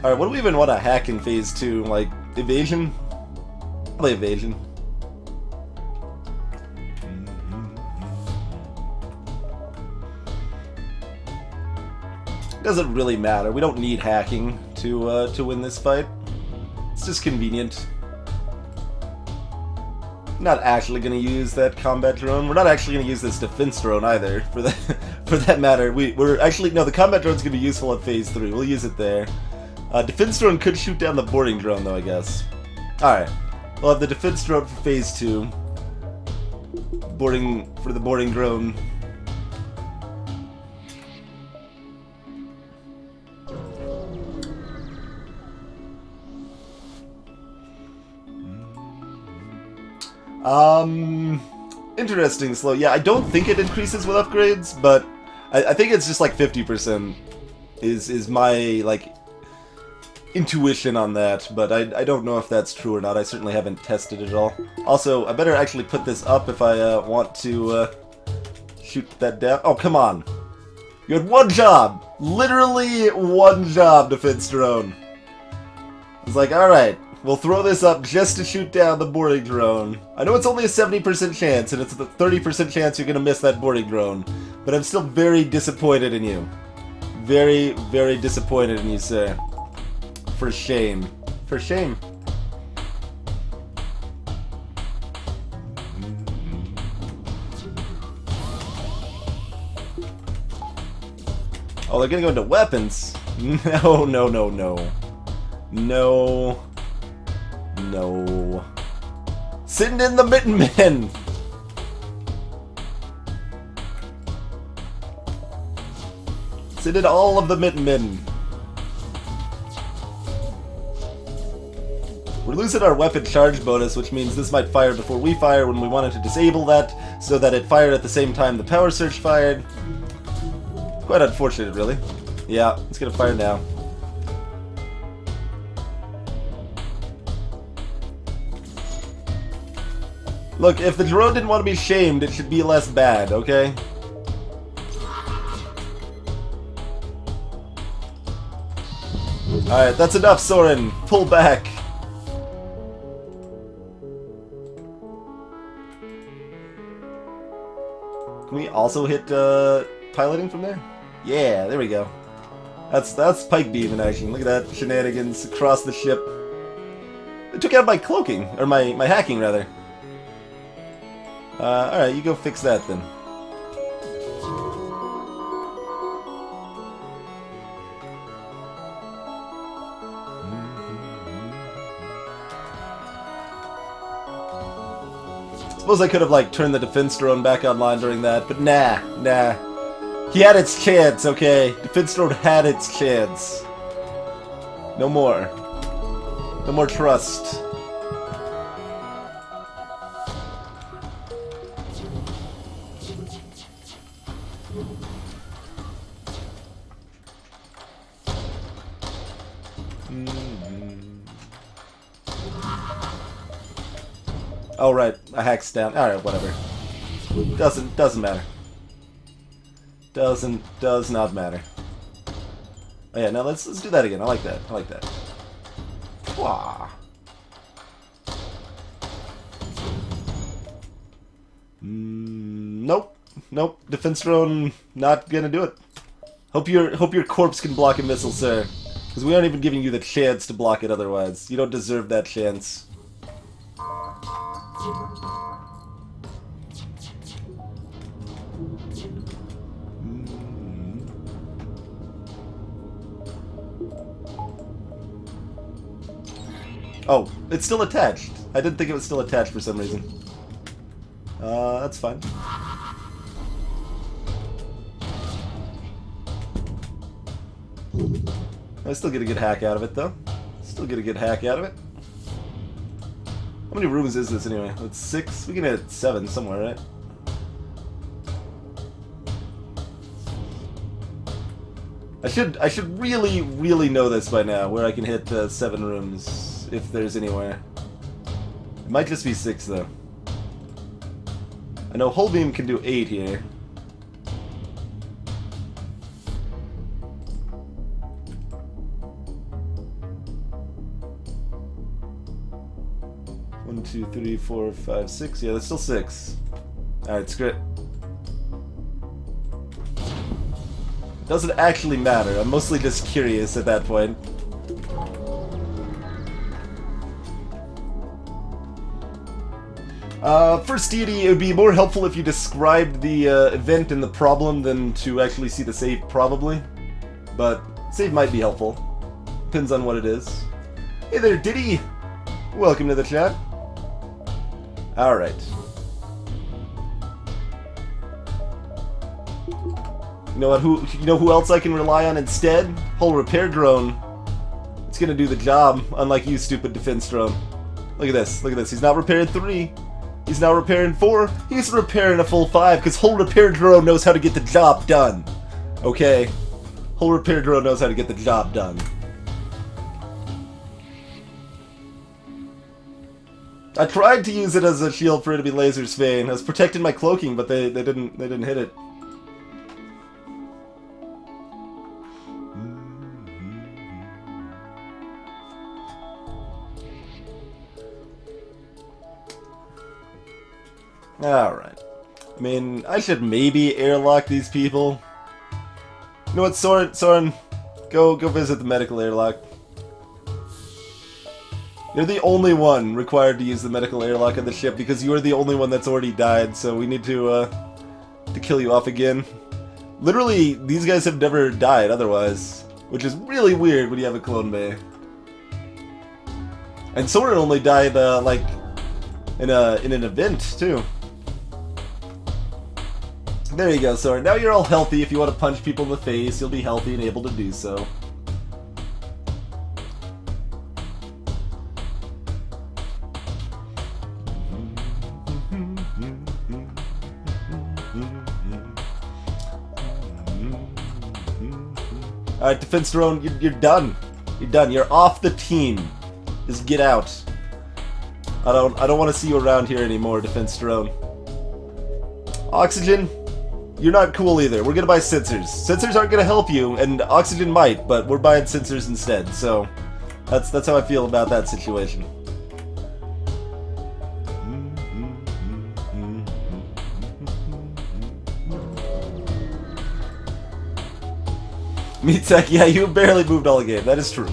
All right, what do we even want to hack in phase 2? Like evasion? Probably evasion. Doesn't really matter. We don't need hacking to win this fight. It's just convenient. Not actually going to use that combat drone. We're not actually going to use this defense drone either. For that matter, we're actually no. The combat drone's going to be useful at phase 3. We'll use it there. Defense drone could shoot down the boarding drone though, I guess. All right. We'll have the defense drone for phase 2. For the boarding drone. Interesting slow. Yeah, I don't think it increases with upgrades, but I think it's just like 50% is my like intuition on that, but I don't know if that's true or not. I certainly haven't tested it at all. Also, I better actually put this up if I want to shoot that down. Oh, come on. You had one job! Literally one job, defense drone. I was like, alright, we'll throw this up just to shoot down the boarding drone. I know it's only a 70% chance, and it's a 30% chance you're gonna miss that boarding drone, but I'm still very disappointed in you. Very, very disappointed in you, sir. For shame. For shame. Oh, they're gonna go into weapons? No, no, no, no. No. No. Send in the Mitten Men! Send in all of the Mitten Men. We're losing our weapon charge bonus, which means this might fire before we fire when we wanted to disable that, so that it fired at the same time the power surge fired. Quite unfortunate, really. Yeah, it's gonna fire now. Look, if the drone didn't want to be shamed, it should be less bad, okay? Alright, that's enough, Soren. Pull back. Can we also hit piloting from there? Yeah, there we go. That's pike beam in action. Look at that shenanigans across the ship. It took out my cloaking, or my hacking rather. Alright, you go fix that then. Suppose I could have, like, turned the defense drone back online during that, but nah. He had its chance, okay? Defense drone had its chance. No more. No more trust. Oh right, a hack's down. Alright, whatever. Doesn't matter. Does not matter. Oh yeah, now let's do that again. I like that. I like that. Wah. Nope. Nope. Defense drone not gonna do it. Hope your corpse can block a missile, sir. Because we aren't even giving you the chance to block it otherwise. You don't deserve that chance. Oh, it's still attached. I didn't think it was still attached for some reason. That's fine. I still get a good hack out of it, though. Still get a good hack out of it. How many rooms is this anyway? It's 6? We can hit 7 somewhere, right? I should really know this by now, where I can hit 7 rooms, if there's anywhere. It might just be 6, though. I know Hull Beam can do 8 here. One, 2, 3, 4, 5, 6. Yeah, that's still 6. Alright, screw it. Doesn't actually matter. I'm mostly just curious at that point. First deity, it would be more helpful if you described the event and the problem than to actually see the save, probably. But save might be helpful. Depends on what it is. Hey there, Diddy! Welcome to the chat. Alright. You know what? You know who else I can rely on instead? Hull repair drone. It's gonna do the job, unlike you, stupid defense drone. Look at this. Look at this. He's now repairing 3. He's now repairing 4. He's repairing a full 5 because Hull repair drone knows how to get the job done. Okay. Hull repair drone knows how to get the job done. I tried to use it as a shield for enemy lasers, Vayne. I was protecting my cloaking, but they didn't hit it. Alright. I mean, I should maybe airlock these people. You know what, Soren, go visit the medical airlock. You're the only one required to use the medical airlock on the ship because you're the only one that's already died, so we need to kill you off again. Literally, these guys have never died otherwise, which is really weird when you have a clone bay. And Soren only died, like, in an event, too. There you go, Soren. Now you're all healthy. If you want to punch people in the face, you'll be healthy and able to do so. Alright, defense drone, you're done. You're done. You're off the team. Just get out. I don't want to see you around here anymore, defense drone. Oxygen, you're not cool either. We're gonna buy sensors. Sensors aren't gonna help you, and oxygen might, but we're buying sensors instead. So that's how I feel about that situation. Meatek, yeah, you barely moved all the game. That is true.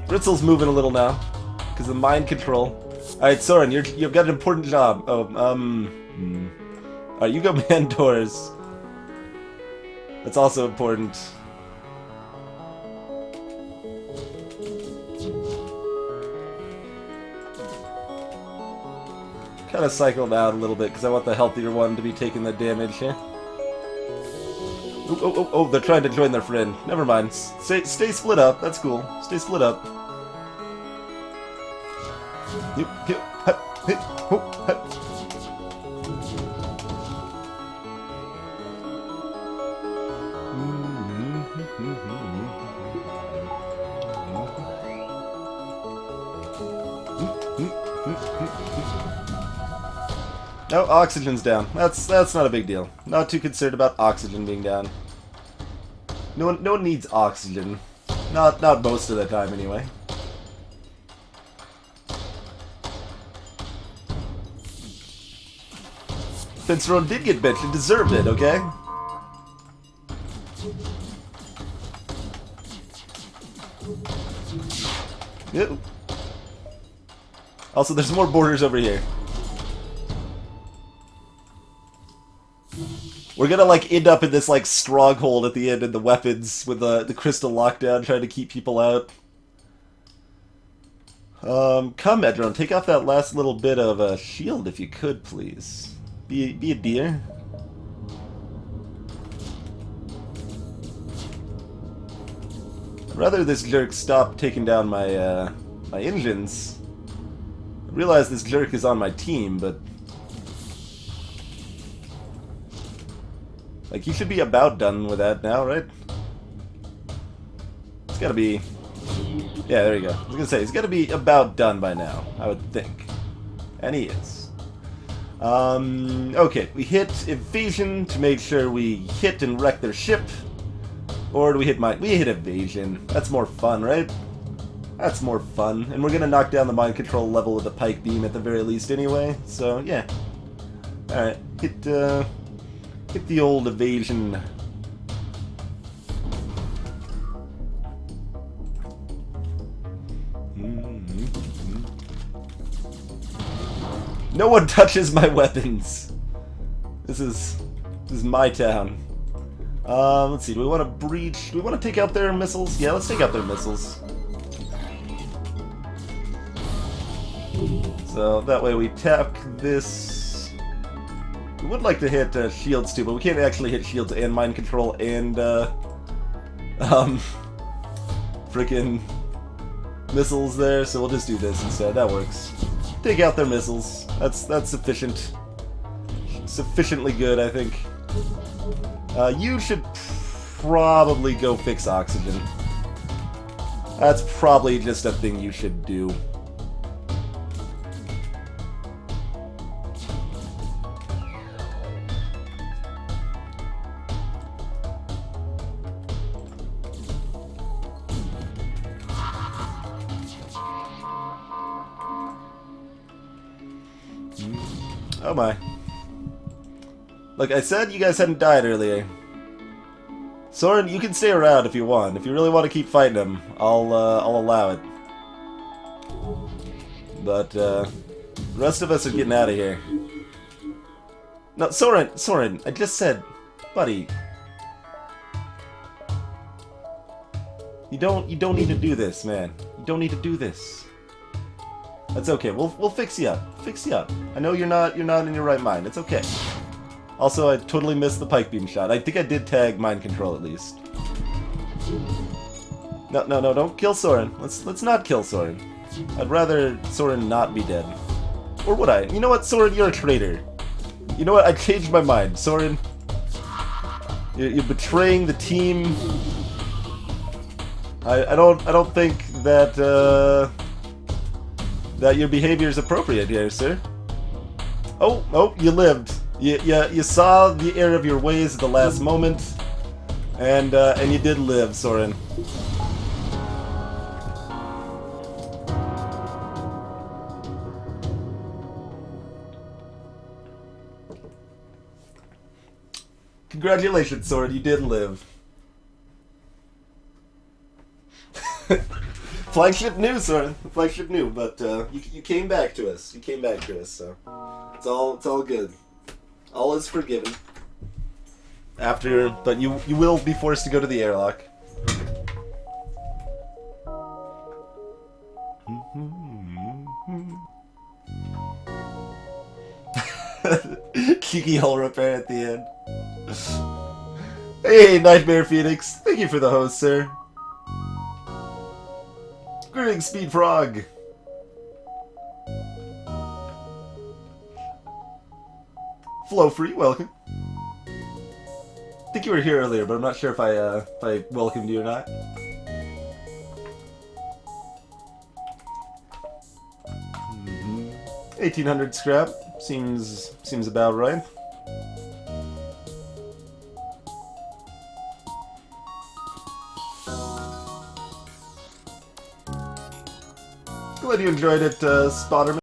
Ritzel's moving a little now because of mind control. Alright, Soren, you've got an important job. Oh, Alright, you go man doors. That's also important. Kind of cycled out a little bit because I want the healthier one to be taking the damage here. Oh, they're trying to join their friend. Never mind. Stay split up. That's cool. Stay split up. No, oxygen's down. That's not a big deal. Not too concerned about oxygen being down. No one needs oxygen. Not most of the time anyway. Fenceron did get benched and deserved it, okay? Yep. Also, there's more borders over here. We're gonna like end up in this like stronghold at the end in the weapons with the crystal lockdown trying to keep people out. Come Edron, take off that last little bit of shield if you could, please. Be a dear. I'd rather this jerk stop taking down my my engines. I realize this jerk is on my team, but like, you should be about done with that now, right? It's gotta be... Yeah, there you go. I was gonna say, he's gotta be about done by now, I would think. And he is. Okay, we hit evasion to make sure we hit and wreck their ship. Or do we hit we hit evasion. That's more fun, right? That's more fun. And we're gonna knock down the mind control level with the pike beam at the very least anyway, so yeah. Alright, hit the old evasion. No one touches my weapons. This is my town. Let's see. Do we want to breach? Do we want to take out their missiles? Yeah, let's take out their missiles. So that way we tap this. We would like to hit shields too, but we can't actually hit shields and mind control and freaking missiles there, so we'll just do this instead. That works. Take out their missiles. That's sufficient. Sufficiently good, I think. You should probably go fix oxygen. That's probably just a thing you should do. Oh my. Like I said, you guys hadn't died earlier. Soren, you can stay around if you want. If you really want to keep fighting him, I'll allow it. But, the rest of us are getting out of here. No, Soren, I just said, buddy. You don't need to do this, man. You don't need to do this. That's okay. We'll fix you up. Fix you up. I know you're not in your right mind. It's okay. Also, I totally missed the pike beam shot. I think I did tag mind control at least. No, don't kill Soren. Let's not kill Soren. I'd rather Soren not be dead. Or would I? You know what, Soren, you're a traitor. You know what? I changed my mind, Soren. You're betraying the team. I don't think that that your behavior is appropriate here, sir. Oh, you lived. You saw the error of your ways at the last moment, and you did live, Soren. Congratulations, Soren, you did live. Flagship new, Soren. Flagship new, but you came back to us. You came back to us, so it's all good. All is forgiven. But you will be forced to go to the airlock. Cheeky hull repair at the end. Hey, Nightmare Phoenix. Thank you for the host, sir. Greetings, Speed Frog. Flow Free, welcome. I think you were here earlier, but I'm not sure if I welcomed you or not. Mm-hmm. 1800 scrap seems about right. Glad you enjoyed it, Spotterman.